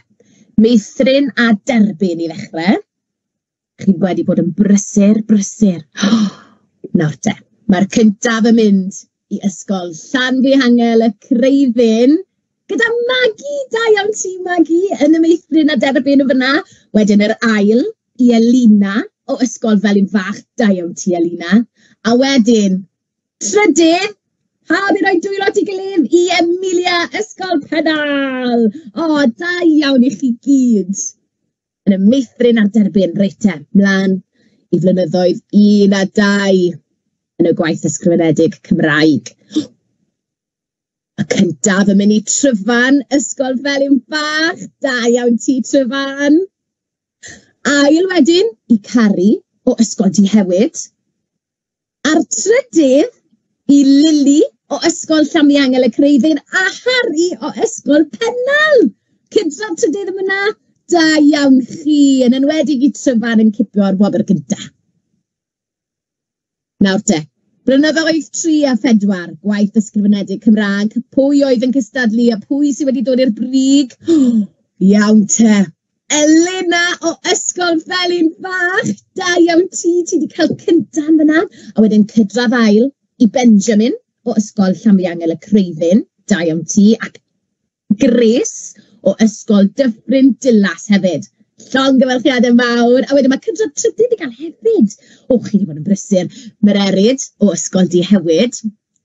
meithrin a derbyn I ddechrau. Chi wedi bod yn brysur. Nawr te, mae'r cyntaf yn mynd I ysgol Llanfihangel y Creuddyn, gyda Maggie, da iawn ti Maggie, yn y meithrin a derbyn o fyna. Wedyn yr ail I Elina o ysgol Felin Fach, da iawn ti Elina. A wedyn, trydydd, pawb I roi dwy lot I gilydd, I Emilia ysgol Pennal. Da iawn I chi gyd. Yn y meithrin a'r derbyn, reit mlaen I flynyddoedd 1 a 2 yn y gwaith ysgrifenedig Cymraeg. Y cyntaf yn mynd I Tryfan, ysgol Felin Fach, da iawn ti Tryfan. Ail wedyn I Cari o ysgol Dihewyd. A'r trydydd I Lily o ysgol Llanfihangel y Creuddyn a Harry o ysgol Pennal. Cydra trydydd yn yna, da iawn chi, yn enwedig I Tryfan yn cipio'r wobr gyntaf. Nawr te. Blynyddoedd 3 a 4, gwaith ysgrifenedig Cymraeg, pwy oedd yn cystadlu a pwy sydd wedi dod i'r brig? Iawn te. Elena o ysgol Felin Fach, da iawn ti wedi cael cyntaf yn fyna. A wedyn cydradd ail I Benjamin o ysgol Llanfihangel y Creuddyn, da iawn ti. Ac Grace o ysgol Dyffryn Dilas hefyd. Llongyfarchiadau mawr. A wedyn mae cydradd trydydd I gael hefyd. Chi wedi bod yn brysur. Mae'r Erid o ysgol Dihewyd.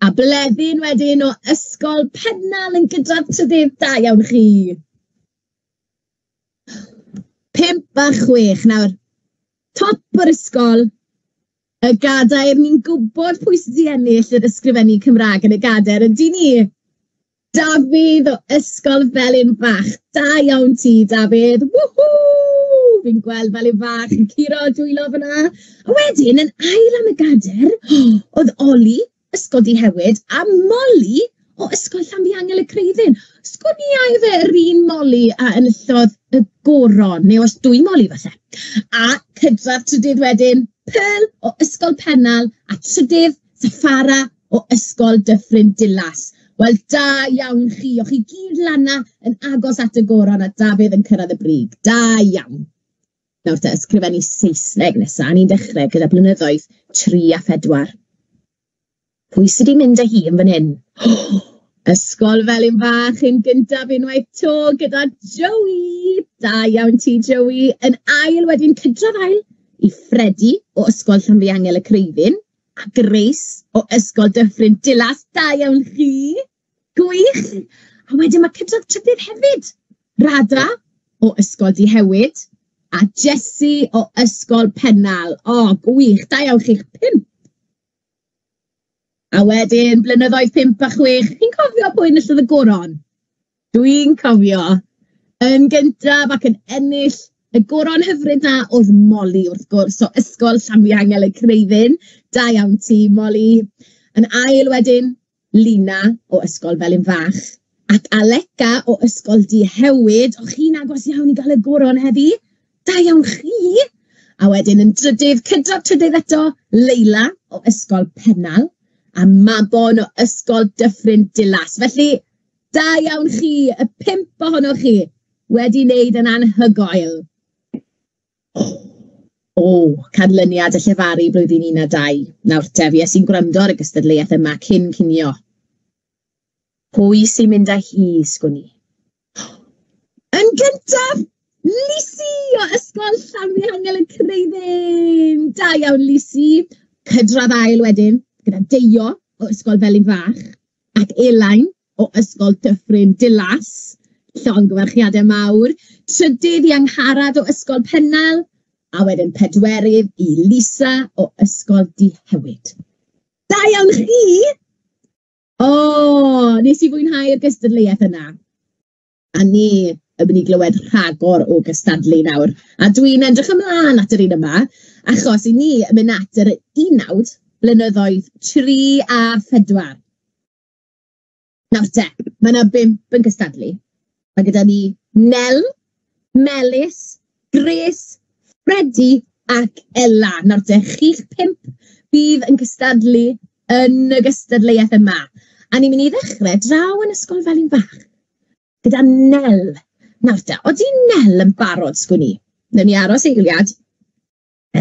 A Bleddyn wedyn o ysgol Pennal yn gydradd trydydd. Da iawn chi. 5 a 6. Nawr, top yr ysgol. Y gadair, ni'n gwybod pwy sydd I ennill yr ysgrifennu Cymraeg yn y gadair. Ydy ni? Dafydd o ysgol Felin Fach. Da iawn ti, Dafydd. Woohoo! Fi'n gweld Felin Fach yn curo dwylo fyna. A wedyn, yn ail am y gader, oedd Oli, ysgol Dihewyd, a Molly o ysgol Llanfihangel y Creuddyn. Sgwniai fe yr un Molly a enillodd y goron, neu os 2 Molly falle. A cydradd trydydd wedyn, Pearl o ysgol Pennal, a trydydd Safara o ysgol Dyffryn Dilas. Wel, da iawn chi. O'ch chi gyd lana yn agos at y goron a Dafydd yn cyrraedd y brig. Da iawn. Nawr te, ysgrifennu Saesneg nesaf. Ni'n dechrau gyda blynyddoedd 3 a 4. Pwy sydd wedi mynd â hi yn fan hyn? Ysgol Felin Fach yn gyntaf unwaith to gyda Joey. Da iawn ti, Joey. Yn ail wedyn cydradd ail I Freddie o ysgol Llanfihangel y Creuddyn. A Grace o ysgol Dyffryn Dilas, da iawn chi. Gwych. A wedyn mae cydradd trydydd hefyd. Rada o ysgol Dihewyd. A Jessie o ysgol Pennal. Gwych. Da iawn chi'ch 5. A wedyn, blynyddoedd 5 a 6. Chi'n cofio pwy enillodd y goron? Dwi'n cofio yn gyntaf ac yn ennill y goron hyfryd na oedd Molly wrth gwrs o ysgol Llanfi Angel y Creuddyn. Da iawn ti, Molly. Yn ail wedyn, Lina o ysgol Felin Fach. Ac Aleca o ysgol Dihewyd. O chi'n agos iawn i gael y goron heddi? Da iawn chi. A wedyn yn drydydd, trydydd eto, Leila o ysgol Pennal. A Mabon o ysgol Dyffryn Dilas. Felly, da iawn chi, y 5 ohonoch chi wedi wneud yn anhygoel. Canlyniad y llefaru blwyddyn 12. Nawr te, fi sy'n gwrando ar y gystadleuaeth yma cyn cinio. Pwy sy'n mynd â hi, sgwni? Yn gyntaf, Lisi o ysgol Llanfi Angel y Creuddyn. Da iawn, Lisi. Cydradd ail wedyn, gyda Deio o ysgol Felin Fach. Ac Elain o ysgol Dyffryn Dilas. Llongyfarchiadau mawr. Trydydd i Angharad o ysgol Pennal. A wedyn pedwerydd i Lisa o ysgol Dihewyd. Da iawn chi! Nes i fwynhau'r gystadleuaeth yna. A ni yn mynd i glywed rhagor o gystadlu nawr. A dwi'n edrych ymlaen at yr un yma, achos i ni yn mynd at yr 11 blynyddoedd 3 a 4. Nawr te, mae yna 5 yn gystadlu. Mae gyda ni Nel, Melis, Grace, Freddie ac Ella. Nawr te, chi'ch 5 bydd yn gystadlu yn y gystadleuaeth yma. A ni'n mynd i ddechrau draw yn ysgol Felin Fach. Gyda Nel. Nawr te, oeddi Nel yn barod sgwni? Newn ni aros eiliad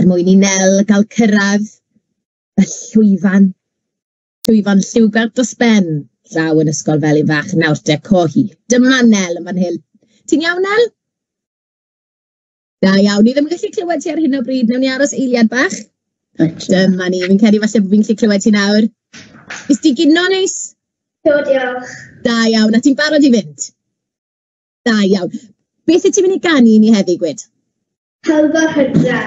mwyn i Nel gael cyrraedd y llwyfan lliwgar dros ben draw yn ysgol Felin Fach. Nawr te, co hi. Dyma Nel yn fan hyn. Ti'n iawn, Nel? Da iawn, ni ddim yn gallu clywed ti ar hyn o bryd. Newn ni aros eiliad bach. Dyma ni, fi'n credu falle fi'n gallu clywed ti nawr. Is ti gino neis? Diolch. Da iawn, a ti'n barod i fynd? Da iawn. Beth ti'n mynd i ganu ni heddi, Gwyd? Helfa'r Hydre.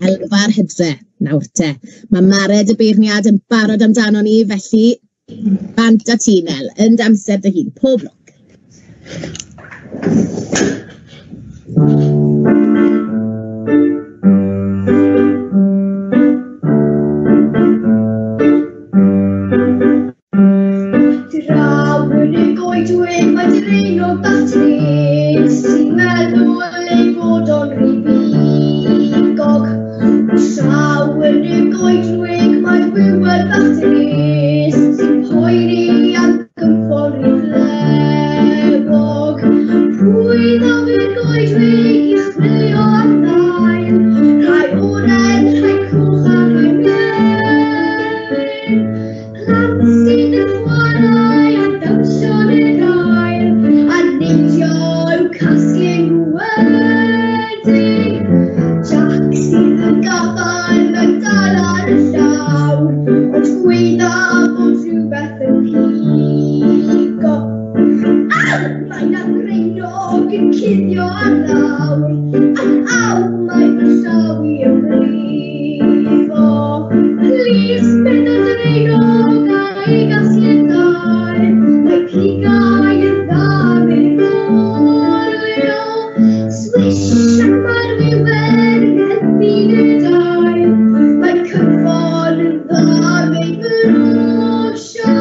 Helfa'r Hydre, nawr te. Mae Mared y beirniad yn barod amdano ni, felly bant a ti, Nel, yn amser dy hun, pob lwc. Draw yn y goedwig mae dyn o batris sy'n meddwl ei fod o'n rifigog. Draw yn y goedwig mae rhywun batris sy'n poeni ac yn ffori flewog. Pwy ddaw i'r goedwig i chwilio am ddail, rhai oren, rhai cwch a rhai mlaen. Plant sydd yn chwarae a dawnsio yn ail, a neidio i'w casglu'n wedi. Jack sydd yn gafael mewn dal ar y llawr, ond gweidda bod rhywbeth yn pigo. Mae'n angreinog yn cuddio ar lawr, aw, mae fy llaw i yn brifo. Plis, beth o dreinog a'i gasglu'n dair, mae pigau yn ddam i'r molio. Swish ac mae'r wiwer yn hedfyn y dail, mae cyffon yn ddam ei brosio.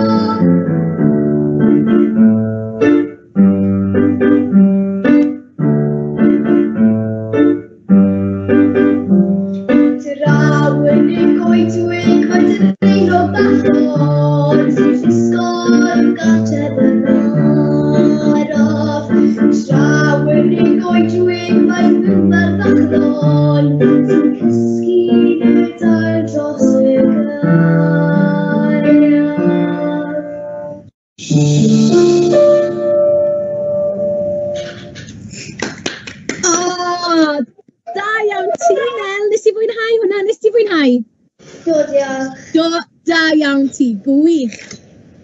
Draw yn y goedwig mae dyn o bachod sy'n llusgo i'w gartref yn arof. Draw yn y goedwig mae rhywun bachlon sy'n cysgu'n y dail dros y Da iawn ti, Nel. Nes i fwynhau hwnna, nes ti fwynhau? Diolch. Da iawn ti, gwych.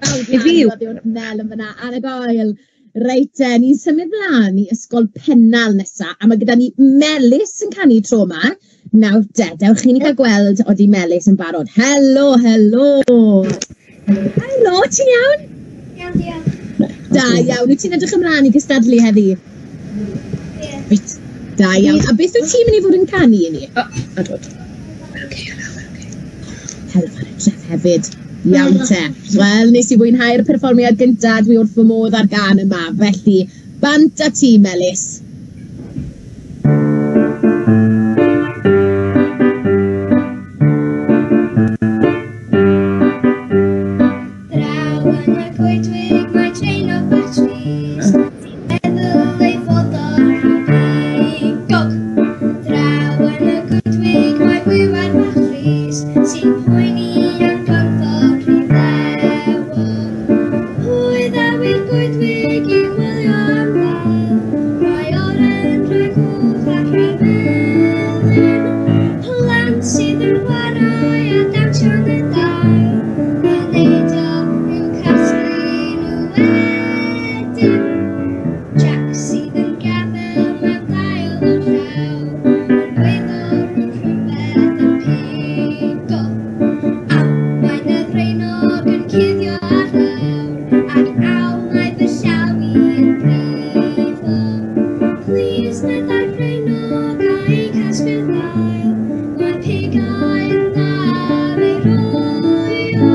I fi. Nel yn fyna, anhygoel. Reit, ni'n symud mlaen i ysgol Pennal nesa, a mae gyda ni Melis yn canu tro yma. Nawr de, dewch chi ni cael gweld oeddi Melis yn barod. Helo, helo. Helo, ti'n iawn? Iawn, diolch. Da iawn, wyt ti'n edrych ymlaen i gystadlu heddi? Reit, da iawn. A beth wyt ti'n mynd i fod yn canu i ni? A dod. Helfa tref hefyd. Iawn te. Wel, nes i fwynhau'r perfformiad gyntaf, dwi wrth fy modd ar gan yma. Felly, bant a ti, Melys. Draw yn y goedwig mae train o batris sy'n meddwl ei fod o'r bigog. Draw yn y goedwig mae wywer batris sy'n poeni am gorfod rhywewog. Pwy ddewir goedwig i chwilio am ddel, rhoi oren, rhoi gwch a rhoi melyn. Plant sydd yn chwarae a dawnsio yn y dail, yn neud o i'w casglu nhw wedyn. Jack sydd yn gafel mewn dail o'r llaw, yn gweddor rhywbeth yn pigo. Aw, mae'n y ddraenog yn cuddio ar lawr, ac aw, mae fy llaw i'n brifo. Please, meddai'r ddraenog a'i casglu'r ddail, mae pigau yn dda ei roio.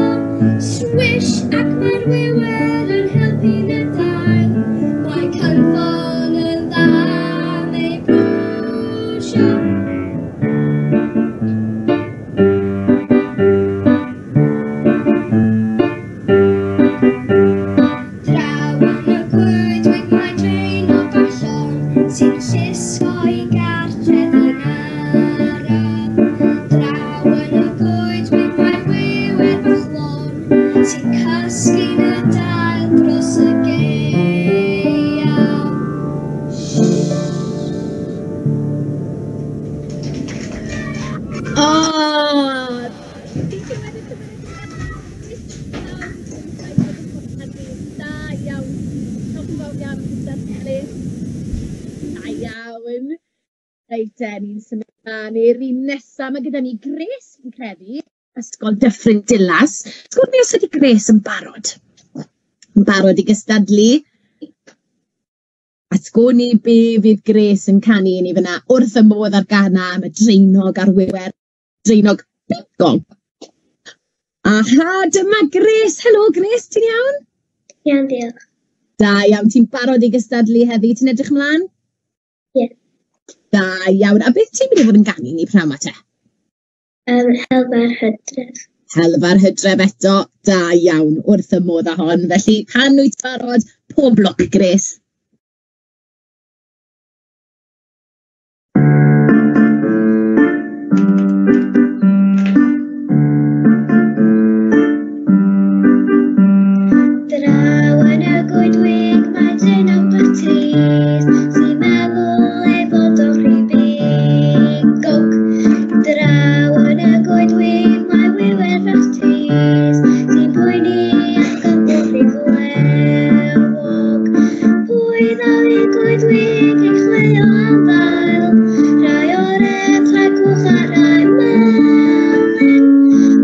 Swish, ac mae'r wywer yn helpu'n y dail, mae cynffon yn dda ei brwsio. Draw yn y goedwig mae train o ballon sy'n llusgo i gartref yn araf. Draw yn y goedwig mae wywer bachlon sy'n casglu'n y dail dros y gaeaf. Da iawn. Diolch yn fawr iawn am gystadlu. Da iawn. Reit, ni'n symud ymlaen i'r un nesaf. Mae gyda ni Grace, fi'n credu. Ysgol Dyffryn Dilas. Sgwr fi os ydi Grace yn barod. Yn barod i gystadlu. A sgwr ni be fydd Grace yn canu i ni fyna wrth y modd ar gana am y dreinog ar wywer. Dreinog bigog. Aha, dyma Grace. Helo Grace, ti'n iawn? Iawn, diolch. Da iawn, ti'n barod i gystadlu heddi, ti'n edrych mlaen? Ie. Da iawn, a beth ti'n mynd i fod yn ganu ni pnawn ma te? Helfa'r hydref. Helfa'r hydref eto, da iawn, wrth y modd â hon. Felly, pan wyt barod, pob bloc, Grace. Draw yn y goedwig mae train o batris sy'n meddwl ei fod o'r bigog. Draw yn y goedwig mae wywer batris sy'n poeni am gorfod rhywewog. Pwy ddewir goedwig i chwilio am ddel, rhai oren, rhai gwch a rhai melyn.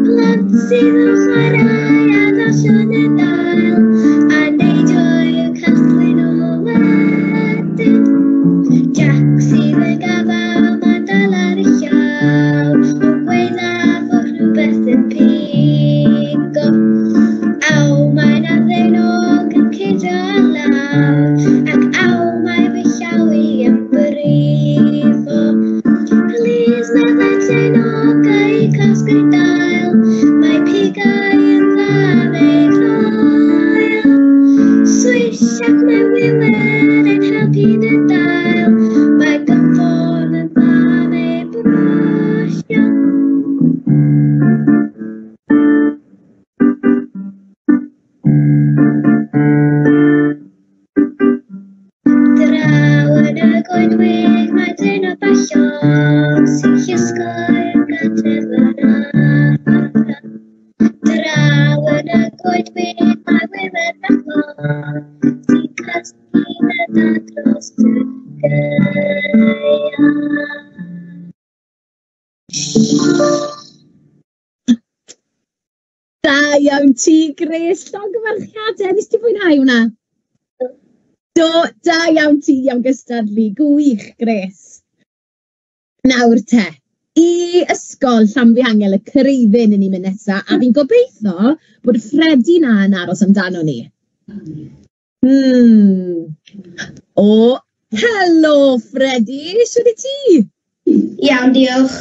Plant sydd yn chwarae a ddawnsio yn y dail, a neid o i'w casglu nhw wedyn. Jack sydd yn gafal mae'n dal ar ei llaw, yn gweddaf o rhywbeth yn pigo. Aw, mae'n ddeunog yn cuddio ar lawr, ac aw, mae fy llaw i yn brifo. Please, meddai'r dreinog a'i casglu'r dail, mae pigau yn dda ei roio. Swish, ac mae wywer yn helpu'n y dail, mae gynffon yn dda ei brwsio. Draw yn y goedwig mae train o ballon sy'n llusgo i'r gartref yn araf. Draw yn y goedwig mae wywer bachlon sy'n casglu'n y dail dros y gaeaf. Da iawn ti, Grace. Llong gyfarchiadau, nes ti fwynhau hwnna? Do, da iawn ti am gystadlu. Gwych, Grace. Nawr te, i ysgol Llanfihangel y Creiddyn yn ni mynd nesa, a fi'n gobeithio bod Freddie na yn aros amdano ni. O, helo Freddie, siwr i ti? Iawn, diolch.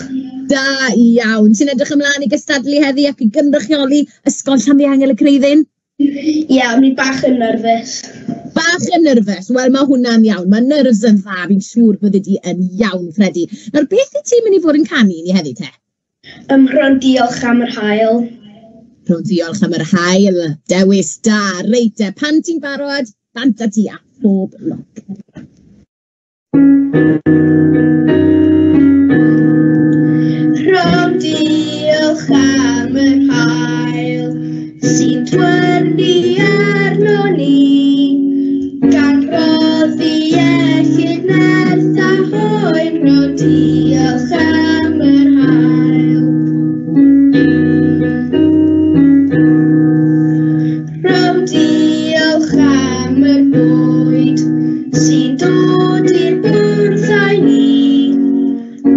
Da iawn, ti'n edrych ymlaen i gystadlu heddi ac i gynrychioli ysgol Llanfihangel y Creiddyn? Iawn, ni bach yn nerfus. Bach yn nerfus, wel mae hwnna'n iawn, mae nerfs yn dda, fi'n siŵr bydde di yn iawn, Freddie. Nawr, beth i ti'n mynd i fod yn canu ni heddi te? Rhon diolch am yr hael. Rhwng diolch am yr hael, dewis da, reit te, pan ti'n barod, bant a ti a phob loc. Rhon diolch am yr hael sy'n twynu arno ni, gan roddi iechyd nerth a hwyr. Rhon diolch am yr hael. Rhon diolch am yr bwyd sy'n dod i'r bwrddau ni,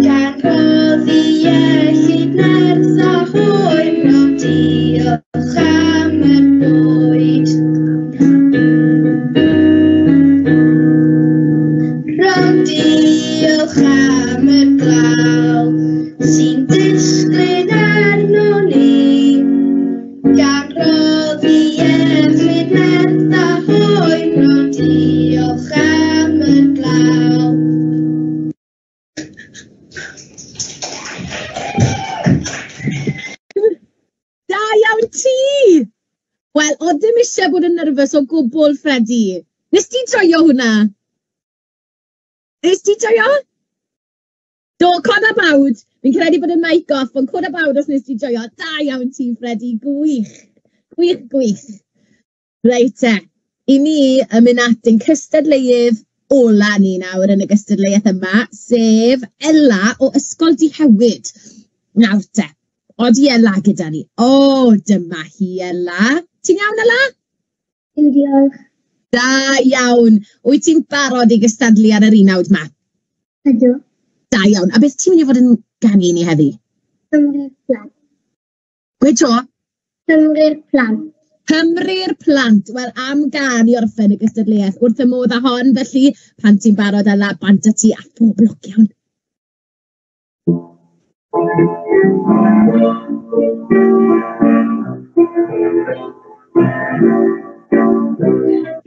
gan roddi iechyd nerth a hwyr. Rhon diolch am yr bwyd. Rhon diolch am yr glaw sy'n disgled arno ni, gan roddi iechyd nerth a hwyr. Rhon diolch am yr glaw. Da iawn ti! Wel, o dim eisiau bod yn nerfus o gwbl, Freddie. Nes ti joio hwnna? Nes ti joio? Do, cod a bawd. Fi'n credu bod yn mic off, ond cod a bawd os nes ti joio. Da iawn ti, Freddie. Gwych. Gwych, gwych. Reit te. I ni yn mynd at ein cystadleuedd ola ni nawr yn y gystadleuaeth yma, sef Ella o Ysgol Dihewyd. Nawr te. Odi Ella gyda ni. O, dyma hi Ella. Ti'n iawn, Ella? Diolch. Da iawn. Wyt ti'n barod i gystadlu ar yr unawd ma? Ydw. Da iawn. A beth ti'n mynd i fod yn ganu ni heddi? Cymru'r plant. Gwe to? Cymru'r plant. Cymru'r plant. Wel, am gan i orffen y gystadleuaeth. Wrth y modd â hon, felly, pan ti'n barod Ella, bant a ti a phob loc iawn.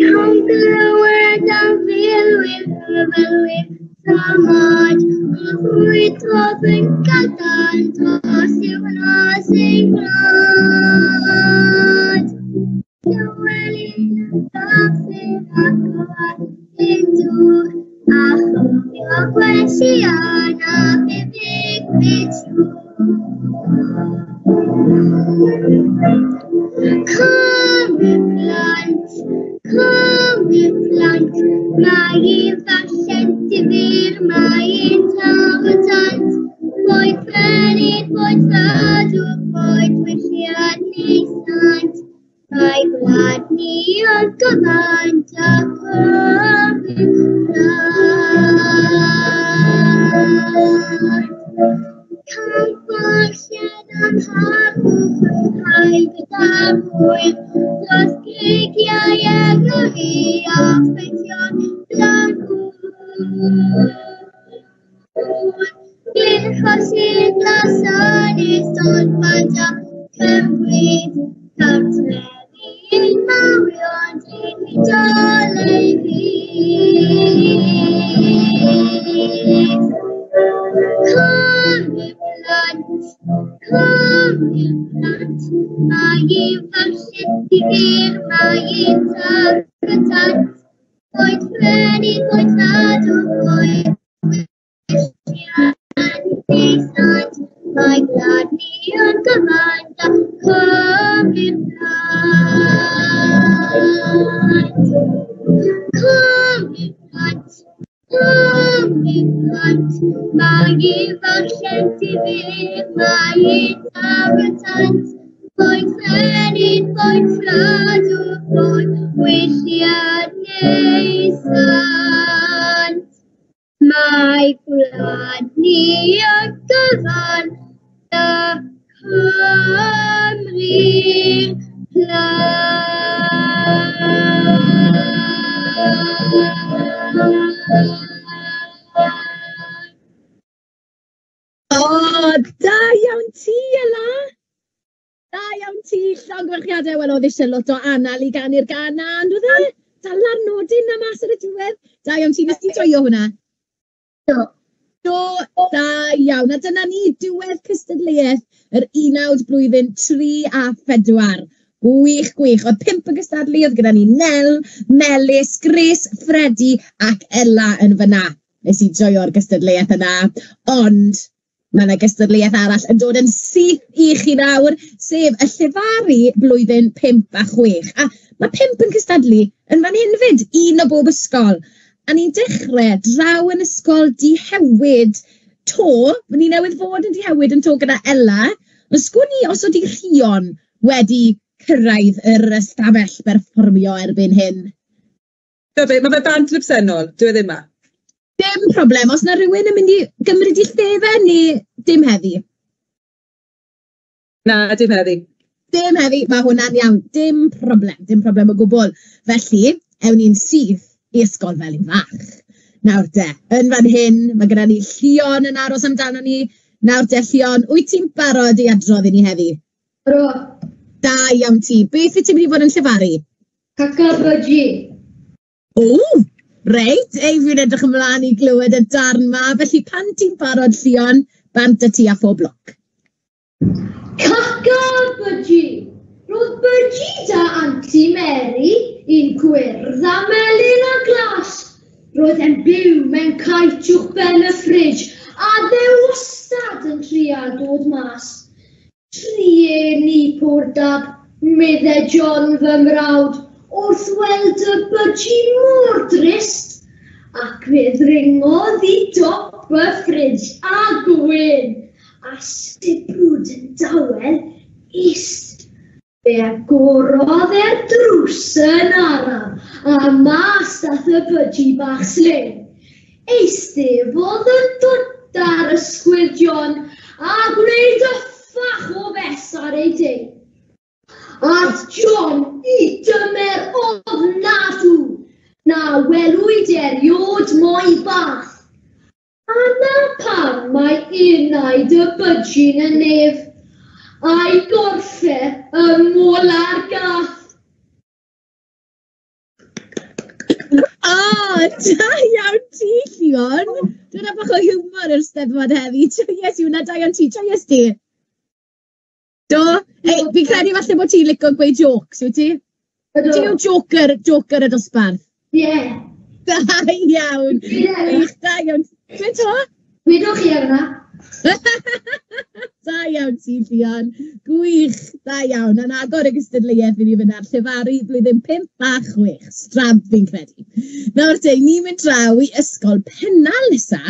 Come glywed am filwyr hyfylwyr samad, a ffrwyd oedd yn gadan dros i'w nos ein gwlad. Llywelyn yn gaffer ac o'r ein dŵr, a chofio gwersian a bibig bydrw. Cymru plant, mae i falle'n difyr, mae i'n tawdant. Boed fenydd, boed ffadw, boed welliad neu sant. Mae gwlad ni o'r gyfant a cymru plant. Cael gwalliad am harwch yn rhaid gyda'r hwyr, dros gigiau egni a ffeithion blagwr. Gyrchos i'r glasan ystod bada cymryd, cartrefi mawrion digidol ei fydd. Cymru plant, mae i falle'n difyr, mae i'n tawdant. Boed fenydd, boed ffadw, boed welliad neu sant. Mae gwlad ni yn gyfan a Cymru plant. Cymru plant. Cymru plant, mae i falle'n difyr, mae i'n tawdant. Boed fenydd, boed ffladw, boed welliad neu sant. plant. Mae gwlad ni yn gyfan na Cymru Da iawn ti, Ela. Da iawn ti, llongyfarchiadau. Wel, oedd eisiau lot o anal I ganu'r gana, ond oedd e? Dala'r nodyn na mas ar y diwedd. Da iawn ti, nes ti joio hwnna? Do, da iawn. A dyna ni, diwedd cystadleuaeth, yr 11 blwyddyn 3 a 4. Gwych. Oedd 5 yn gystadlu, oedd gyda ni Nel, Melys, Grace, Freddy ac Ela yn fyna. Nes I joio'r gystadleuaeth yna, ond mae yna gystadleuaeth arall yn dod yn syth I chi nawr, sef y llefaru blwyddyn 5 a 6. A mae 5 yn cystadlu yn fan hyn fyd, un o bob ysgol. A ni'n dechrau draw yn ysgol Dihewyd to, ni newydd fod yn Dihewyd yn to gyda Ela, ond sgwn I os ydi Rhion wedi cyrraedd yr ystafell berfformio erbyn hyn. Mae fe band lipsennol, dwi ddim ma. Dim problem, os na rhywun yn mynd I gymryd I llefe neu dim heddi? Na, dim heddi. Dim heddi, mae hwnna'n iawn, dim problem o gwbl. Felly, ewn ni'n syth I ysgol Felin Fach. Nawr de, yn fan hyn, mae gyda ni Llion yn aros amdano ni. Nawr de, Llion, wyt ti'n barod I adrodd I ni heddi? Ro. Da iawn ti, beth wyt ti'n mynd I fod yn llefaru? Cacabaji. O! Reit, fi'n edrych ymlaen I glywed y darn ma, felly pan ti'n barod Llion, bant y ti a phob bloc. Cacabaji. Roedd Baji da Aunty Mary un gwyrdd a melyn a glas. Roedd e'n byw mewn caet uwch ben y ffridge a ddew wastad yn trio dod mas. Trie ni pwrdab, medde John fy mrawd, wrth weld y Baji mor drist, ac fe ddringodd I dop y ffridge a gwyn, a stibrwd yn dawel ist. Fe agorodd drws yn araf, a mas dath y Baji bach slim. Eistefodd y dwt ar ysgwydd John, a gwneud y ffach o fes ar ei deg. At John I dymer ofnadw, na welwyd eriod mwy bath. A na pam mae unaid y Baji'n y nef, a'i gorffe y molar gath. Da iawn ti, Llion. Dyna bach o hiwmor yr Steddfod heddi. Joies yw na, da iawn ti, joies ti. Do, fi'n credu falle bod ti'n licio gweud jokes, wyt ti? Ti yw joker y dosbarth? Ie. Da iawn. Da iawn. Dwi'n to? Gwydwch chi arna. Da iawn ti, Llion. Gwych, da iawn. Yn agor y gystadleuaeth I ni fyna'r llefaru blwyddyn 5 a 6. Strab fi'n credu. Nawr te, ni'n mynd draw I ysgol Pennal nesa,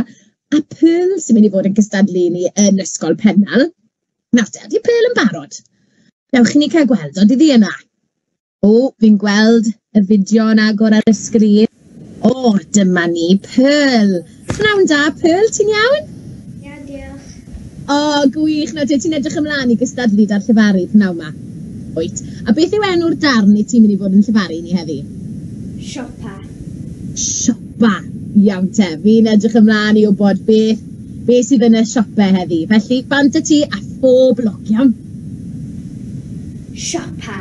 a Pearl sy'n mynd I fod yn cystadlu ni yn ysgol Pennal. Nawr te, ydy Pearl yn barod? Newch chi ni cael gweld, ond iddi yna. O, fi'n gweld y fideo yn agor ar y sgrin. O, dyma ni, Pearl. Pnawn da, Pearl, ti'n iawn? Ia, diolch. O, gwych, nawr te, ti'n edrych ymlaen I gystadlu da'r llefaru pnawn ma. Wyt. A beth yw enw'r darn I ti'n mynd I fod yn llefaru ni heddi? Siopa. Siopa. Iawn te, fi'n edrych ymlaen I wybod beth sydd yn y siopa heddi. Felly, bant y ti a phob bloc, iawn? Siopa.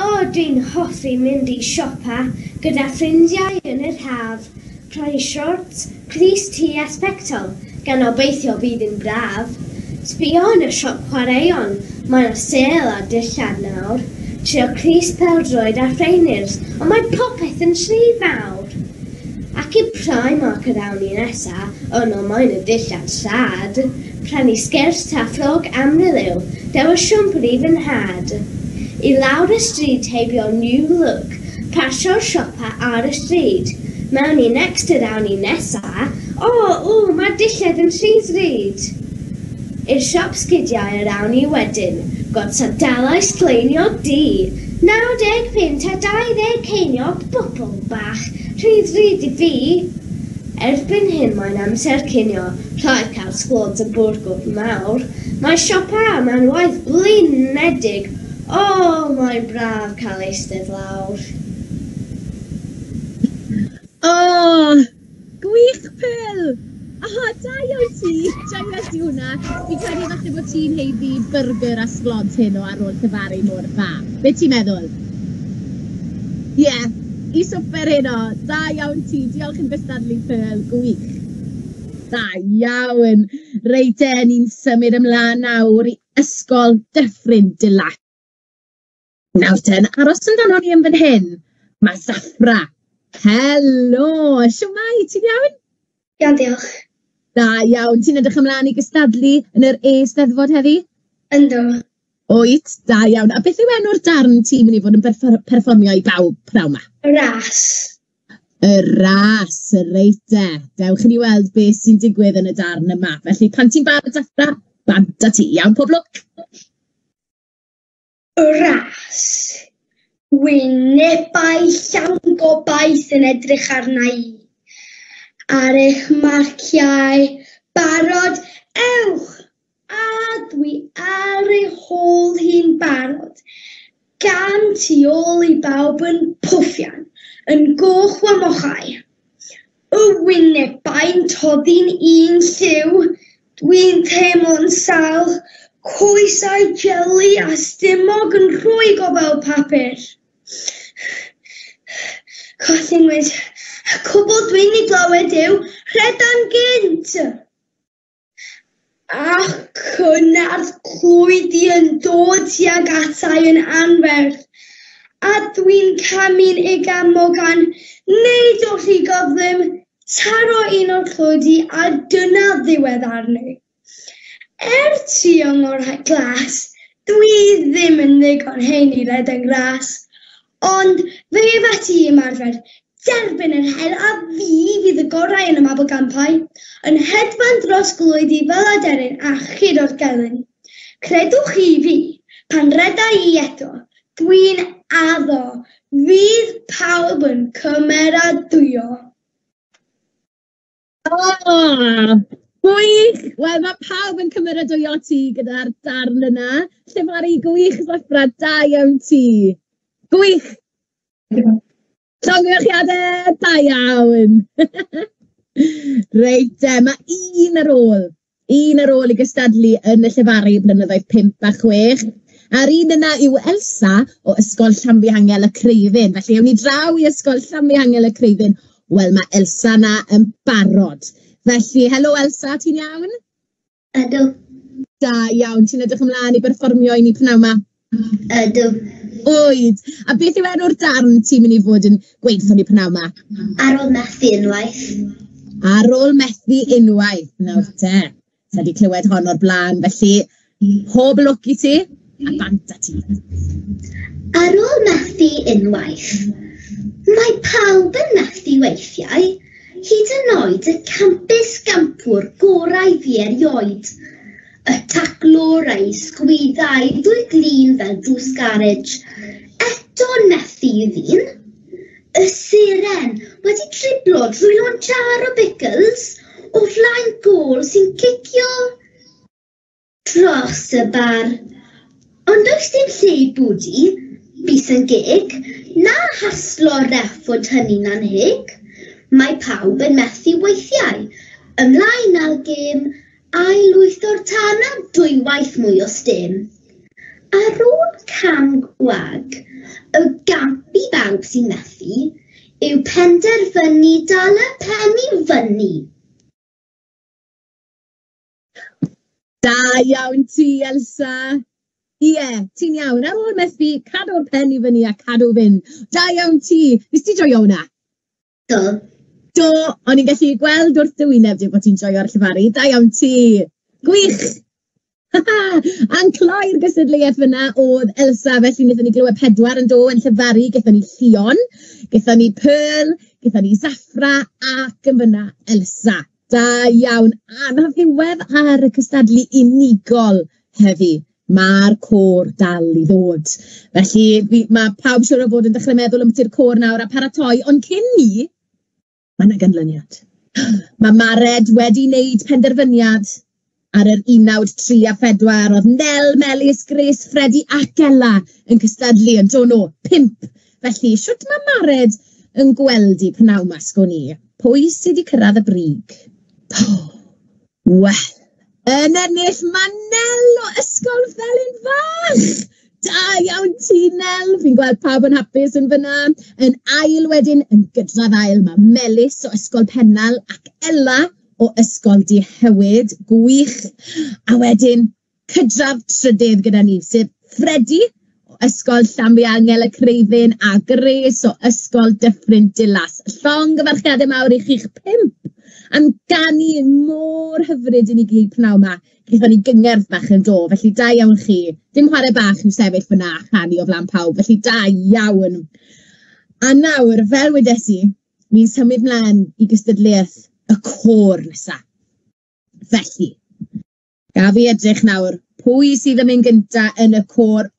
O, dwi'n hoffi mynd I siopa gyda ffrindiau yn yr haf. Rhoi shorts, crys ti a sbectol, gan obeithio bydd yn braf. Sbio yn y siop chwaraeon, mae'n sêl a dillad nawr. Trio crys peldroed a ffreiners, ond mae popeth yn sri fawr. Ac I Primark yr awn I nesa, no mae'n y dillad sad. Prynu sgers tafflog amryliw, dew y siwmpri fy nhad. I lawr y stryd heibio new look, pasio'r siopa ar y stryd. Mewn I next yr awn I nesa, mae dillad yn rhyd. I'r siop sgidiau yr awn I wedyn, god sadalau sgleinio di. 90 punt a 20 ceiniog bobl bach. Rhydd i fi. Erbyn hyn mae'n amser cinio. Rhaid cael sgwod y bwrgwr mawr. Mae siopa mewn waith blinedig. O, mae'n braf cael eistedd lawr. O, gwych Pearl! O, da iawn ti, joio ti hwnna. Fi'n credu falle bod ti'n heiddi byrgyr a sglod hyn o ar ôl cyfaru mor fam. Be ti'n meddwl? Ie, i swper heno, da iawn ti, diolch yn gystadlu Pearl, gwych. Da iawn. Reit ni'n symud ymlaen nawr i ysgol Dyffryn Delac. Nawr ten, aros amdano ni yn fan hyn. Mae Saffra. Helo, siwmai, ti'n iawn? Iawn, diolch. Da iawn, ti'n edrych ymlaen i gystadlu yn yr e-steddfod heddi? Ynddo. Wyt, da iawn. A beth yw enw'r darn ti'n mynd i fod yn perfformio i bawb pnawn ma? Ras. Y ras, reit de. Dewch i ni weld beth sy'n digwydd yn y darn yma. Felly, pan ti'n barod Saffra, bant a ti. Iawn, pob lwc. Ras. Wynebau llawn gobaith yn edrych arna i. Ar eich marciau, barod, ewch! A dwi ar ei hôl hi'n barod. Gan tu ôl i bawb yn pwffian, yn goch o mochau. Y wynebau'n toddi'n un lliw, dwi'n teimlo'n sal, coesau jeli a stumog yn rhwyg o fel papur. Collingwood, y cwbl dwi'n ei glywed yw rhedan gynt. Ac yna'r clwydi yn dod tuag atai yn anferth, a dwi'n camu'n ei gamogan, neud o rhy gyflym, taro un o'r clwydi a dyna ddiwedd arni. Ti o'r glas, dwi ddim yn ddigon hein i redeg ras, ond fe fati ymarfer, derbyn yr hel a fi fydd y gorau yn y Mabolgampau, yn hedfan dros glwydi fel aderyn a chyd o'r gelyn. Credwch chi fi, pan reda i eto, dwi'n addo, fydd pawb yn cymeradwyo. Gwych! Wel, mae pawb yn cymeradwyo ti gyda'r darn yna. Llefaru gwych, Saffra, da iawn ti. Gwych! Llongyfarchiadau, da iawn. Reit, mae un ar ôl i gystadlu yn y llefaru blynyddoedd 5 a 6. A'r un yna yw Elsa o Ysgol Llanfihangel y Creuddyn. Felly, ewn ni draw i Ysgol Llanfihangel y Creuddyn. Wel, mae Elsa yna yn barod. Felly, helo Elsa, ti'n iawn? Ydw. Da iawn, ti'n edrych ymlaen i berfformio i ni pnawn ma? Ydw. Oed. A beth yw enw'r darn ti'n mynd i fod yn gweithio ni pnawn ma? Ar ôl methu unwaith. Ar ôl methu unwaith. Nawr te. Sa di clywed hon o'r blaen, felly pob lwc i ti a bant a ti. Ar ôl methu unwaith, mae pawb yn methu weithiau, hyd yn oed y campus gampwr gorau fi erioed. Y taclwr a'i sgwyddau dwy glin fel drws garage, eto'n methu ddyn. Y siren wedi triblo drwy lonchar o bicls o flaen gôl sy'n cicio dros y bar. Ond does dim lle i bwdi, bys yn gig, na haslo reff o hynny'n anheg. Mae pawb yn methu weithiau, ymlaen â'r gêm, a'i lwytho'r tan am 2 waith mwy o stem. Ar ôl cam gwag, y gamp i bawb sy'n methu, yw penderfynu dal y pen i fyny. Da iawn ti, Elsa. Ie, ti'n iawn. Ar ôl methu, cadw'r pen i fyny a cadw fynd. Da iawn ti. Nes ti joio hwnna? Do, o'n i'n gallu gweld wrth dy wyneb di bod ti'n joio'r llefaru. Da iawn ti. Gwych! A'n cloi'r gystadleuaeth fyna oedd Elsa, felly wnaethon ni glywed 4 yn dod yn llefaru. Gaethon ni Llion, gaethon ni Pearl, gaethon ni Saffra ac yn fyna Elsa. Da iawn. A na ddiwedd ar y cystadlu unigol heddi. Mae'r côr dal i ddod. Felly mae pawb siŵr o fod yn dechrau meddwl am ti'r côr nawr a paratoi, ond cyn ni, mae yna ganlyniad. Mae Mared wedi wneud penderfyniad ar yr 1934 oedd Nel, Melis, Grace, Freddie ac Ella yn cystadlu yn dono 5. Felly, siwt mae Mared yn gweld i pnawn masgo ni? Pwy sydd wedi cyrraedd y brig? Wel, yn ennill mae Nel o Ysgol Felin Fach. Da iawn ti, Nel. Fi'n gweld pawb yn hapus yn fyna. Yn ail wedyn, yn gydradd ail, mae Melis o Ysgol Pennal ac Ella o Ysgol Dihywyd. Gwych. A wedyn, cydradd trydydd gyda ni, sef Freddie o Ysgol Llanbiangel y Creifin a Grace o Ysgol Dyffryn Dilas. Llong gyfarchiadau mawr i chi'ch 5. Am ganu mor hyfryd i ni gyd pnawn yma. Gaethon ni gyngerdd bach yn do, felly da iawn chi. Dim chwarae bach i'w sefyll fyna a chanu o flaen pawb, felly da iawn. A nawr, fel wedes i, ni'n symud mlaen i gystadleuaeth y côr nesaf. Felly, gaf i edrych nawr, pwy sydd yn mynd gynta yn y côr?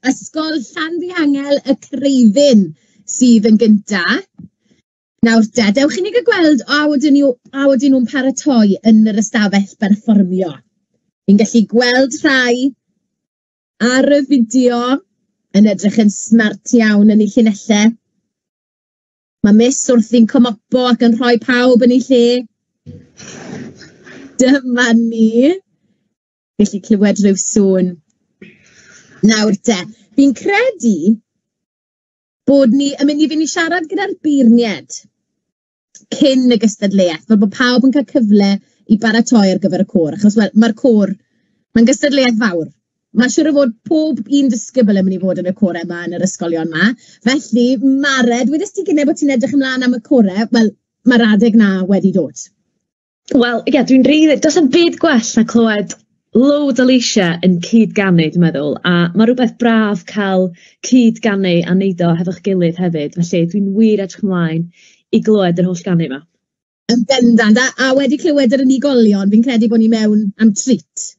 Ysgol Llanfihangel y Creifin sydd yn gynta. Nawr de, dewch i ni gael gweld a wedyn nhw'n paratoi yn yr ystafell berfformio. Fi'n gallu gweld rhai ar y fideo yn edrych yn smart iawn yn eu llinellau. Mae Miss wrthi'n cymopo ac yn rhoi pawb yn eu lle. Dyma ni. Gallu clywed rhyw sŵn. Nawr de, fi'n credu bod ni yn mynd i fynd i siarad gyda'r beirniaid cyn y gystadleuaeth, fel bod pawb yn cael cyfle i baratoi ar gyfer y côr, achos mae'r côr, mae'n gystadleuaeth fawr. Mae siŵr o fod pob un disgybl yn mynd i fod yn y côrau yma yn yr ysgolion yma. Felly, Mared, wedys ti gynnau bod ti'n edrych ymlaen am y côrau? Wel, mae'r adeg na wedi dod. Wel, ie, dwi'n rili, does yn byd gwell na clywed loads o leisia yn cyd-ganu, dwi'n meddwl, a mae rhywbeth braf cael cyd-ganu a neud o hefo'ch gilydd hefyd, felly dwi'n wir edrych ymlaen i glywed yr holl ganu yma. Yn bendant, a wedi clywed yr unigolion, fi'n credu bod ni mewn am treat.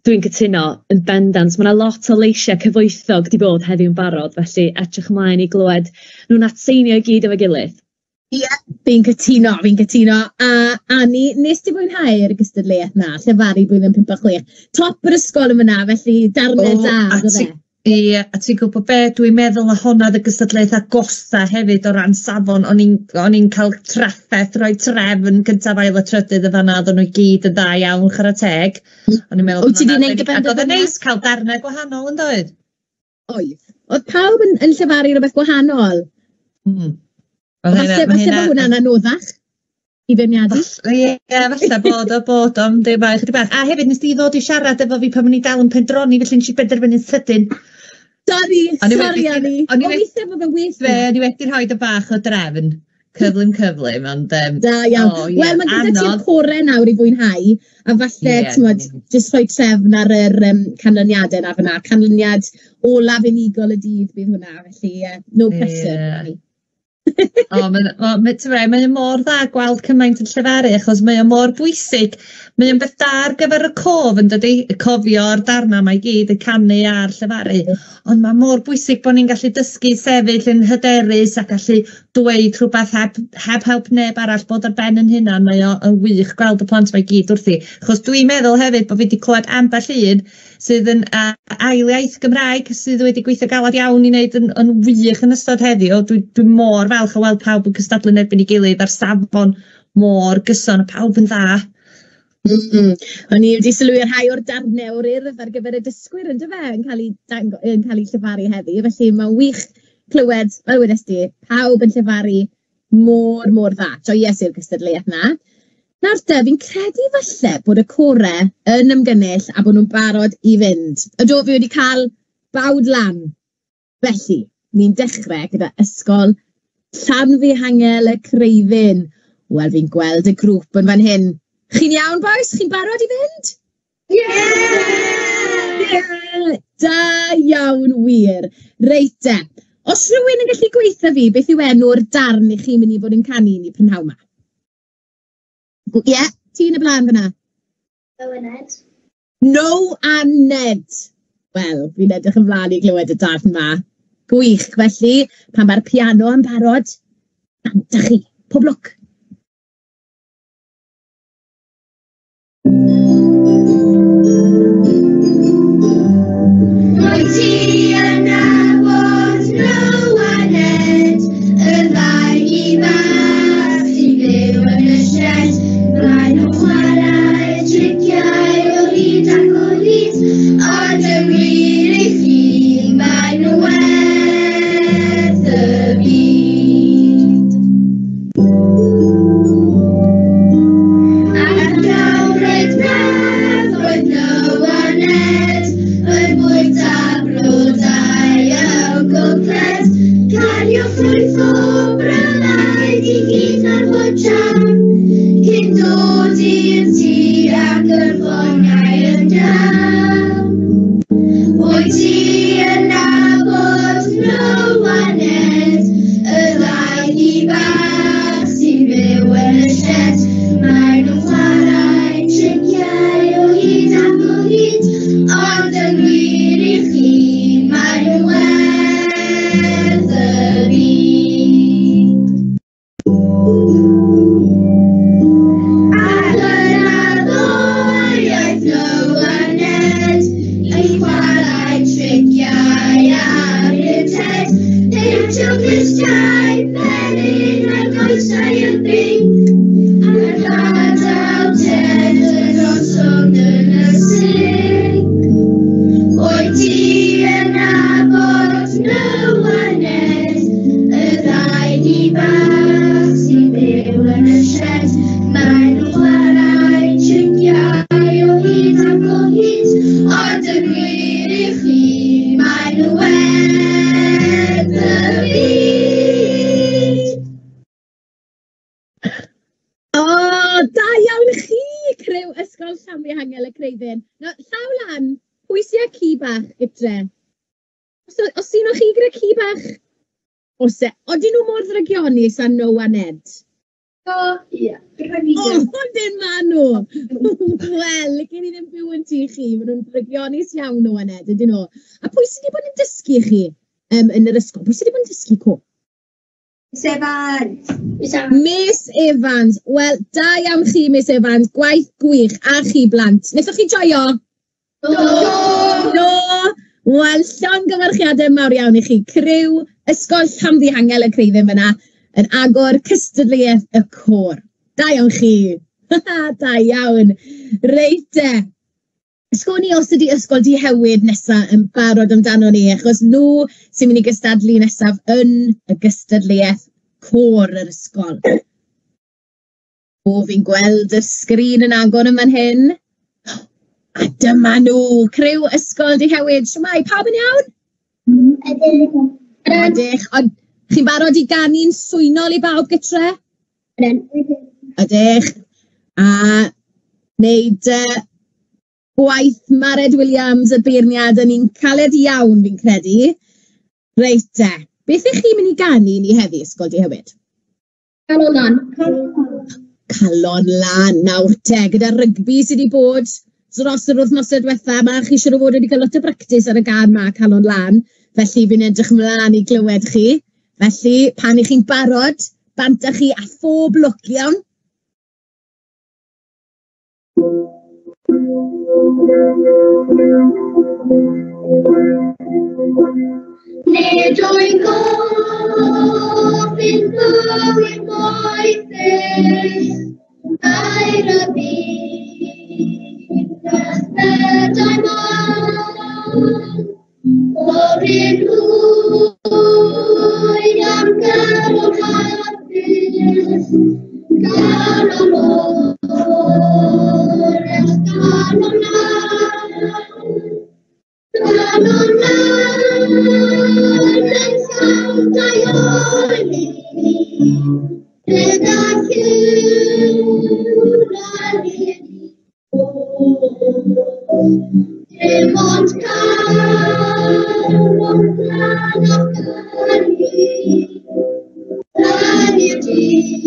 Dwi'n cytuno, yn bendant, mae yna lot o leisia cyfoethog wedi bod heddiw'n barod, felly edrych ymlaen i glywed nhw'n atseinio i gyd efo'i gilydd. Ie, fi'n cytuno. A Ani, nes ti fwynhau'r gystadleuaeth na, llefaru blwyddyn 56. Top yr ysgol yn fyna, felly darnau da, oedd e? Ie, a ti'n gwybod be, dwi'n meddwl na honna y gystadleuaeth agosa hefyd o ran safon. O'n i'n cael trafferth, rhoi trefn cyntaf ail y trydydd y fanna, oedden nhw gyd yn da iawn, chwarae teg. Wyt ti di wneud y benderfyniad? Oedd yn neis cael darnau gwahanol yn dweud? Oedd. Oedd pawb yn llefaru rhywbeth gwahanol? Falle bod hwnna'n anoddach i feirniadu? Ie, falle bod o'n dim bach chydig bach. A hefyd, nes ti ddod i siarad efo fi pan o'n i dal yn pendroni, felly nes i benderfynu sydyn. Sori, Ani. O'n i wedi rhoi dy bach o drefn. Cyflym, ond... Da iawn. Wel, mae gyda ti'r corau nawr i fwynhau, a falle, jyst rhoi trefn ar yr canlyniadau na fyna. Canlyniad olaf unigol y dydd bydd hwnna, felly no pressure. Mae'n mor dda gweld cymaint yn llefaru, achos mae'n mor bwysig. Mae'n beth da ar gyfer y cof yn dydi, cofio'r darna mae gyd y canu a'r llefaru. Ond mae mor bwysig bod ni'n gallu dysgu sefyll yn hyderus a gallu dweud rhywbeth heb help neb arall bod ar ben yn hynna. Mae o'n wych gweld y plant mae gyd wrthi. Achos dwi'n meddwl hefyd bod fi wedi clywed ambell un sydd yn ail iaith Gymraeg sydd wedi gweithio galad iawn i wneud yn wych yn ystod heddiw. Dwi'n mor falch o weld pawb yn cystadlu'n erbyn i gilydd ar safon mor gyson a pawb yn dda. O'n i wedi sylwi rhai o'r darnau o'r urdd ar gyfer y dysgwyr yn dyfa yn cael ei llefaru heddi. Felly mae'n wych clywed, fel wedes ti, pawb yn llefaru mor dda. Joies i'r gystadleuaeth na. Nawr te, fi'n credu falle bod y corau yn ymgynnull a bod nhw'n barod i fynd. Ydw, fi wedi cael bawd lan. Felly, ni'n dechrau gyda ysgol Llanfihangel y Creifin. Wel, fi'n gweld y grŵp yn fan hyn. Chi'n iawn, boys? Chi'n barod i fynd? Da iawn, wir. Reit te. Os rhywun yn gallu gweithio fi, beth yw enw'r darn i chi'n mynd i fod yn canu ni prynhawn yma? Ie, ti yn y blaen fyna. Gwyned. No a Ned. Wel, fi'n edrych ymlaen i glywed y darn yma. Gwych, felly, pan mae'r piano yn barod, anta chi, pob lwc. Wyt ti yn nabod no a Ned, y ddau ifanc sy'n byw yn y sied. Mae nhw'n chwarae triciau o hyd ac o hyd, ond y wir i chi, mae nhw werth y byd. Ac nawr braf oedd Noa Ned, yn bwyta blodau awgogled, cario ffrwyth o brydau i gyd ar fod jam, cyn dod i'r tŷ ac yr ffoniau yn dam. Wyt ti yn nabod Noa Ned, y ddau ifanc sy'n byw yn y sied. Mae nhw'n chwarae triciau o hyd ac o hyd, ond yn wir i chi, mae nhw werth y byd. Ac yna ddoriaeth Noa Ned, yn chwarae triciau ar y ted, peintio clustiau melyn a'r goesau yn binc, a'r gadael Ted yn rosod yn y sinc. Wyt ti yn nabod Noa Ned, y ddau ifanc sy'n byw yn y sied. Mae nhw'n chwarae triciau o hyd ac o hyd, ond yn wir i chi, mae nhw werth y byd. O, da iawn chi, crew Ysgol Llanfihangel y Creuddyn. No, llaw lan, pwy sy'n â ci bach gytre? Os un o chi gyda ci bach? Odyn nhw mor ddrygionus a Noa Ned? Ie. O, dyn ma nhw! Wel, gen i ddim byw yn tŷ chi, maen nhw'n ddrygionus iawn Noa Ned, ydyn nhw. A pwy sydd wedi bod yn dysgu chi yn yr ysgol? Pwy sydd wedi bod yn dysgu co? Miss Evans. Miss Evans. Wel, da iawn chi, Miss Evans. Gwaith gwych. A chi blant. Wnaethoch chi joio? Do! Wel, llongyfarchiadau mawr iawn i chi. Criw Ysgol Llanfihangel y Creuddyn fyna yn agor cystadleuaeth y côr. Da iawn chi. Da iawn. Reit e. Ysgol ni os ydy ysgol Dihewyd nesaf yn barod amdano ni, achos nhw sy'n mynd i gystadlu nesaf yn y gystadleuaeth côr yr ysgol. O, fi'n gweld y sgrin yn agor yn fan hyn. A dyma nhw, criw ysgol Dihewyd. Shwmai, pawb yn iawn? Ydych. Ond chi'n barod i ganu'n swynol i bawb gytre? Ydych. A wneud gwaith Mared Williams y beirniad yn un caled iawn fi'n credu. Reit te. Beth ych chi'n mynd i ganu ni heddi Ysgol Dihewyd? Calon lan. Calon lan, nawr te, gyda rygbi sydd wedi bod dros yr wythnosau diwetha yma, chi siŵr o fod wedi cael lot o bractis ar y gan yma Calon lan, felly fi'n edrych ymlaen i glywed chi. Felly, pan ych chi'n barod, banta chi a phob lwc iawn. Nid o'i'n gofyn bywyd moethus, mae'r y byd ysbydau mon. O'r un hwyd am galon hapus, galon o'r galon galon yn llawdau oli, gyda llywr a lili. Dim ond calon plan ac ynni, plan i'r dydd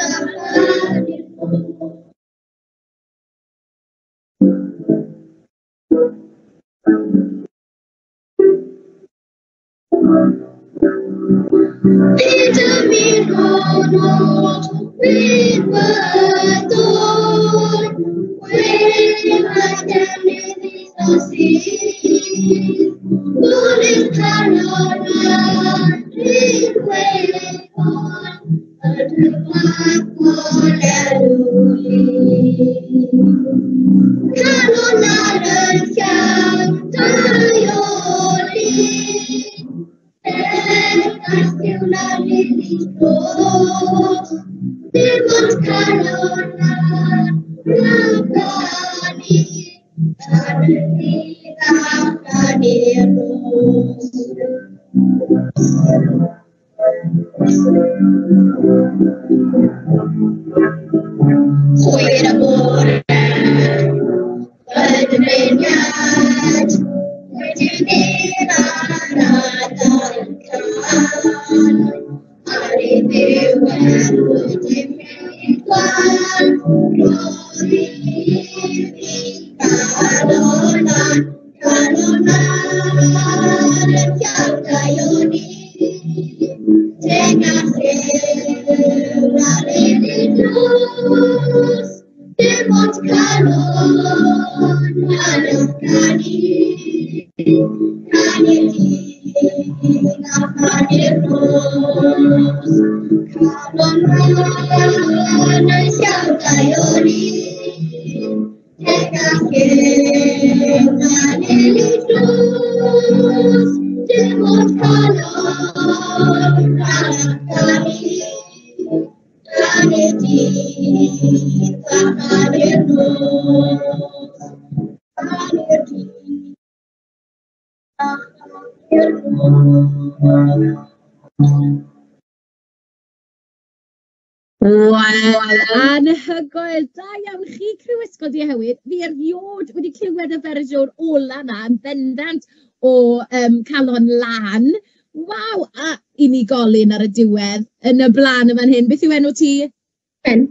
a plan i'r bwyd. Byd y mirgonod, byd bydol, gwelai defnydd iddo sydd. Bwyd canona, ryd gwelon, y dyfagol elwli. Canon ar y llaw, daioli. Yw'n arnyn dros, dim ond canon ar lawgani, ar y dydd allan i'r nos. Hwyr y bore, y dymuniad, wedyn i'r anadd can, ar ei ddiwedd wedyn mynd gwan, roedd i canonan, yn llawn o ni. Deng a chryw ar ei drws, dim ond canon ar y canu. Canu'r dydd a canu'r nos, canon yn llawn o ni. Deng a chryw ar ei drws, dim ond canon ar y canu. Canu'r dydd a canu'r nos, canu'r dydd. Wel, anhygoel. Da iawn chi, Criw Ysgol Dehewyd. Fi eriod wedi clywed y fersiwn ola na yn bendant o Calon Lan. Waw, a unigolyn ar y diwedd yn y blaen yma'n hyn. Beth yw enw ti? Ben.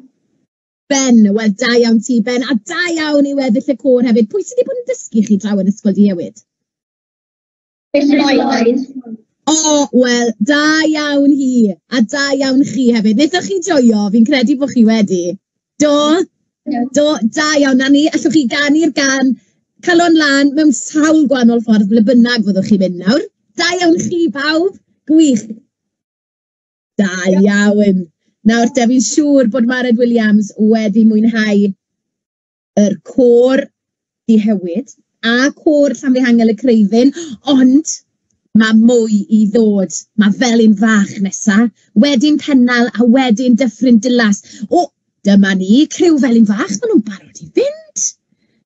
Ben, wel, da iawn ti, Ben. A da iawn i weddill y côr hefyd. Pwy sydd wedi bod yn dysgu chi draw yn Ysgol Dehewyd? O, wel, da iawn hi, a da iawn chi hefyd. Wnaethoch chi joio, fi'n credu bod chi wedi. Do? Do, da iawn, na ni, allwch chi ganu'r gan, Calon Lan mewn sawl gwahanol ffordd, ble bynnag fyddwch chi mynd nawr. Da iawn chi, bawb, gwych. Da iawn. Nawr, te fi'n siŵr bod Mared Williams wedi mwynhau yr côr Dehewyd a côr Llanfihangel y Creiddyn, ond mae mwy i ddod. Mae Felin Fach nesa, wedyn Pennal a wedyn Dyffryn Dilas. O, dyma ni, Criw Felin Fach, maen nhw'n barod i fynd.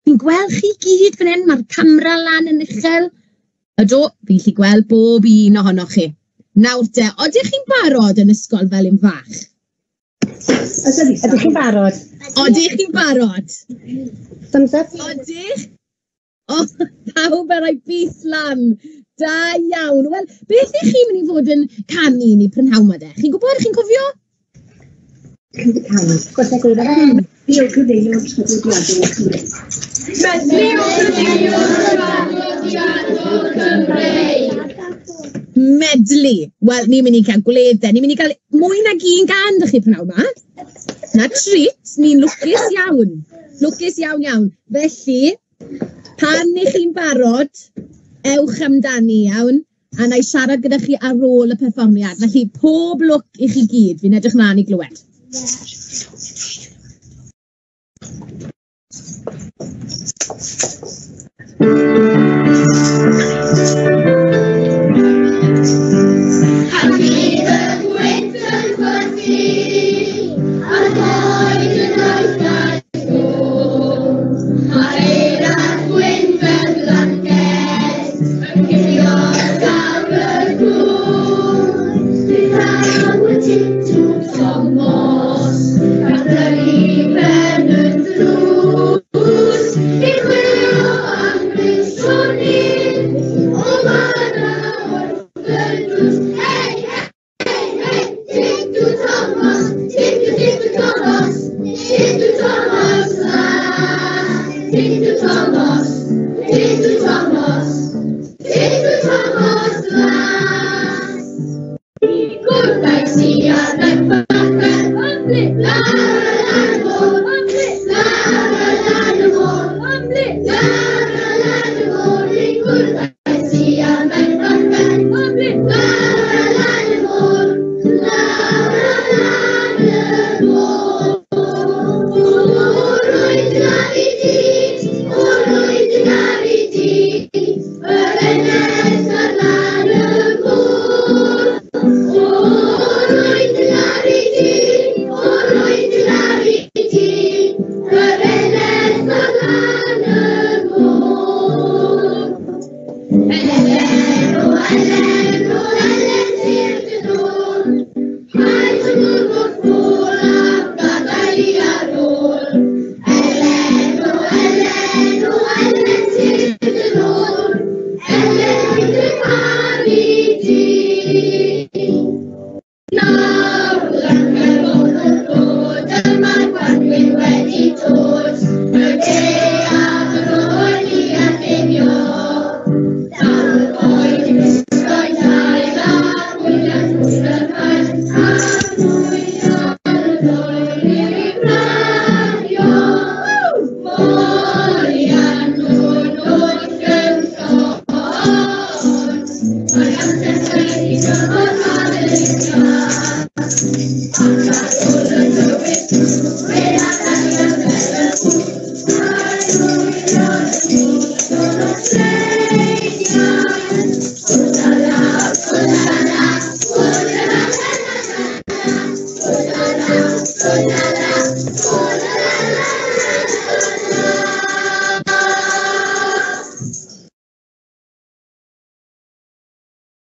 Fi'n gweld chi gyd fan hyn, mae'r camera lan yn uchel. Ydw, fi'n gallu gweld bob un ohonoch chi. Nawr te, odych chi'n barod yn Ysgol Felin Fach? Ydych chi'n barod? Odych chi'n barod? Thumbs up? Odych? O, pawb ar ei bys lan. Da iawn. Wel, beth ych chi'n mynd i fod yn canu ni prynhawn ma de? Chi'n gwybod, chi'n cofio? Gwasau gweud ar hyn. Fi o cyfeilio'r traddodiadol Cymru. Medru o cyfeilio'r traddodiadol Cymru. Medlu. Wel, ni'n mynd i cael gwleddau. Ni'n mynd i cael mwy nag un gan dych chi prynhawn ma. Na treat, ni'n lwcus iawn. Lwcus iawn iawn. Felly, pan ych chi'n barod, ewch amdani iawn, a na i siarad gyda chi ar ôl y perfformiad. Felly, pob lwc i chi gyd, fi'n edrych mlaen i glywed.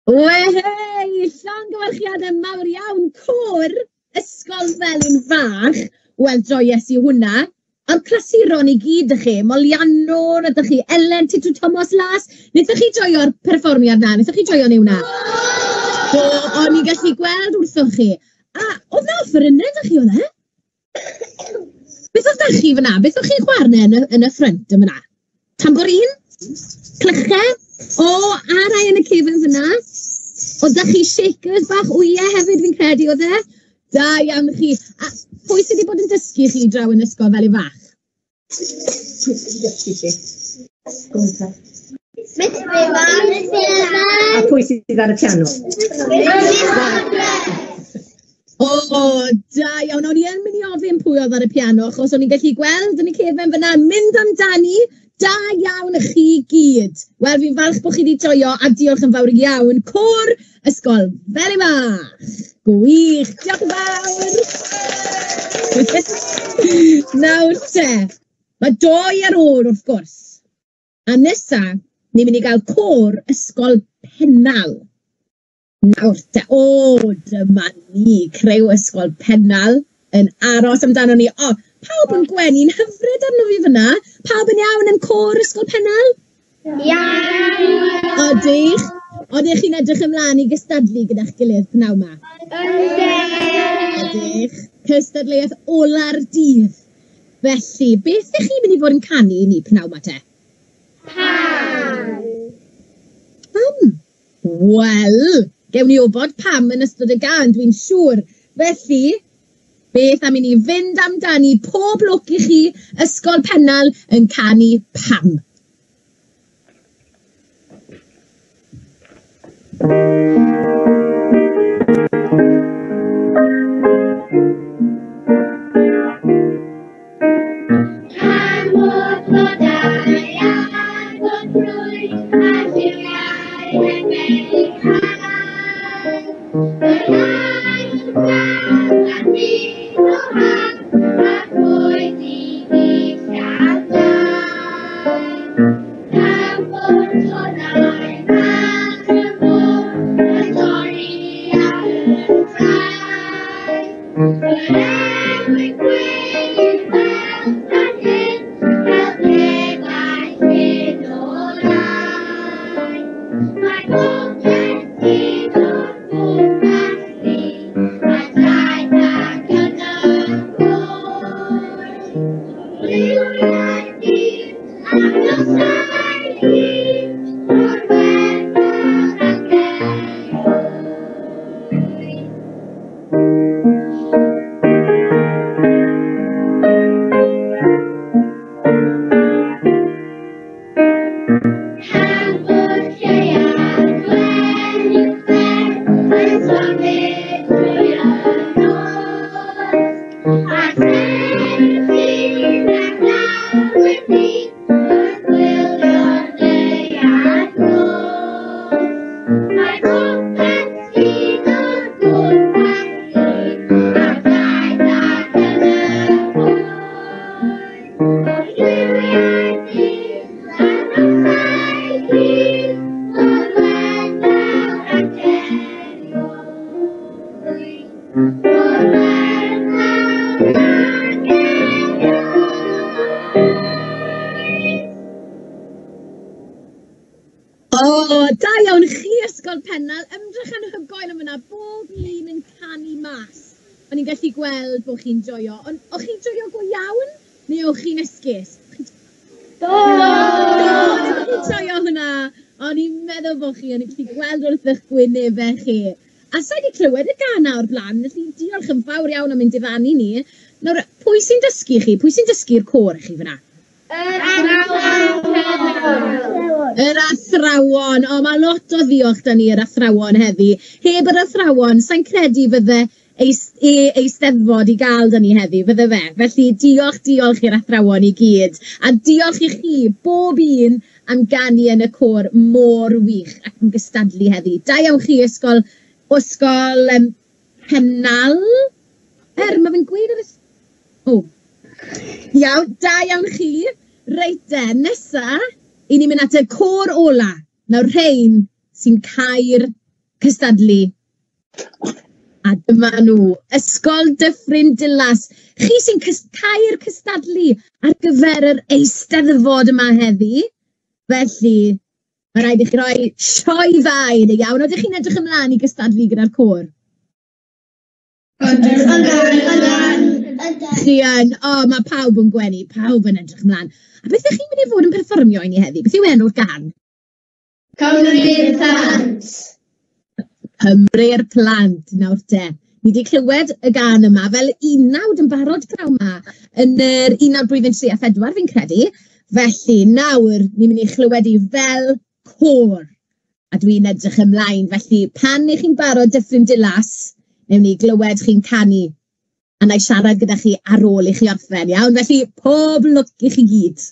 Wehei, llongyfarchiadau mawr iawn, côr, ysgol Felyn Fach. Wel, joyous i hwnna. Ond clasuron i gyd ych chi, Molianwr ydych chi, Elen, Tidw Thomas Las. Wnaethoch chi joio'r perfformiad na? Wnaethoch chi joio ni hwnna? Do, o'n i'n gallu gweld wrthoch chi. A, oedd na offerynnau ydych chi oedd e? Beth oedd chi fyna? Beth oedd chi'n chwarnau yn y ffrynt yma? Tamborin? Clychau? O, a rai yn y cefn fyna? Oedd da chi shakers bach wyau hefyd fi'n credu oedd e? Da iawn chi. A pwy sydd wedi bod yn dysgu chi draw yn ysgol Felyn Fach? A pwy sydd ar y piano? O, da iawn. O'n i yn mynd i ofyn pwy oedd ar y piano, achos o'n i'n gallu gweld yn y cefn fyna, mynd amdani. Da iawn ych chi gyd. Wel, fi'n falch bod chi wedi joio a diolch yn fawr iawn. Côr ysgol Felyn Fach. Gwych, diolch yn fawr. Nawr te, mae 2 ar ôl wrth gwrs. A nesa, ni'n mynd i gael côr ysgol Pennal. Nawr te, dyma ni, Crew ysgol Pennal yn aros amdano ni. O, pawb yn gwenu'n hyfryd arno fi fyna. Pawb yn iawn yn côr ysgol Pennal? Iawn. Odych chi'n edrych ymlaen i gystadlu gyda'ch gilydd pnaw ma? Odych. Cystadleuaeth ola'r dydd. Felly, beth ydych chi'n mynd i fod yn canu i ni pnaw ma te? Pam. Wel, gewn ni wybod pam yn ystod y gan, dwi'n siŵr. Felly, beth am i ni fynd amdani pob lwc i chi ysgol Pennal yn canu pam. Da iawn chi Ysgol Pennal, ymdrech anhygoel am yna, bob un yn canu mas. O'n i'n gallu gweld bod chi'n joio, ond o'ch chi'n joio go iawn, neu o'ch chi'n esgus? Do! O'ch chi'n joio hwnna, o'n i'n meddwl bod chi, o'n i'n gallu gweld wrth eich gwynebau chi. A sa i wedi clywed y gan o'r blaen, felly diolch yn fawr iawn am mynd i ddifannu ni. Nawr, pwy sy'n dysgu chi? Pwy sy'n dysgu'r côr chi fyna? Yr athrawon, o mae lot o ddiolch da ni yr athrawon heddi. Heb yr athrawon, sa'n credu fydde eisteddfod i gael da ni heddi, fydde fe. Felly diolch i'r athrawon i gyd. A diolch i chi, bob un am ganu yn y côr mor wych ac yn gystadlu heddi. Da iawn chi ysgol Pennal. Mae fe'n gweud ar ysgol. Iawn, da iawn chi. Reit de, nesa, i ni'n mynd at y côr ola. Nawr rhain sy'n cael cystadlu. A dyma nhw, Ysgol Dyffryn Dilas. Chi sy'n cael cystadlu ar gyfer yr eisteddfod yma heddi. Felly, mae rhaid i chi roi sioe fai neu iawn. Oeddech chi'n edrych ymlaen i gystadlu gyda'r côr? Chi yn, mae pawb yn gwenu, pawb yn edrych ymlaen. A beth ydych chi'n mynd i fod yn perfformio i ni heddi? Beth yw enw'r gân? Cymru'r Plant. Cymru'r Plant, nawr te. Ni wedi clywed y gân yma fel 11 yn barod draw yma yn yr 1934 fi'n credu. Felly nawr ni'n mynd i clywed i fel côr. A dwi'n edrych ymlaen, felly pan i chi'n barod Dyffryn Dilas, newn ni glywed chi'n canu. A na i siarad gyda chi ar ôl i chi orffen, iawn? Felly, pob lwc i chi gyd.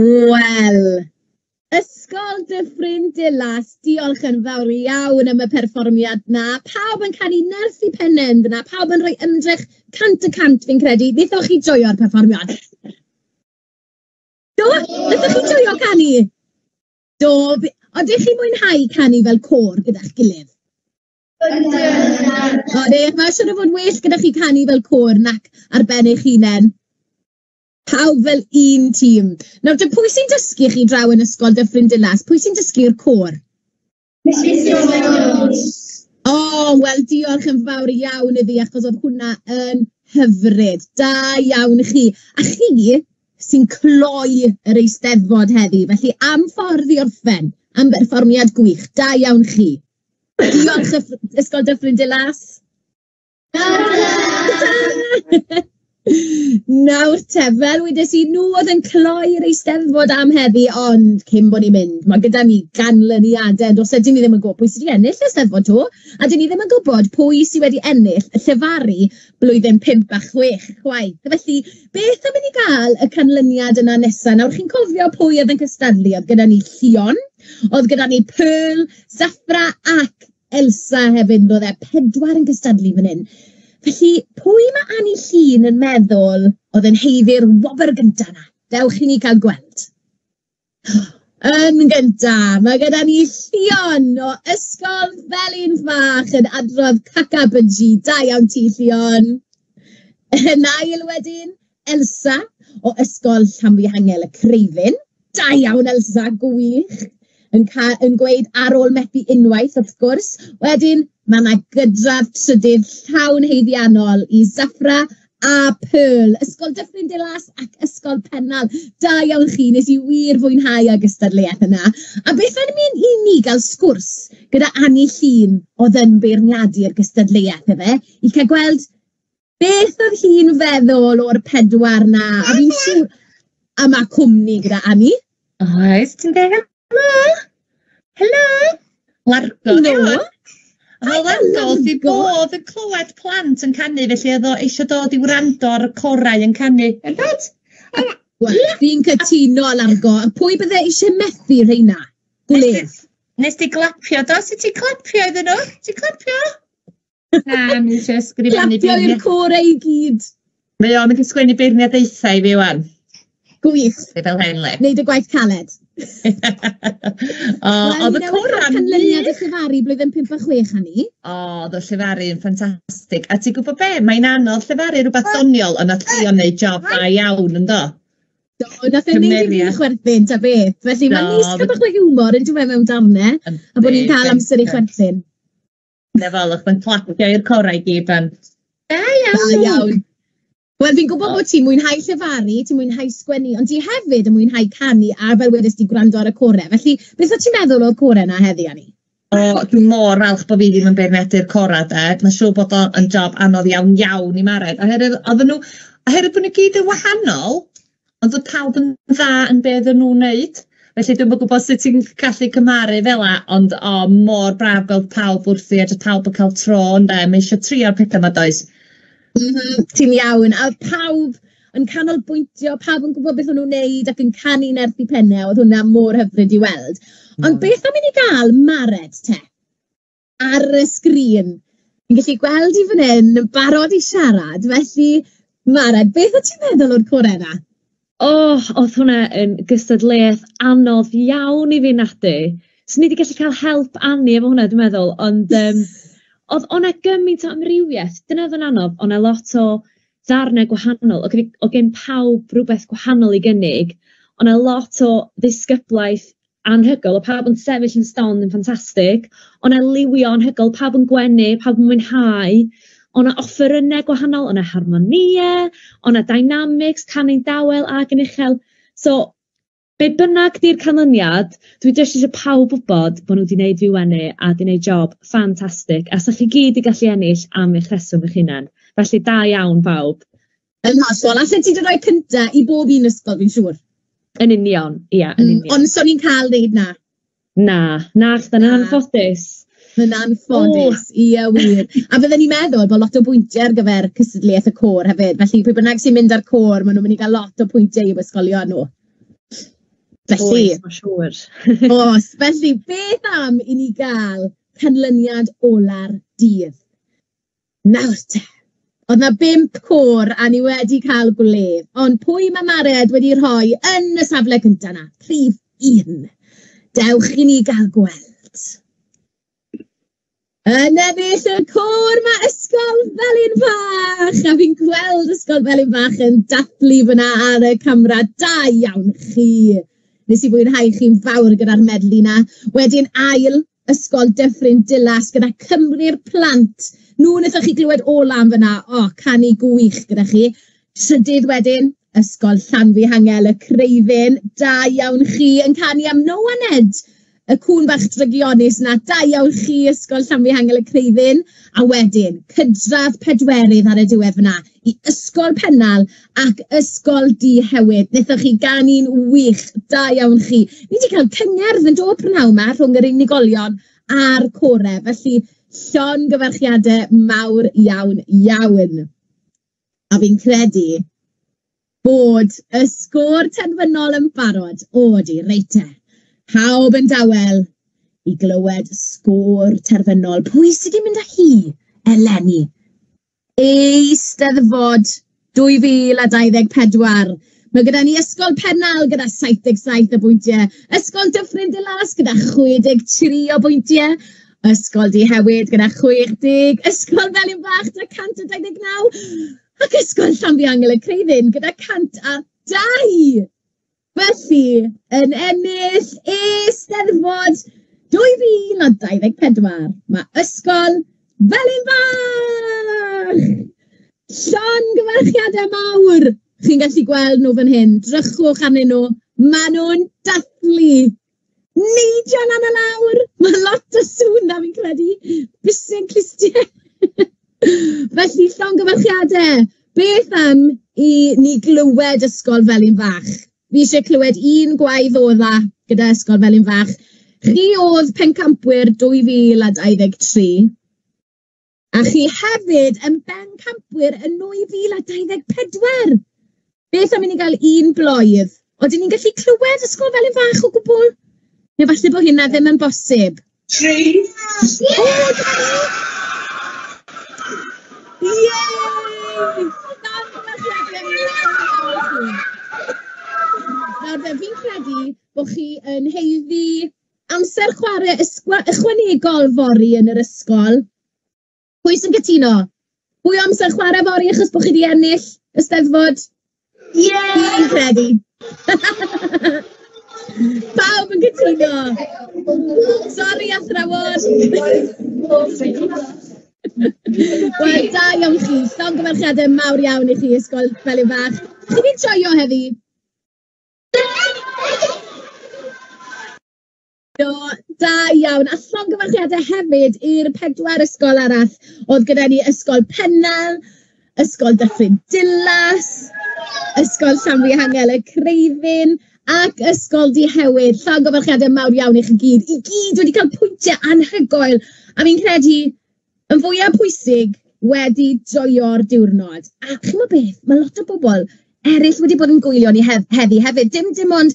Wel, Ysgol Dyffryn Dilas, diolch yn fawr iawn am y perfformiad na. Pawb yn canu nerth i pennend yna, pawb yn rhoi ymdrech 100% fi'n credu. Wnaethoch chi joio'r perfformiad? Do? Wnaethoch chi joio canu? Do. Odych chi mwynhau canu fel côr gyda'ch gilydd? Odych, mae siŵr o fod well gyda chi canu fel côr nac ar ben eich hunain. Pawb fel un tîm. Nawr, pwy sy'n dysgu chi draw yn Ysgol Dyffryn Dilas? Pwy sy'n dysgu'r côr? Wel, diolch yn fawr iawn iddi, achos oedd hwnna yn hyfryd. Da iawn chi. A chi sy'n cloi yr Eisteddfod heddi, felly am ffordd i orffen, am berfformiad gwych. Da iawn chi. Diolch Ysgol Dyffryn Dilas. Nawr te, fel wedes i, nhw oedd yn cloi'r Eisteddfod am heddi, ond cyn bod ni'n mynd, mae gyda ni ganlyniadau, dos ydyn ni ddim yn gwybod pwy sydd wedi ennill y Eisteddfod to, a dyn ni ddim yn gwybod pwy sydd wedi ennill y llefaru blwyddyn 5 a 6 chwaith. Felly, beth am i ni gael y canlyniad yna nesaf? Nawr, chi'n cofio pwy oedd yn cystadlu? Oedd gyda ni Llion, oedd gyda ni Pearl, Saffra ac Elsa hefyd, oedd 4 yn cystadlu fan hyn. Felly, pwy mae Annie Llun yn meddwl oedd yn heiddi'r wobr gyntaf na? Dewch i ni cael gweld. Yn gyntaf, mae gyda ni Llion o Ysgol Felin Fach yn adrodd Cacabyji. Da iawn ti, Llion. Yn ail wedyn, Elsa o Ysgol Llanfihangel y Creifin. Da iawn, Elsa, gwych. Yn gweud ar ôl methu unwaith, wrth gwrs. Wedyn, mae yna gydradd trydydd llawn heiddiannol i Saffra a Pearl. Ysgol Dyffryn Dilas ac Ysgol Pennal. Da iawn chi, nes i wir fwynhau ag ystadleuaeth yna. A beth yn mynd i ni gael sgwrs gyda Annie Llun oedd yn beirniadu'r gystadleuaeth efe, i cael gweld beth oedd hi'n feddwl o'r 4 na. A fi'n siŵr, a mae cwmni gyda Annie. Oes, ti'n dweud? Helo. Largo. Helo. Largo, di bod yn clywed plant yn canu, felly oedd o eisiau dod i wrando ar y corau yn canu. Ydwyd? Wel, fi'n cytuno, Largo. Pwy bydde eisiau methu rheina? Gwlydd. Nes ti glapio, do? Sut ti clapio iddyn nhw? Ti clapio? Na, mi eisiau ysgrifennu Clapio i'r corau i gyd. Mae o'n mynd i sgwennu beirniadaethau fi wan. Gwych. Fel hyn le. Neud y gwaith caled. Oedd y coran canlyniad y llefaru blwyddyn 5 a 6 ni. Oedd y llefaru yn ffantastig. A ti'n gwybod be? Mae'n anodd llefaru rhywbeth doniol, ond nath Llion neud job da iawn yn do. Do, nath e neud i fi chwerthin, ta beth. Felly mae'n nis cael bach o humor yn dweud mewn darnau, a bod ni'n cael amser i chwerthin. Ne folwch, mae'n clapio i'r corau gyd fan. Da iawn. Wel, fi'n gwybod bod ti'n mwynhau llefaru, ti'n mwynhau sgwennu, ond ti hefyd yn mwynhau canu a fel wedys ti gwrando ar y corau. Felly, beth o ti'n meddwl o'r corau na heddi, Annie? Dwi'n mor falch bod fi ddim yn beirniadu'r corau, de. Mae'n siŵr bod o'n job anodd iawn i Mared. Oherwydd bod nhw gyd yn wahanol, ond oedd pawb yn dda yn be oedden nhw'n wneud. Felly dwi'n gwybod sut ti'n gallu cymaru fel la, ond mor braf gweld pawb wrthi, a pawb yn cael tro, ynde. Mae eisiau trio'r pethau yma, does? Ti'n iawn, a pawb yn canolbwyntio, pawb yn gwybod beth o'n nhw'n wneud ac yn canu nerth i pennau, oedd hwnna mor hyfryd i weld. Ond beth am i ni gael Mared te ar y sgrin? Fi'n gallu gweld i fan hyn yn barod i siarad, felly Mared, beth o ti'n meddwl o'r corau na? Oedd hwnna yn gystadleuaeth anodd iawn i fi nadu. So ni wedi gallu cael help Annie efo hwnna, dwi'n meddwl, ond oedd o'na gymaint o amrywiaeth. Dyna oedd yn anodd, o'na lot o ddarnau gwahanol, o gen pawb rhywbeth gwahanol i gynnig, o'na lot o ddisgyblaeth anhygol, o pawb yn sefyll yn stond yn ffantastig, o'na liwio anhygol, pawb yn gwenu, pawb yn mwynhau, o'na offerynnau gwahanol, o'na harmonia, o'na dynamics, canu'n dawel ac yn uchel. So, be bynnag di'r canlyniad, dwi jyst eisiau pawb wybod bod nhw wedi gwneud fi wenu a wedi gwneud job ffantastig. A sa'ch chi gyd i gallu ennill am eich rheswm eich hunan. Felly da iawn pawb. Yn hollol, a lle ti wedi rhoi cynta i bob un ysgol, fi'n siŵr? Yn union, ia, yn union. Ond so ni'n cael neud na? Na, chda'n anffodus. Yn anffodus, ia wir. A bydden ni'n meddwl bod lot o bwyntiau ar gyfer cystadleuaeth y côr hefyd. Felly, pwy bynnag sy'n mynd ar côr, maen nhw'n mynd i gael lot o pwyntiau i'w ysgolion nhw. Felly, Oes, mae'n siŵr. Oes, felly, beth am i ni gael canlyniad ola'r dydd? Nawr te, oedd na 5 côr a ni wedi cael gwledd, ond pwy mae Mared wedi rhoi yn y safle cyntaf na? Prif 1. Dewch i ni gael gweld. Yn ennill y côr mae Ysgol Felin Fach, a fi'n gweld Ysgol Felin Fach yn dathlu fyna ar y camera. Da iawn chi. Nes i fwynhau chi'n fawr gyda'r medlu na. Wedyn ail, Ysgol Dyffryn Dilas gyda Cymru'r Plant. Nhw wnaethoch chi glywed ola am fyna. Canu gwych gyda chi. Trydydd wedyn, Ysgol Llanfihangel y Creuddyn. Da iawn chi yn canu am Noaned. Y cwn bach drygionus na. Da iawn chi, Ysgol Llanfihangel y Creuddyn. A wedyn, Cydradd Pedwerydd ar y diwedd fyna. I Ysgol Pennal ac Ysgol Dihewyd. Wnaethoch chi ganu'n wych, da iawn chi. Ni wedi cael cyngerdd yn dod prynawn yma rhwng yr unigolion a'r corau, felly llongyfarchiadau mawr iawn iawn. A fi'n credu bod y sgôr terfynol yn barod. Di, reite. Pawb yn dawel i glywed sgôr terfynol. Pwy sydd wedi mynd â hi? Eleni. Eisteddfod 2024. Mae gyda ni Ysgol Pennal gyda 77 o bwyntiau, Ysgol Dyffryn Dilas gyda 63 o bwyntiau, Ysgol Dihewyd gyda 60, Ysgol Felin Fach gyda 129, ac Ysgol Llanfihangel y Creuddyn gyda 102. Felly, yn ennill Eisteddfod 2024, mae Ysgol Felin Fach! Llongyfarchiadau mawr! Chi'n gallu gweld nhw fan hyn. Drychwch arnyn nhw. Maen nhw'n dathlu. Neidion an y lawr. Mae lot o sŵn na fi'n credu. Bysyn clustiau. Felly llongyfarchiadau. Beth am i ni glywed Ysgol Felin Fach? Fi eisiau clywed un gwaith odda gyda Ysgol Felin Fach. Chi oedd pencampwyr 2023. A chi hefyd yn bencampwyr yn 2024. Beth am i ni gael un blwydd? Oedden ni'n gallu clywed Ysgol Felin Fach o gwbl? Neu falle bod hynna ddim yn bosib? 3. Yey! Nawr fi'n credu bod chi yn heiddi amser chwarae ychwanegol fori yn yr ysgol. Pwy sy'n gytuno? Pwy amser chwarae fori achos bod chi wedi ennill y Steddfod? Fi'n credu. Pawb yn gytuno. Sori athrawon. Wel, da iawn chi. Llongyfarchiadau mawr iawn i chi Ysgol Felin Fach. Chi fi'n joio heddi? Da iawn, a llongyfarchiadau hefyd i'r 4 ysgol arall. Oedd gyda ni Ysgol Pennal, Ysgol Dyffryn Dilas, Ysgol Llanfihangel y Creuddyn, ac Ysgol Dihewyd. Llongyfarchiadau mawr iawn i chi gyd. I gyd wedi cael pwyntiau anhygoel. A fi'n credu yn fwyaf pwysig wedi joio'r diwrnod. A chi'n meddwl beth, mae lot o bobl eraill wedi bod yn gwylio ni heddi hefyd. Dim ond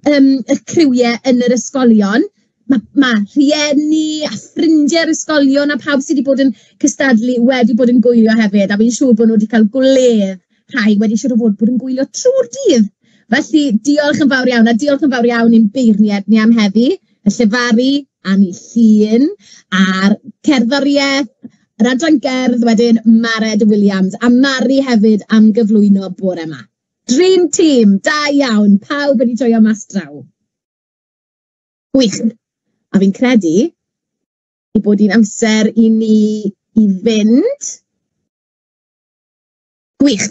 y criwiau yn yr ysgolion. Mae rhieni a ffrindiau'r ysgolion a pawb sydd wedi bod yn cystadlu wedi bod yn gwylio hefyd. A fi'n siŵr bod nhw wedi cael gwledd. Rhai wedi siŵr o fod yn gwylio trwy'r dydd. Felly, diolch yn fawr iawn. A diolch yn fawr iawn i'n beirniad ni am heddi. y llefaru, Annie Llun, a'r cerddoriaeth, yr adran gerdd wedyn Mared Williams, a Mari hefyd am gyflwyno bore yma. Dream team, da iawn, pawb wedi joio mas draw. Gwych, a fi'n credu i bod hi'n amser i ni i fynd. Gwych,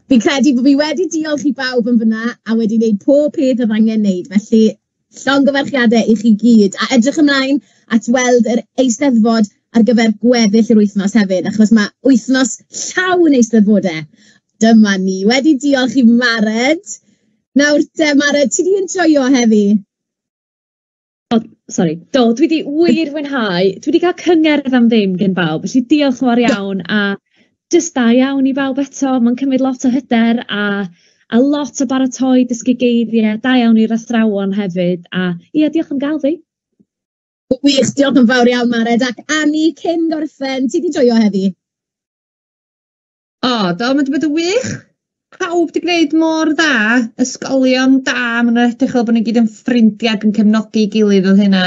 fi'n credu bod fi wedi diolch i bawb yn fyna a wedi gwneud pob peth oedd angen wneud, felly llongyfarchiadau i chi gyd, a edrych ymlaen at weld yr eisteddfod ar gyfer gweddill yr wythnos hefyd, achos mae wythnos llawn eisteddfodau. Dyma ni, wedi diolch i Mared. Nawr te, Mared, ti di enjoyo heddi? Do, dwi wedi wir fwynhau. Dwi wedi cael cyngerdd am ddim gen bawb, felly diolch yn fawr iawn, a jyst da iawn i bawb eto. Mae'n cymryd lot o hyder a lot o baratoi dysgu geiriau, da iawn i'r athrawon hefyd, a diolch am gael fi. Wych, diolch yn fawr iawn, Mared, ac Annie, cyn gorffen, ti di joio heddi? Do, mae wedi bod yn wych. Pawb wedi gwneud mor dda, ysgolion da, maen nhw'n edrych fel bod ni gyd yn ffrindiau ac yn cefnogi gilydd oedd hynna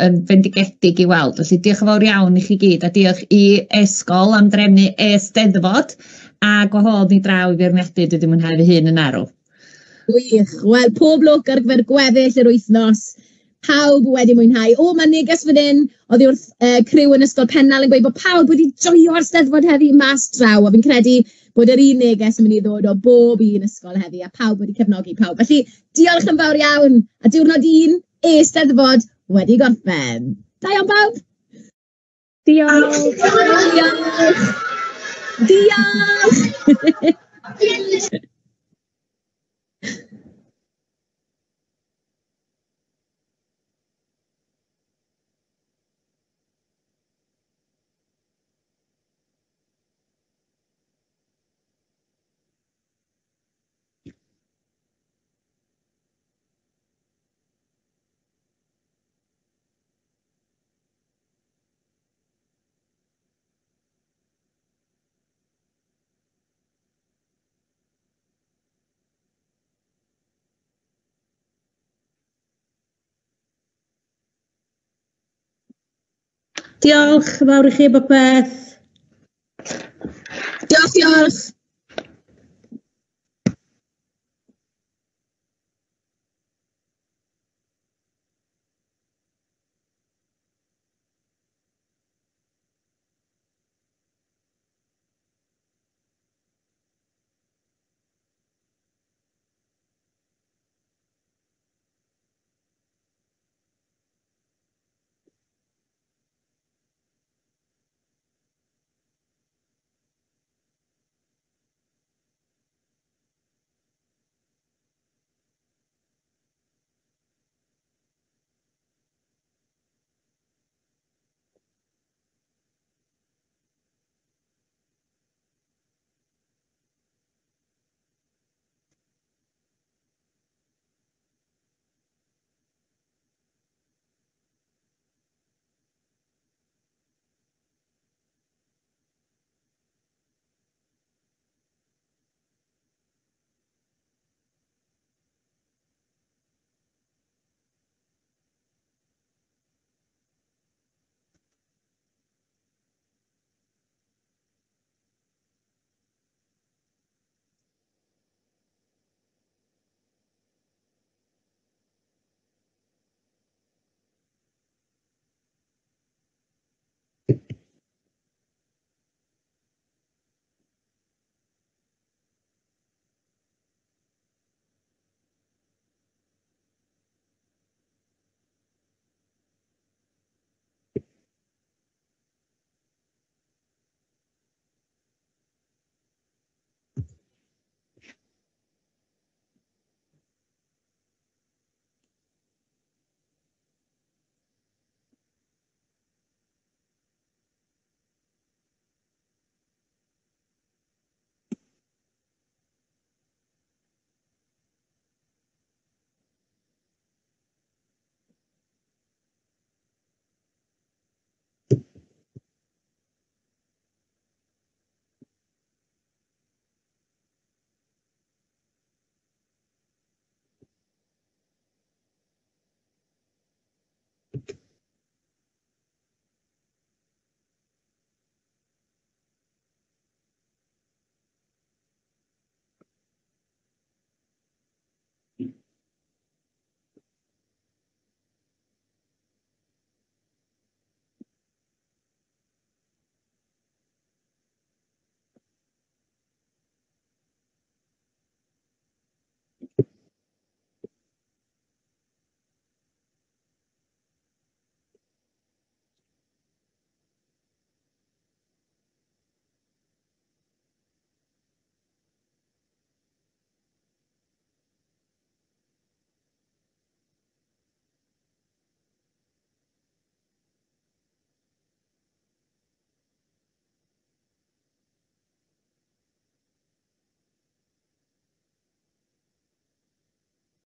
yn fendigedig i weld. Felly diolch yn fawr iawn i chi gyd, a diolch i ysgol am drefnu eisteddfod, a gwahodd ni draw i feirniadu, dwi wedi mwynhau fy hun yn arw. Wych, wel, pob lwc ar gyfer gweddill yr wythnos. Pawb wedi mwynhau. Mae neges fan hyn, oedd wrth criw yn ysgol Pennal yn gweud bod pawb wedi joio'r steddfod heddi mas draw, a fi'n credu bod yr un neges yn mynd i ddod o bob un ysgol heddi, a pawb wedi cefnogi pawb. Felly, diolch yn fawr iawn, a diwrnod 1, eisteddfod wedi gorffen. Da iawn pawb! Diolch! Diolch! Diolch! Diolch yn fawr i chi bopeth. Diolch.